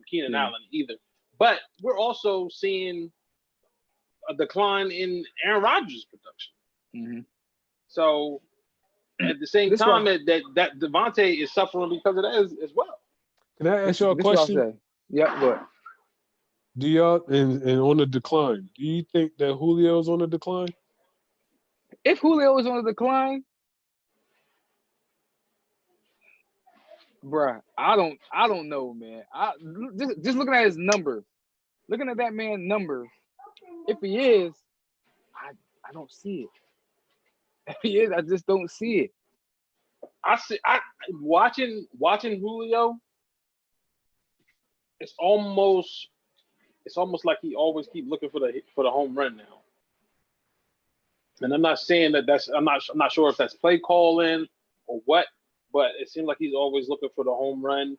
Keenan Yeah. Allen either. But we're also seeing a decline in Aaron Rodgers' production. Mm-hmm. So at the same This time, one- that Devontae is suffering because of that as well. Can I ask y'all a This what I'll question? say. Yep, but Do y'all and on the decline? Do you think that Julio's on the decline? if Julio is on the decline, bruh, I don't know, man. Just looking at his numbers, looking at that man's numbers, if he is, I don't see it. If he is, I just don't see it. I watching Julio. It's almost like he always keep looking for the home run now. And I'm not saying that's I'm not sure if that's play calling or what, but it seems like he's always looking for the home run.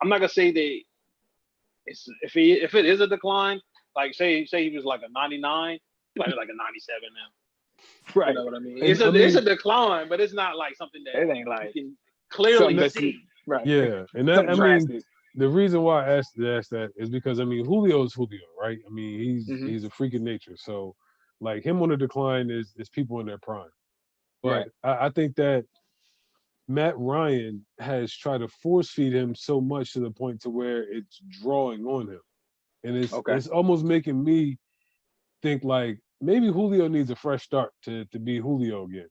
I'm not gonna say that if it is a decline, like say he was like a 99, he might be like a 97 now. Right. You know what I mean? And It's I mean- a decline, but it's not like something that It ain't like you can clearly something that's- see. right. Yeah, and that, Something I mean, drastic. the reason why I asked that is because I mean Julio is Julio, right? I mean Mhm. he's a freak of nature, so like him on the decline is people in their prime. But I think that Matt Ryan has tried to force feed him so much to the point to where it's drawing on him, and it's almost making me think like maybe Julio needs a fresh start to be Julio again,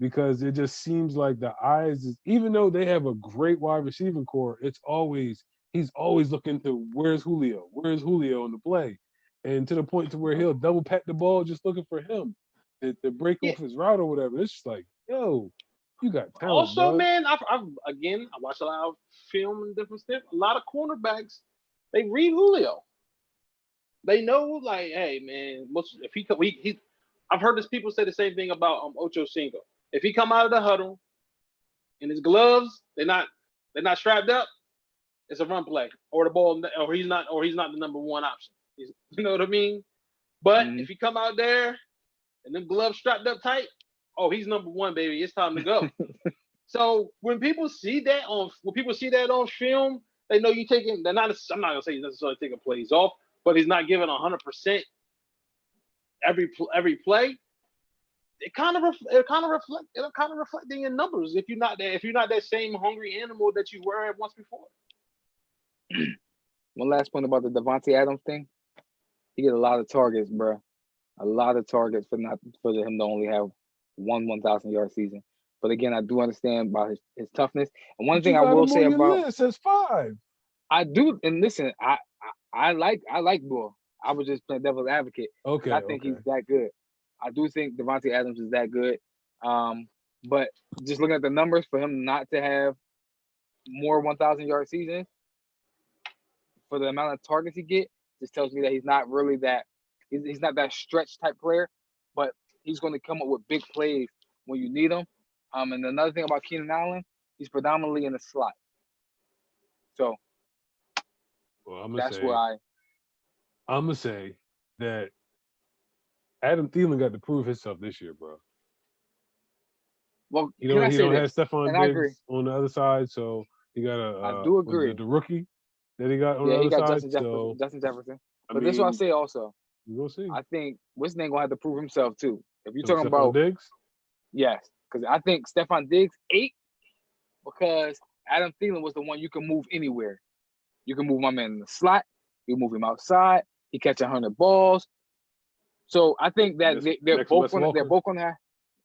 because it just seems like the eyes, even though they have a great wide receiving core, he's always looking to where's Julio in the play, and to the point to where he'll double pat the ball just looking for him to break off his route or whatever. It's just like, yo, you got talent. Also, dog. man, I watch a lot of film and different stuff. A lot of cornerbacks, they read Julio. They know, like, hey, man, if he I've heard this people say the same thing about Ocho Cinco. If he come out of the huddle and his gloves, they're not strapped up, it's a run play, or the ball, or he's not the number one option. You know what I mean? But if he come out there and them gloves strapped up tight, oh, he's number one, baby. It's time to go. So when people see that on film, they know you taking. I'm not gonna say he's necessarily taking plays off, but he's not giving 100% every play. It kind of reflect in your numbers if you're not that same hungry animal that you were once before. one last point about the Devontae Adams thing. He get a lot of targets, bro. A lot of targets for him to only have one 1,000-yard season. But again, I do understand about his toughness. And one thing I will say about it says 5. I do, and listen, I like Bull. I was just playing devil's advocate. Okay, I think he's that good. I do think Devontae Adams is that good. But just looking at the numbers for him not to have more 1,000-yard seasons for the amount of targets he get, just tells me that he's not really that. He's not that stretch type player, but he's going to come up with big plays when you need him. And another thing about Keenan Allen, he's predominantly in the slot. So that's why I'm gonna say that Adam Thielen got to prove himself this year, bro. Well, he don't have Stephon Diggs on the other side, so he got I do agree. The rookie that he got on the other side. Justin Jefferson. But this is what I say also. We'll see. I think Winston ain't gonna have to prove himself too. If you're talking Stephon about Diggs, yes, because I think Stephon Diggs 8 because Adam Thielen was the one you can move anywhere. You can move my man in the slot. You move him outside. He catch 100 balls. So I think that they're both going to.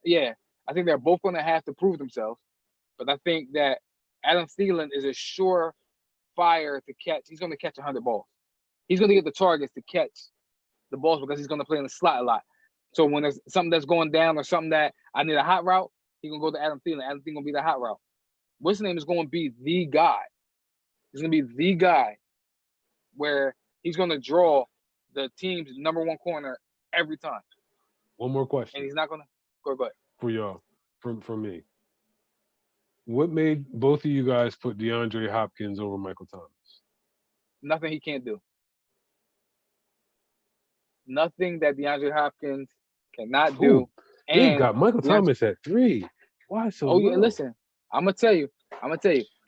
Yeah, I think they're both going to have to prove themselves. But I think that Adam Thielen is a sure fire to catch. He's going to catch 100 balls. He's going to get the targets to catch the balls because he's going to play in the slot a lot. So when there's something that's going down or something that I need a hot route, he's going to go to Adam Thielen. Adam Thielen going to be the hot route. What's his name is going to be the guy. He's going to be the guy where he's going to draw the team's number one corner every time. One more question. And he's not going to go ahead. For y'all, from me. What made both of you guys put DeAndre Hopkins over Michael Thomas? Nothing he can't do. Nothing that DeAndre Hopkins cannot do. They got Michael Thomas at 3. Why so low? Yeah, listen. I'm gonna tell you.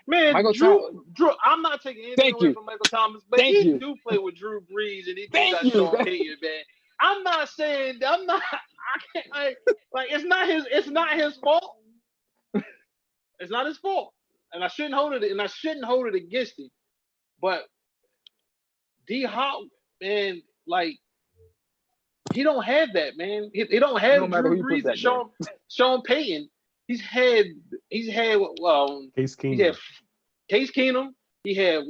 Man, Michael Drew, I'm not taking anything away from Michael Thomas, but he do play with Drew Brees and he got Sean Payton, man. I'm not saying I can't like it's not his fault. It's not his fault. And I shouldn't hold it against him. But D Hop, man, like he don't have that, man. He don't have Drew Brees and Sean Payton. He's had Case Keenum. He had Case Keenum. He had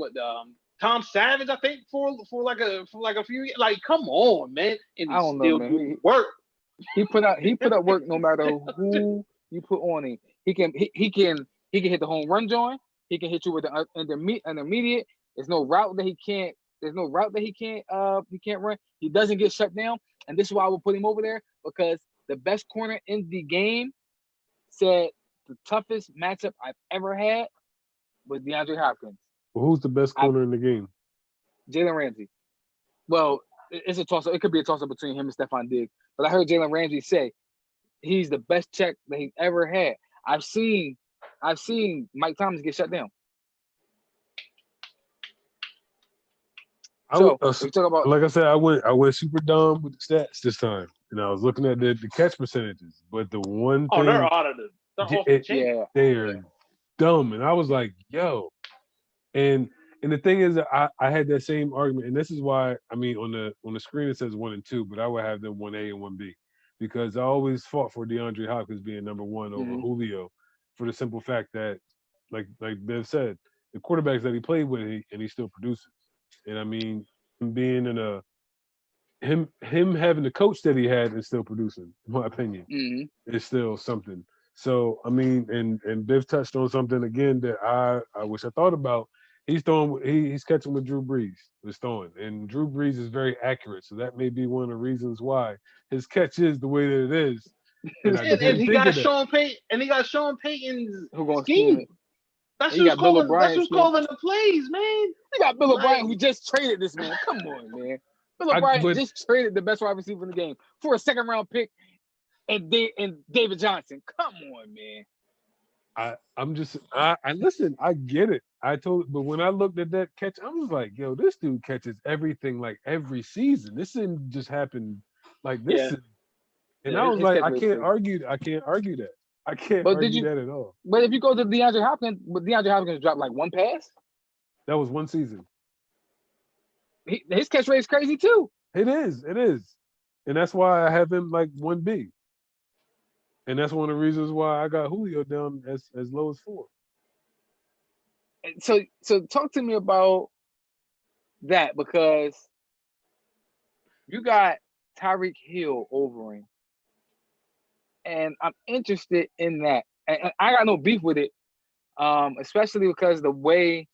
Tom Savage, I think, for like a few years. Like, come on, man. And I don't know, man. Work. He put up work no matter who you put on him. He can hit the home run joint. He can hit you with the intermediate. There's no route that he can't run. He doesn't get shut down. And this is why I would put him over there, because the best corner in the game said the toughest matchup I've ever had was DeAndre Hopkins. Well, who's the best corner in the game? Jalen Ramsey. Well, it's a toss-up. It could be a toss-up between him and Stephon Diggs. But I heard Jalen Ramsey say he's the best check that he's ever had. I've seen Mike Thomas get shut down. We talk about, like I said, I went super dumb with the stats this time, and I was looking at the catch percentages. But the one thing, they're out of the chain. They are dumb, and I was like, yo, and the thing is, I had that same argument, and this is why on the screen it says 1 and 2, but I would have them 1A and 1B, because I always fought for DeAndre Hopkins being number 1 over Julio, for the simple fact that, like Bev said, the quarterbacks that he played with, and he still produces. And him being in him having the coach that he had and still producing, in my opinion, is still something. So and Biff touched on something again that I wish I thought about. He's catching with Drew Brees. He's throwing, and Drew Brees is very accurate. So that may be one of the reasons why his catch is the way that it is. And he got Sean Payton, and he got Sean Payton's scheme. That's who's calling the plays, man. They got Bill O'Brien, who just traded this man. Come on, man. Bill O'Brien just traded the best wide receiver in the game for a second-round pick and David Johnson. Come on, man. I listen, I get it. But when I looked at that catch, I was like, yo, this dude catches everything like every season. This didn't just happen like this. And I was like, I can't argue that. I can't argue that at all. But if you go to DeAndre Hopkins, DeAndre Hopkins dropped like one pass? That was one season. his catch rate is crazy too. It is, and that's why I have him like 1B, and that's one of the reasons why I got Julio down as low as 4. And so talk to me about that, because you got Tyreek Hill over him, and I'm interested in that. And I got no beef with it, especially because the way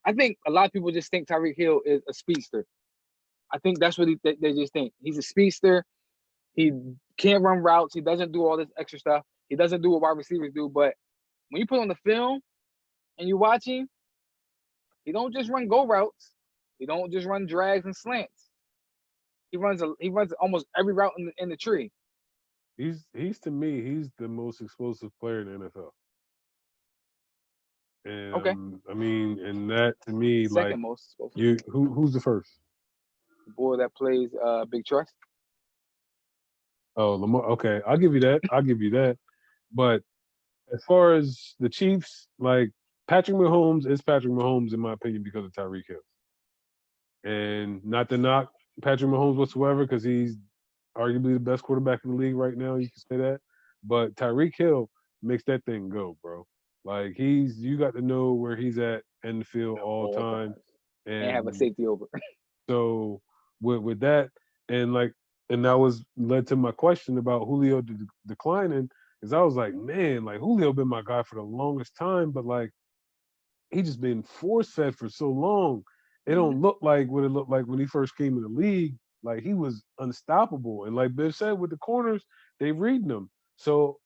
I think a lot of people just think Tyreek Hill is a speedster. I think that's what they just think. He's a speedster. He can't run routes. He doesn't do all this extra stuff. He doesn't do what wide receivers do. But when you put on the film and you watch him, he don't just run go routes. He don't just run drags and slants. He runs almost every route in the tree. He's to me, he's the most explosive player in the NFL. And Okay. I mean, and that to me, Second like most explosive. who's the first? The boy that plays Big Trust. Oh, Lamar. Okay, I'll give you that. But as far as the Chiefs, like Patrick Mahomes is Patrick Mahomes in my opinion because of Tyreek Hill. And not to knock Patrick Mahomes whatsoever, because he's arguably the best quarterback in the league right now. You can say that, but Tyreek Hill makes that thing go, bro. Like you got to know where he's at in the field all time, and have a safety over. So with that, and that was led to my question about Julio declining, because I was like, man, like Julio been my guy for the longest time, but like he just been force fed for so long. It don't look like what it looked like when he first came in the league. Like he was unstoppable, and like Bill said, with the corners, they reading them. So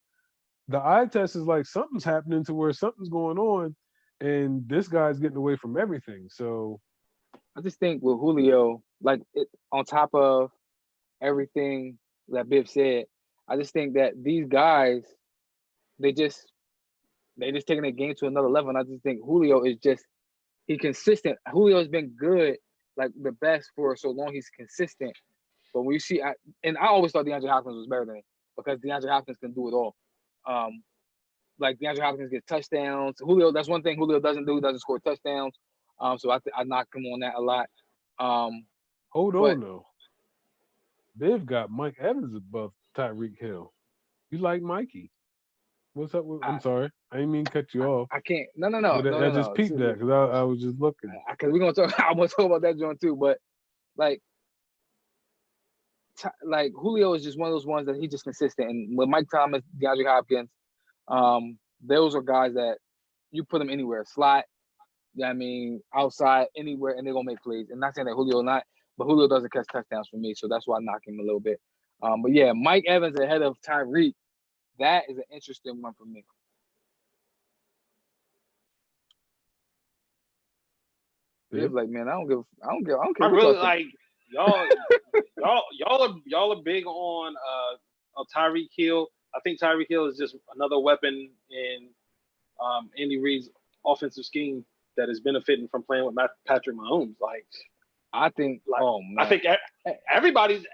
the eye test is like something's happening to where something's going on, and this guy's getting away from everything. So I just think with Julio, like on top of everything that Biff said, I just think that these guys, they just taking their game to another level. And I just think Julio is he's consistent. Julio has been good, like the best for so long. He's consistent. But when you see, and I always thought DeAndre Hopkins was better than him because DeAndre Hopkins can do it all. Like DeAndre Hopkins gets touchdowns. Julio, that's one thing Julio doesn't do. He doesn't score touchdowns. So I knock him on that a lot. Hold on though. They've got Mike Evans above Tyreek Hill. You like Mikey? What's up with? I'm sorry, I didn't mean to cut you off. I can't. No. I just peeped that because I was just looking. Because we're gonna talk. I want to talk about that joint too. But like Julio is just one of those ones that he's just consistent. And with Mike Thomas, DeAndre Hopkins, those are guys that you put them anywhere, slot. I mean, outside, anywhere, and they're gonna make plays. And not saying that Julio not, but Julio doesn't catch touchdowns for me, so that's why I knock him a little bit. But yeah, Mike Evans ahead of Tyreek. That is an interesting one for me. Yeah. Like, man, I don't care. I really like y'all are big on Tyreek Hill. I think Tyreek Hill is just another weapon in Andy Reid's offensive scheme that is benefiting from playing with Patrick Mahomes. Like, I think, I think everybody's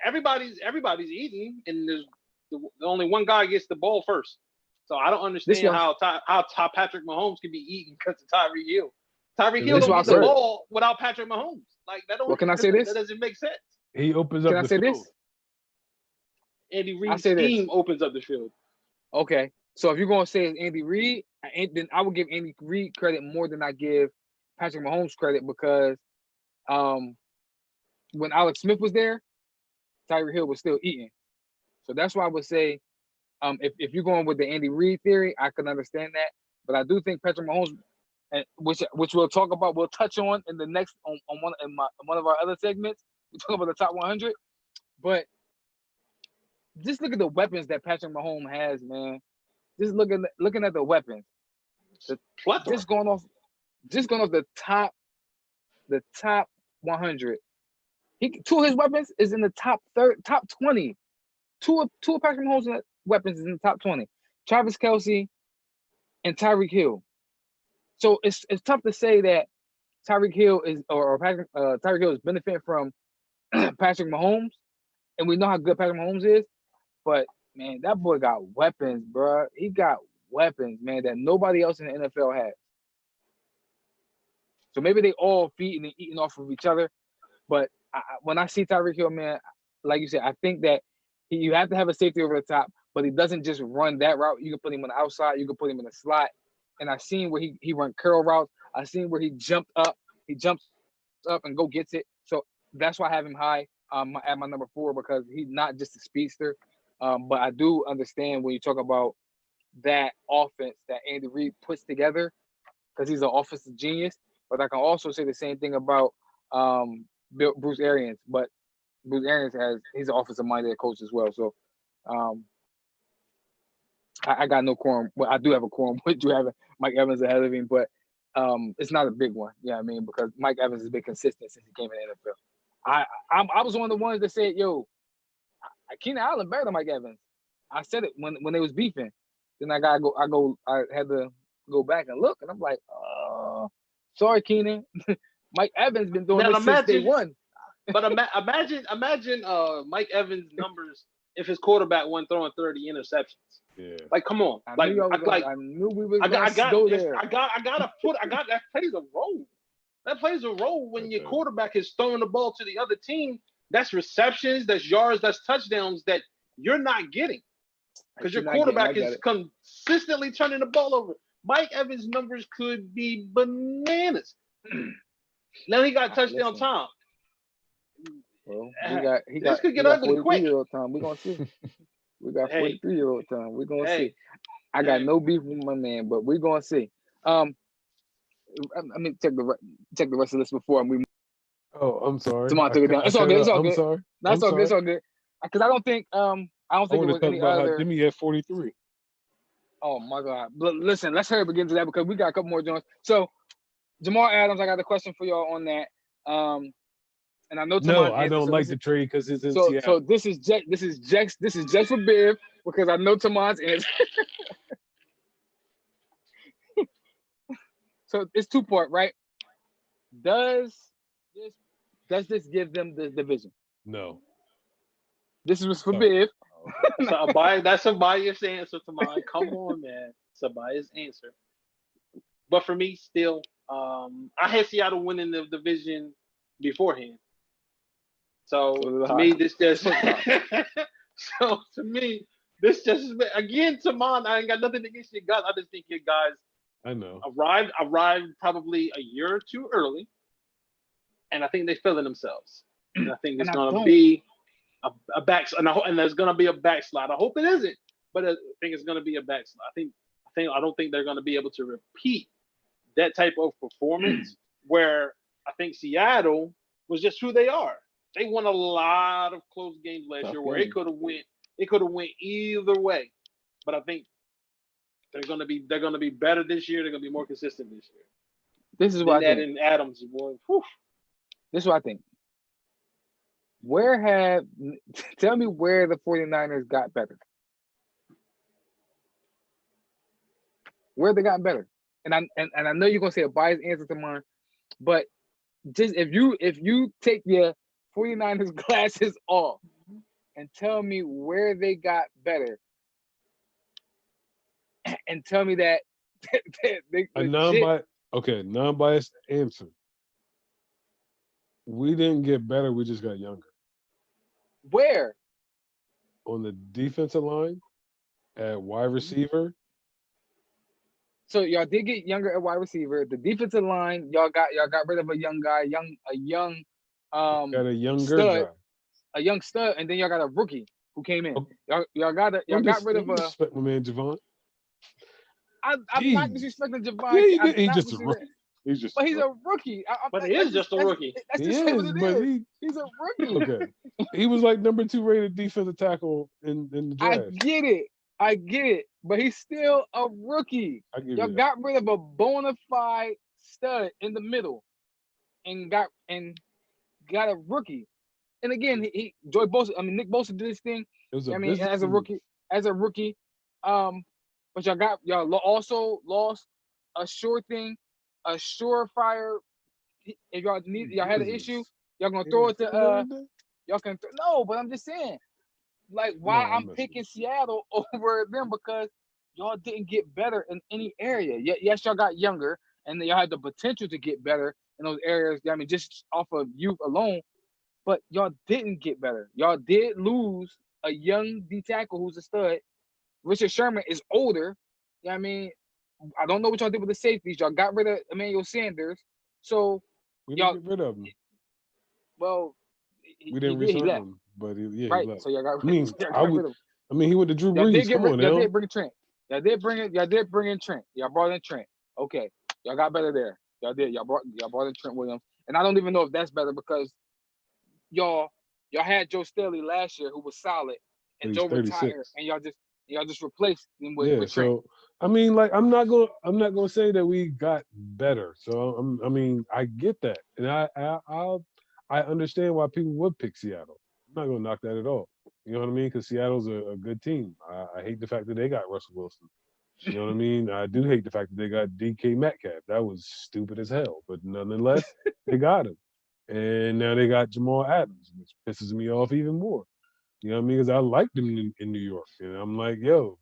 eating, and there's the only one guy gets the ball first. So I don't understand how Patrick Mahomes can be eating because of Tyreek Hill. Tyreek Hill don't get the ball without Patrick Mahomes. Like that don't. Well, can I say this? That doesn't make sense. He opens up. Can I say field. this? Andy Reid's scheme opens up the field. Okay, so if you're gonna say it's Andy Reid, then I would give Andy Reid credit more than I give Patrick Mahomes credit because when Alex Smith was there, Tyreek Hill was still eating. So that's why I would say, if you're going with the Andy Reid theory, I can understand that. But I do think Patrick Mahomes, and which we'll talk about, we'll touch on in the next on one of our other segments. We talk about the top 100, but just look at the weapons that Patrick Mahomes has, man. Just looking at the weapons. Just going off the top 100. Two of his weapons is in the top 20. Two of Patrick Mahomes' weapons is in the top 20. Travis Kelce and Tyreek Hill. So it's tough to say that Tyreek Hill is Tyreek Hill is benefiting from Patrick Mahomes, and we know how good Patrick Mahomes is. But man, that boy got weapons, bro. He got weapons, man, that nobody else in the NFL has. So maybe they all feeding and eating off of each other. But when I see Tyreek Hill, man, like you said, I think that you have to have a safety over the top, but he doesn't just run that route. You can put him on the outside. You can put him in the slot. And I've seen where he run curl routes. I've seen where he jumped up. He jumps up and go gets it. So that's why I have him high at my number 4, because he's not just a speedster. But I do understand when you talk about that offense that Andy Reid puts together, because he's an offensive genius. But I can also say the same thing about Bruce Arians. But Bruce Arians he's an offensive-minded coach as well. So I got no quorum. Well, I do have a quorum with you having Mike Evans ahead of him, but it's not a big one. Yeah, I mean, because Mike Evans has been consistent since he came in the NFL. I was one of the ones that said, "Yo, Keenan Allen better than Mike Evans." I said it when they was beefing. Then I had to go back and look, and I'm like, sorry, Keenan. Mike Evans been doing this since day one. But imagine Mike Evans' numbers if his quarterback wasn't throwing 30 interceptions. Yeah. Like, come on. I knew we was gonna go there. I got that plays a role. That plays a role when your quarterback is throwing the ball to the other team. That's receptions, that's yards, that's touchdowns that you're not getting. Because your quarterback is consistently turning the ball over. Mike Evans' numbers could be bananas. Now he got touchdown time. Well, this could get ugly quick. 43-year-old time. We're gonna see. We got 43-year-old time. We're gonna see. I got no beef with my man, but we're gonna see. I mean, check the rest of this before we. Oh, I'm sorry. Tamon took it down. It's all good. It's all good. I'm sorry. That's all good. It's all good. Because I don't think it was any other. Jimmy had 43. Oh my God! Listen, let's hurry up and get into that because we got a couple more joints. So, Jamal Adams, I got a question for y'all on that. And I know no, I don't like the trade because it's in Seattle. So this is just for Biv because I know Tamon's answer. So it's 2-part, right? Does this give them the division? No. This was for Biv. That's a biased answer to mine. Come on, man. It's a biased answer. But for me, still, I had Seattle winning the division beforehand. So to me, this just again, Tamon, I ain't got nothing against your guys. I just think your guys arrived probably a year or two early. And I think they're feeling themselves. And I think there's gonna be a backslide, and there's gonna be a backslide. I hope it isn't, but I think it's gonna be a backslide. I don't think they're gonna be able to repeat that type of performance where I think Seattle was just who they are. They won a lot of close games last year where it could have went either way. But I think they're gonna be better this year. They're gonna be more consistent this year. This is what I think. And Adams, boy. Whew. This is what I think. Tell me where the 49ers got better. Where they got better. And I know you're gonna say a biased answer to mine, but just if you take your 49ers glasses off and tell me where they got better and tell me that they non-biased answer. We didn't get better, we just got younger. Where? On the defensive line, at wide receiver. So y'all did get younger at wide receiver. The defensive line, y'all got rid of a young guy, got a younger stud, guy. A young stud, and then y'all got a rookie who came in. Y'all got rid of a. Respect my man Javon. I'm not disrespecting Javon. Yeah, he's just a rookie. He's a rookie. But he is just a rookie. That's just what it is. He's a rookie. Okay. He was like number 2 rated defensive tackle in the draft. I get it. But he's still a rookie. Y'all got rid of a bona fide stud in the middle and got a rookie. And again, Nick Bosa did this thing. As a rookie. But y'all also lost a sure thing, a surefire. If y'all had an issue, y'all gonna throw it to y'all can no, but I'm just saying, like why I'm picking Seattle over them because y'all didn't get better in any area. Yes, y'all got younger, and y'all had the potential to get better in those areas. I mean, just off of youth alone, but y'all didn't get better. Y'all did lose a young D tackle who's a stud. Richard Sherman is older. I mean, I don't know what y'all did with the safeties. Y'all got rid of Emmanuel Sanders, so We y'all didn't get rid of him. well, We didn't he resign left. him, but he Right, left. so y'all got I mean, y'all got rid of him. I mean, he went to Drew Y'all did Brees. get Come rid. on Y'all now. did bring Trent. Y'all did bring in Trent. Y'all brought in Trent. Okay, y'all got better there. Y'all did. Y'all brought in Trent Williams, and I don't even know if that's better because y'all had Joe Staley last year who was solid, and He's Joe retired, 36. and y'all just replaced him with Trent. So I mean, like, I'm not gonna say that we got better. So I mean, I get that, and I understand why people would pick Seattle. I'm not gonna knock that at all. You know what I mean? Because Seattle's a good team. I hate the fact that they got Russell Wilson. You know what I mean? I do hate the fact that they got DK Metcalf. That was stupid as hell. But nonetheless, they got him. And now they got Jamal Adams, which pisses me off even more. You know what I mean? Because I liked him in New York. And I'm like, yo,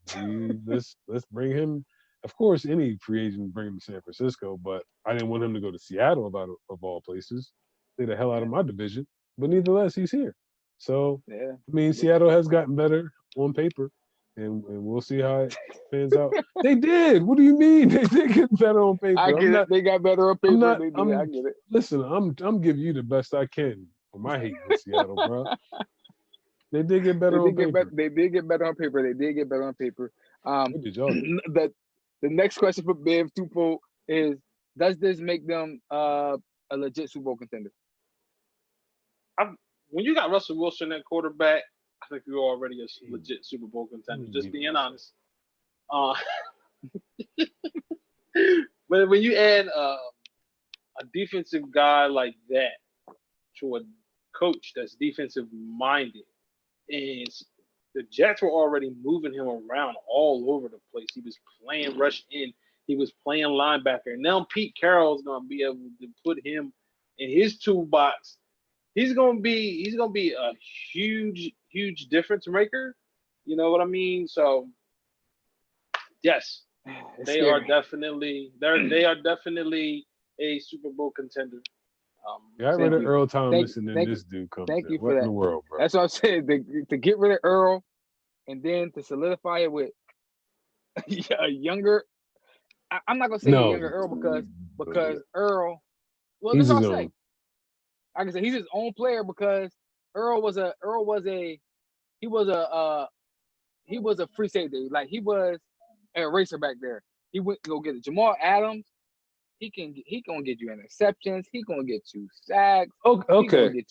let's bring him. Of course, any free agent bring him to San Francisco, but I didn't want him to go to Seattle of all places. Stay the hell out of my division. But nevertheless, he's here. So, Yeah. I mean, Seattle has gotten better on paper, and we'll see how it pans out. They did. What do you mean? They did get better on paper. I get it. They got better on paper. I get it. Listen, I'm giving you the best I can for my hate in Seattle, bro. They did get better on paper. They did get better on paper. What did y'all do? The next question for Bev Tupo is: does this make them a legit Super Bowl contender? When you got Russell Wilson at quarterback, I think you're already a legit Super Bowl contender. Just being honest. But when you add a defensive guy like that to a coach that's defensive minded, and the Jets were already moving him around all over the place. He was playing rush in. He was playing linebacker. And now Pete Carroll's going to be able to put him in his toolbox. He's gonna be a huge difference maker. You know what I mean? So yes, they are definitely a Super Bowl contender. Got rid of Earl Thomas and then this dude comes Thank in. you What for in that. the world, bro? That's what I'm saying. To get rid of Earl and then to solidify it with a younger. I'm not gonna say a younger Earl because Earl. Well, he's this is his what I'll own. say. I can say he's his own player because Earl was a free safety. Like he was an eraser back there. He went to go get it. Jamal Adams. He gonna get you interceptions. He gonna get you sacks. Okay.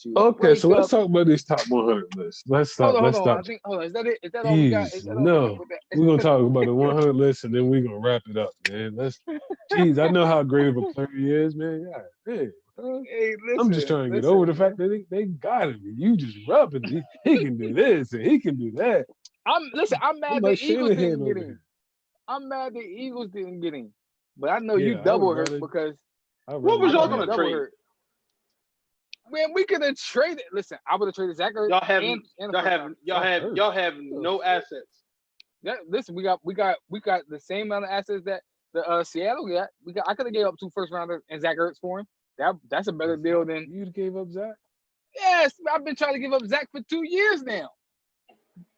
So let's talk about this top 100 list. Let's stop. Hold Let's on. stop. I think. Hold on. Is that it? Is that all we got? Is that all No. we got with that? We're gonna talk about the 100 list and then we're gonna wrap it up, man. Jeez, I know how great of a player he is, man. Yeah, hey, listen, I'm just trying to get over the fact that they got him. You just rubbing it. He can do this and he can do that. I'm mad like the Eagles Shanahan didn't get over him. here. I'm mad the Eagles didn't get him. But I know you double hurt because what was y'all gonna trade? Man, we could have traded. Listen, I would have traded Zach Ertz. Y'all have no assets. Yeah, listen, we got the same amount of assets that the Seattle got. I could have gave up 2 first rounders and Zach Ertz for him. That's a better deal than you gave up Zach. Yes, I've been trying to give up Zach for 2 years now.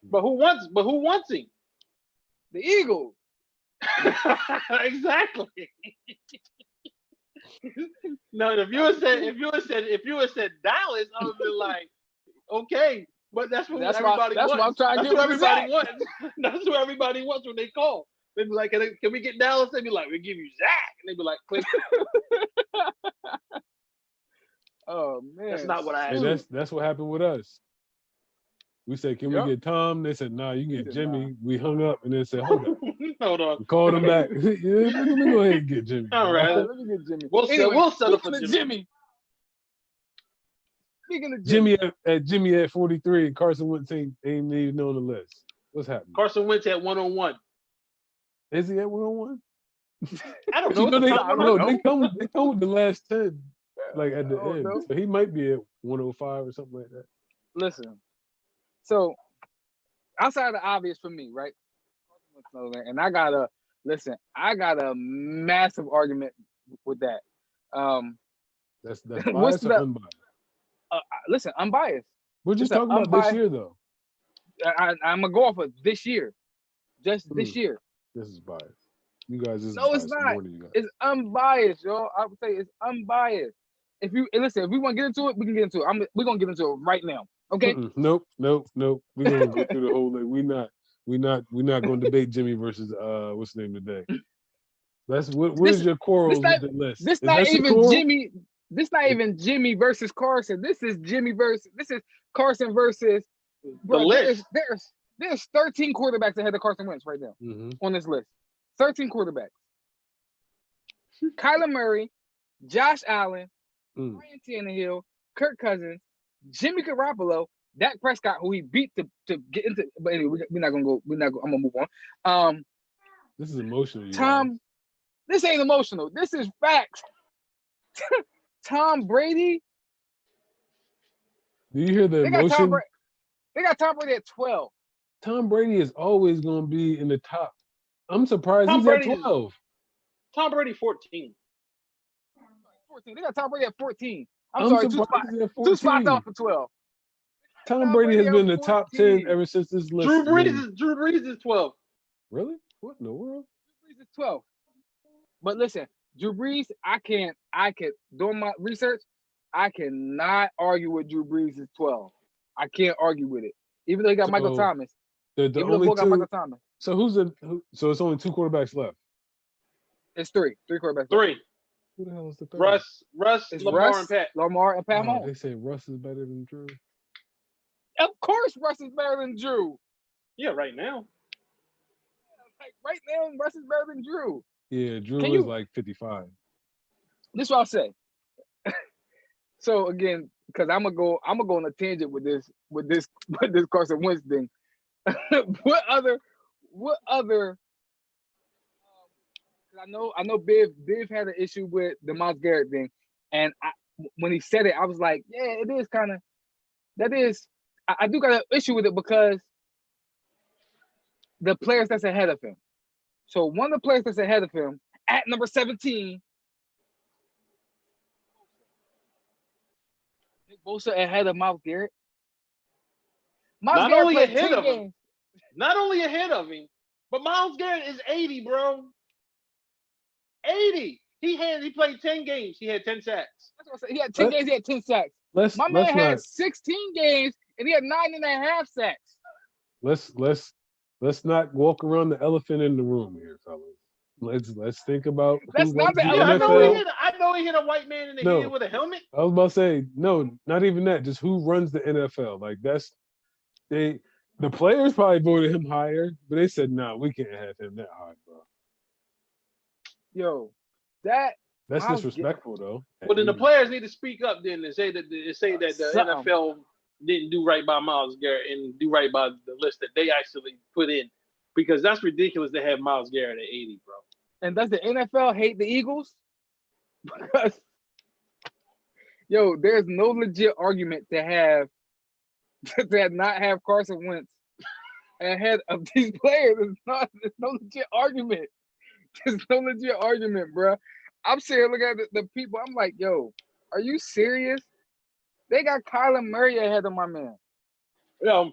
But who wants him? The Eagles. Exactly. No, if you had said Dallas, I would have been like, okay, but that's what everybody wants. That's what I'm trying to give everybody wants. That's what everybody wants when they call. They'd be like, can we get Dallas? They'd be like, we'll give you Zach. And they'd be like, click. Oh man. That's not what I asked. That's what happened with us. We said, can we get Tom? They said, nah, you can get Jimmy. Nah. We hung up and then said, hold on. Hold on. We called him back. Yeah, let me go ahead and get Jimmy. All right. Let me get Jimmy. We'll settle for Jimmy. Speaking of Jimmy at 43 and Carson Wentz ain't even on the list. What's happening? Carson Wentz at 101. Is he at 101? I don't know. They come with the last 10, like at the end. So he might be at 105 or something like that. Listen. So outside of the obvious for me, right? And I got a massive argument with that. That's What's biased or the unbiased? listen? Unbiased. We're just It's a talking about this unbiased- year, though. I'm gonna go off of this year, just this Hmm. year. This is biased. You guys, this No, is it's biased not. more than you guys. It's unbiased, yo. I would say it's unbiased. If you listen, if we want to get into it, we can get into it. We're gonna get into it right now. Okay. Mm-mm. Nope. We're gonna go through the whole. We're not going to debate Jimmy versus what's the name today. What This- is your quarrel this not- with the list? This Is not that even Shakur? Jimmy. This not even Jimmy versus Carson. This is Jimmy versus. This is Carson versus. Bro, list. there's 13 quarterbacks ahead of Carson Wentz right now Mhm. on this list. 13 quarterbacks. Kyler Murray, Josh Allen, Mm. Ryan Tannehill, Kirk Cousins, Jimmy Garoppolo, Dak Prescott, who he beat to get into. But anyway, we're not gonna go. I'm gonna move on. This is emotional. You guys. Tom, this ain't emotional. This is facts. Tom Brady. Do you hear the They got Tom emotion? Brady. They got Tom Brady at 12. Tom Brady is always going to be in the top. I'm surprised Tom he's Brady at is- 12. Tom Brady 14. 14. They got Tom Brady at 14. I'm I'm sorry, two surprised spots. he's at 2 spots 14. off for 12. Tom Tom Brady has Brady been in at the top 14. 10 ever since this list. Drew was- Brees is 12. Really? What in the world? Drew Brees is 12. But listen, Drew Brees, I can doing my research, I cannot argue with Drew Brees is 12. I can't argue with it. Even though he got Michael So, Thomas. The Even though only Bo got Michael two. Thomas. So so it's only 2 quarterbacks left. It's 3. 3 quarterbacks. 3. Who the hell is the third? Russ, It's Lamar, Russ, and Pat. Lamar, and Pat Oh, Mahomes. they say Russ is better than Drew. Of course, Russ is better than Drew. Yeah, right now. Like right now, Russ is better than Drew. Yeah, Drew Can is you- like 55. This is what I'll say. So again, because I'm gonna go on a tangent with this Carson Wentz thing. what other? 'Cause I know Biv had an issue with the Myles Garrett thing, and when he said it, I was like, yeah, it is kind of that is. I do got an issue with it because the players that's ahead of him. So one of the players that's ahead of him at number 17. Nick Bosa ahead of Myles Garrett. Not Garrett only played ahead 10 of him. games. Not only ahead of him, but Myles Garrett is 80, bro. 80. He played 10 games. He had 10 sacks. That's what I said. He had 10 Let- games, he had 10 sacks. Let's My man let's had not 16 games and he had 9.5 sacks. let's not walk around the elephant in the room here, fellas. Let's think about who That's not runs the the Yeah, elephant. I know he hit a white man in the No. head with a helmet. I was about to say, no, not even that. Just who runs the NFL. Like the players probably voted him higher, but they said, nah, we can't have him that high, bro. Yo, that That's Myles disrespectful though. Well, then the players need to speak up then and say that the Something. NFL didn't do right by Myles Garrett and do right by the list that they actually put in, because that's ridiculous to have Myles Garrett at 80, bro. and does the NFL hate the Eagles? Because yo, there's no legit argument to not have Carson Wentz ahead of these players. There's no legit argument. There's no legit argument, bro. I'm sitting here looking at the people. I'm like, yo, are you serious? They got Kyler Murray ahead of my man. And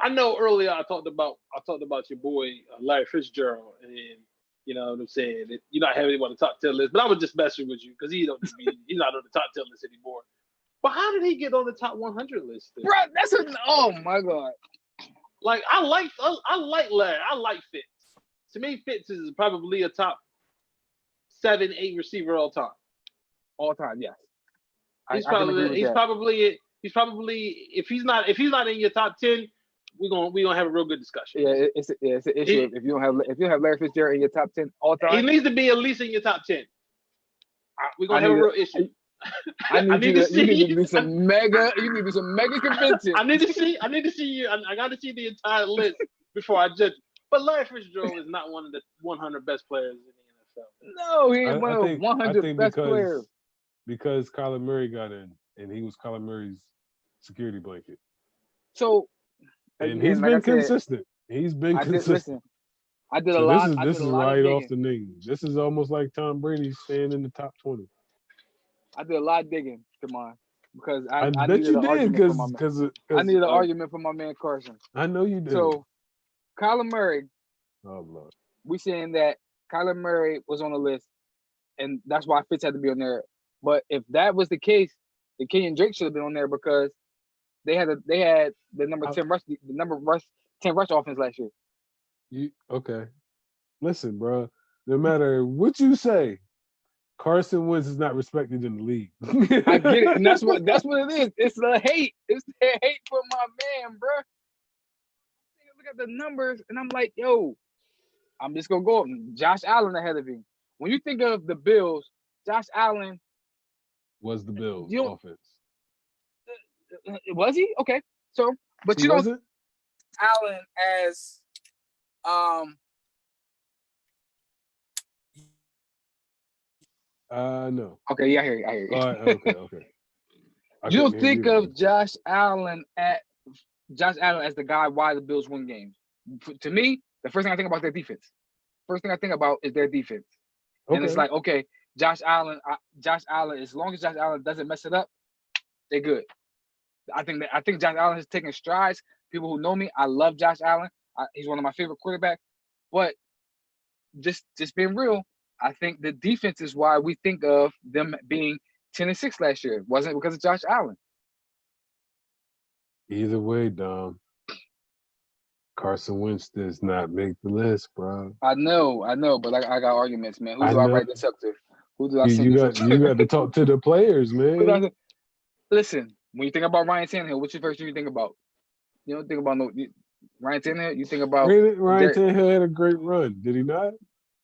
I know earlier I talked about your boy Larry Fitzgerald, and you know what I'm saying, that you're not having him on the top 10 list, but I was just messing with you because he's not on the top 10 list anymore. But how did he get on the top 100 list then? Bro, oh my God. Like I like Larry. I like Fitz. To me, Fitz is probably a top 7, 8 receiver all time. All time, yes. He's I can agree with that. probably if he's not in your top 10, we're gonna have a real good discussion. Yeah, it's an issue if you don't have Larry Fitzgerald in your top 10 all He time. needs to be at least in your top 10. We're gonna have a real issue. I need need you to to, you need see- to do some mega. You need to do some mega convincing. I need to see you. I got to see the entire list before I judge. But Larry Fitzgerald is not one of the 100 best players in the NFL. No, he ain't one of the I 100 think best players. because Kyler Murray got in, and he was Kyler Murray's security blanket, So, and again, he's like been I said, consistent. He's been consistent. I did a So lot. this I did is a lot right of off digging. the name. This is almost like Tom Brady staying in the top 20. I did a lot of digging, Kamon, because I I bet needed you an did argument for my man. I needed an argument for my man Carson. I know you did. So, Kyler Murray, Oh Lord. we saying that Kyler Murray was on the list, and that's why Fitz had to be on there. But if that was the case, the Kenyon Drake should have been on there because they had the number 10 rush, 10 rush offense last year. You okay? Listen, bro. No matter what you say, Carson Wentz is not respected in the league. I get it, and that's what it is. It's the hate. It's the hate for my man, bro. Look at the numbers, and I'm like, yo, I'm just gonna go up. Josh Allen ahead of him. When you think of the Bills, Josh Allen was the Bills You don't- offense. Was he? Okay. So, but He you don't wasn't? Allen as No. okay, yeah, I hear you. All right, okay. I You couldn't don't hear think you of then. Josh Allen as the guy why the Bills win games. To me, the first thing I think about is their defense. First thing I think about is their defense. And it's Okay. like, okay, Josh Allen, as long as Josh Allen doesn't mess it up, they're good. I think Josh Allen is taking strides. People who know me, I love Josh Allen. He's one of my favorite quarterbacks. But just being real, I think the defense is why we think of them being 10-6 last year. It wasn't because of Josh Allen. Either way, Dom. Carson Wentz does not make the list, bro. I know, but I got arguments, man. Who I do I know. write this up to? Who do I send You this got you got to talk to the players, man. Listen, when you think about Ryan Tannehill, what's the first thing you think about? You don't think about Ryan Tannehill. You think about Ryan Tannehill had a great run, did he not?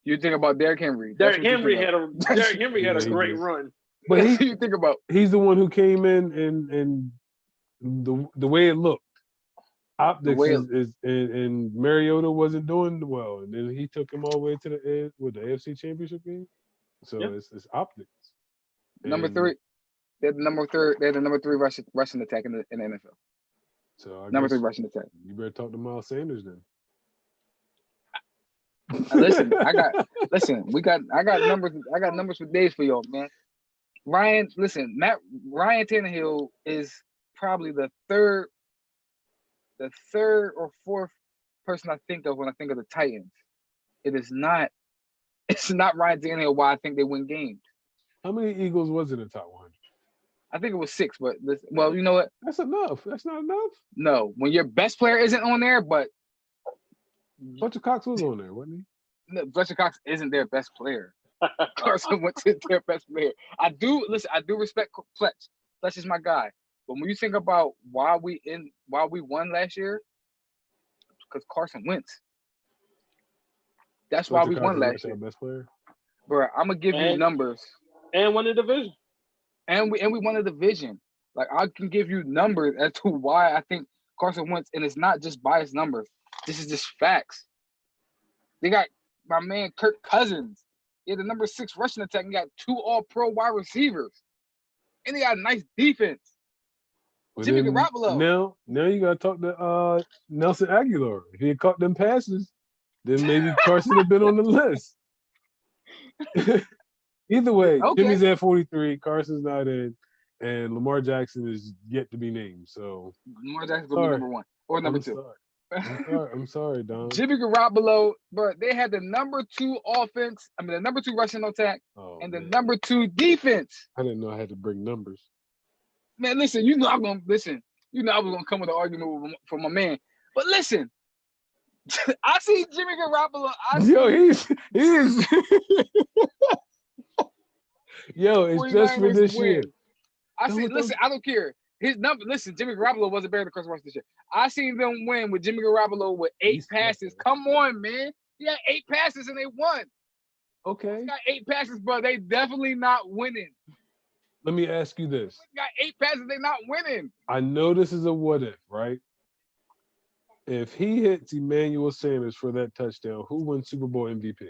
You think about Derrick Henry. Derrick Henry had a Yeah, great run. But That's what you think about. He's the one who came in and the way it looked. Optics and Mariota wasn't doing well, and then he took him all the way to the AFC Championship game. So it's optics. Number 3, they're the number 3 rushing attack in the NFL. So number 3 rushing attack. You better talk to Miles Sanders then. Listen, I got numbers for days for y'all, man. Ryan Tannehill is probably the third or fourth person I think of when I think of the Titans. It's not Ryan Tannehill why I think they win games. How many Eagles was in the top 100? I think it was 6, but well, you know what? That's enough. That's not enough. No, when your best player isn't on there, but Fletcher Cox was on there, wasn't he? No, Fletcher Cox isn't their best player. Carson Wentz is their best player. I do respect Fletch. Fletch is my guy. But when you think about why we won last year, because Carson Wentz. That's why we won last year. Best player. Bro, I'm gonna give you numbers. And won the division. And we won the division. Like I can give you numbers as to why I think Carson Wentz, and it's not just biased numbers. This is just facts. They got my man Kirk Cousins. He had the number 6 rushing attack and got 2 all-pro wide receivers. And they got a nice defense. But Jimmy Garoppolo. Now you gotta talk to Nelson Aguilar. If he had caught them passes, then maybe Carson would have been on the list. Either way, Okay. Jimmy's at 43, Carson's not in, and Lamar Jackson is yet to be named. So Lamar Jackson's gonna be number 1 or number 2. I'm sorry, Don. Jimmy Garoppolo, bro, they had the number 2 offense. I mean, the number 2 rushing attack and the number 2 defense. I didn't know I had to bring numbers. Man, listen, you know I was gonna come with an argument for my man. But listen, I see Jimmy Garoppolo. It's just for this year. I see. Listen, I don't care. His number. Listen, Jimmy Garoppolo wasn't better than Carson Wentz this year. I seen them win with Jimmy Garoppolo with 8 passes. Come on, man. He had 8 passes and they won. Okay. He got 8 passes, but they definitely not winning. Let me ask you this. He got 8 passes, they not winning. I know this is a what if, right? If he hits Emmanuel Sanders for that touchdown, who wins Super Bowl MVP?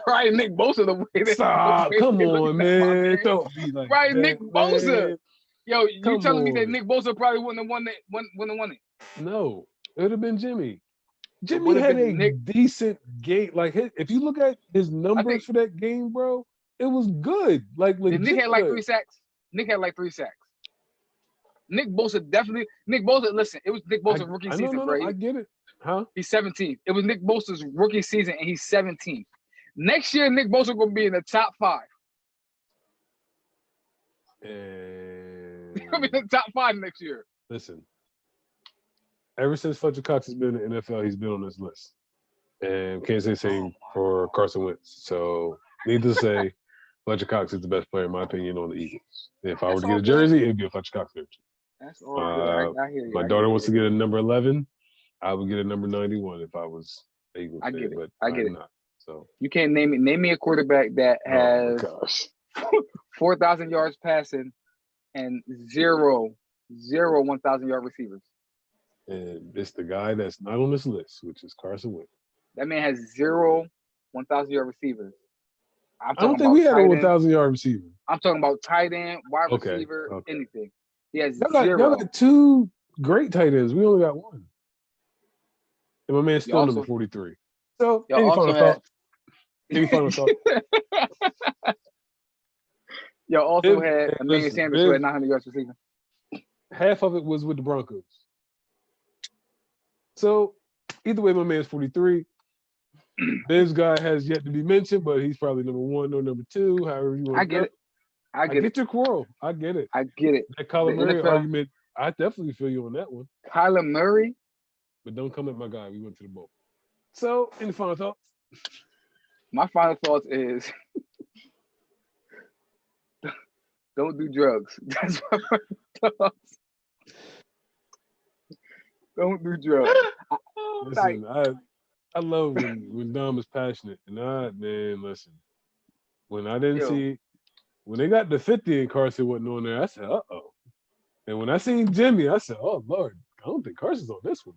Probably Nick Bosa the way they Stop. Come on, man. Don't be like probably that, Nick Bosa. man. Yo, you Come telling me that on. Nick Bosa probably wouldn't have won it? No, it would have been Jimmy. Jimmy would've had been a Nick- decent game. Like, if you look at his numbers for that game, bro, it was good. Like, legit Nick had like good. 3 sacks. Nick had like 3 sacks. Nick Bosa definitely. Nick Bosa, listen, it was Nick Bosa's rookie season, bro. I get it. Huh? He's 17. It was Nick Bosa's rookie season, and he's 17. Next year, Nick Bosa gonna be in the top 5. And He's gonna be in the top 5 next year. listen, ever since Fletcher Cox has been in the NFL, he's been on this list. And can't say the same for Carson Wentz. So, needless to say, Fletcher Cox is the best player, in my opinion, on the Eagles. If I were to get a jersey, it'd be a Fletcher Cox jersey. That's all good. I hear you. My daughter wants to get a number 11. I would get a number 91 if I was Eagles fan, get it. but I get I'm it. not. So You can't name me a quarterback that has gosh. 4,000 yards passing and zero 1,000-yard receivers. And it's the guy that's not on this list, which is Carson Wentz. That man has 0 1,000-yard receivers. I don't think we had a 1,000-yard receiver. I'm talking about tight end, wide Okay, receiver, okay. anything. He has Y'all 0. got 2 great tight ends. We only got 1. And my man's still Y'all number also- 43. So, y'all any also final had- thoughts? Any final thoughts? Y'all also Big- had Emmanuel listen, Sanders who big- had 900 yards receiving. Half of it was with the Broncos. So, either way, my man's 43. This guy has yet to be mentioned, but he's probably number 1 or number 2, however you want I get it. I get it. your quarrel. I get it. I get it. That Kyler The Murray NFL argument, I definitely feel you on that one. Kyler Murray. But don't come at my guy. We went to the bowl. So, any final thoughts? My final thoughts is don't do drugs. That's my final thoughts. Don't do drugs. Listen, I love when Dom is passionate. And listen. When I didn't Yo. see, when they got the 50 and Carson wasn't on there, I said, uh-oh. And when I seen Jimmy, I said, oh, Lord, I don't think Carson's on this one.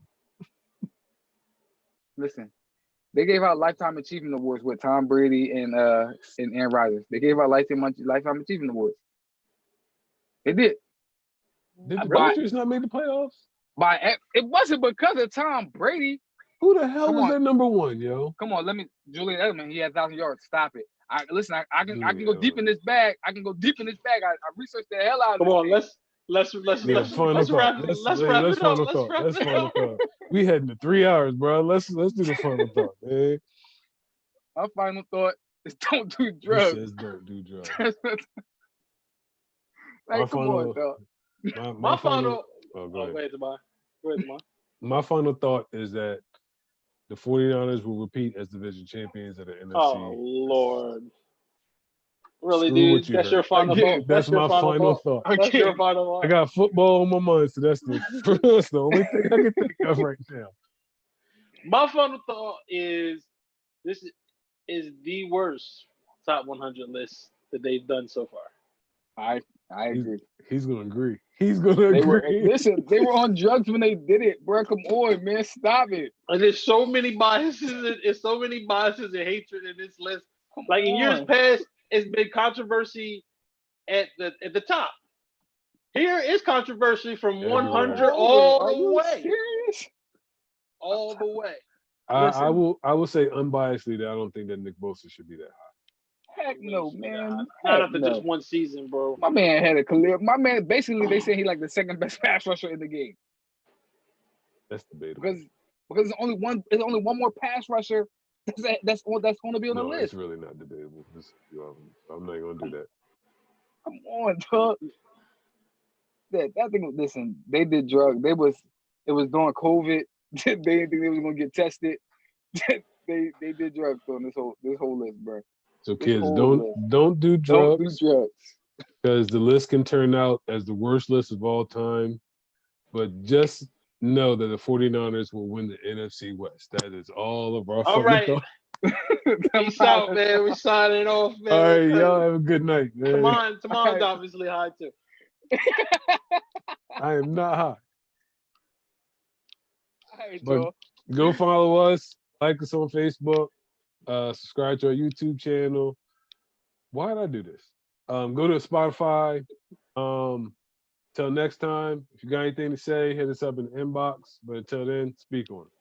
Listen, they gave out lifetime achievement awards with Tom Brady and Aaron Rodgers. They gave out lifetime achievement awards. They did. Did the Right. Patriots not make the playoffs? It wasn't because of Tom Brady. Who the hell Come was on. their number 1, yo? Come on, Julian Edelman. He had 1,000 yards. Stop it. I can Julian go deep in this bag. I researched the hell out of Come this on, thing. let's Yeah, final thought. Let's final thought. Let's final thought. We heading to 3 hours, bro. Let's do the final thought, man. My final thought is don't do He drugs. says don't do drugs. Like, My come final- on, dog. My final. Oh, go Oh, ahead. go ahead, Tamar. Go ahead, Tamar. My final thought is that the 49ers will repeat as division champions of the NFC. Oh Lord. Really, Screw what dude? you That's heard. your final Again, thought. That's your my final thought. That's your final thought. I got football on my mind, so that's the only thing I can think of right now. My final thought is this is the worst top 100 list that they've done so far. I agree. He's gonna agree. He's gonna They were agree. they were on drugs when they did it, bro. Come on, man, stop it. And there's so many biases. There's so many biases and hatred in this list. Like in years past, it's been controversy at the top. Here is controversy from Everywhere. 100 all Are the you way, serious? all the way. I will say unbiasedly that I don't think that Nick Bosa should be that high. Heck no, man. Not Heck after no. just one season, bro. My man had a career. My man, basically, they say he like the second best pass rusher in the game That's debatable. because there's only one more pass rusher that's going to be on the No, list. it's really not debatable. I'm not gonna do that. Come on, dog. That thing. Listen, they did drugs. It was during COVID. They didn't think they was gonna get tested. they did drugs on this whole list, bro. So kids, whole don't do Don't do drugs drugs. because the list can turn out as the worst list of all time. But just know that the 49ers will win the NFC West. That is all of our All final right. thought. Peace out, man. We signing off, man. All right, y'all have a good night, man. Tomorrow's obviously high too. I am not high. All right, But- y'all. Go follow us, like us on Facebook, subscribe to our YouTube channel. Why did I do this? Go to Spotify. Till next time, if you got anything to say, hit us up in the inbox. But until then, speak on it.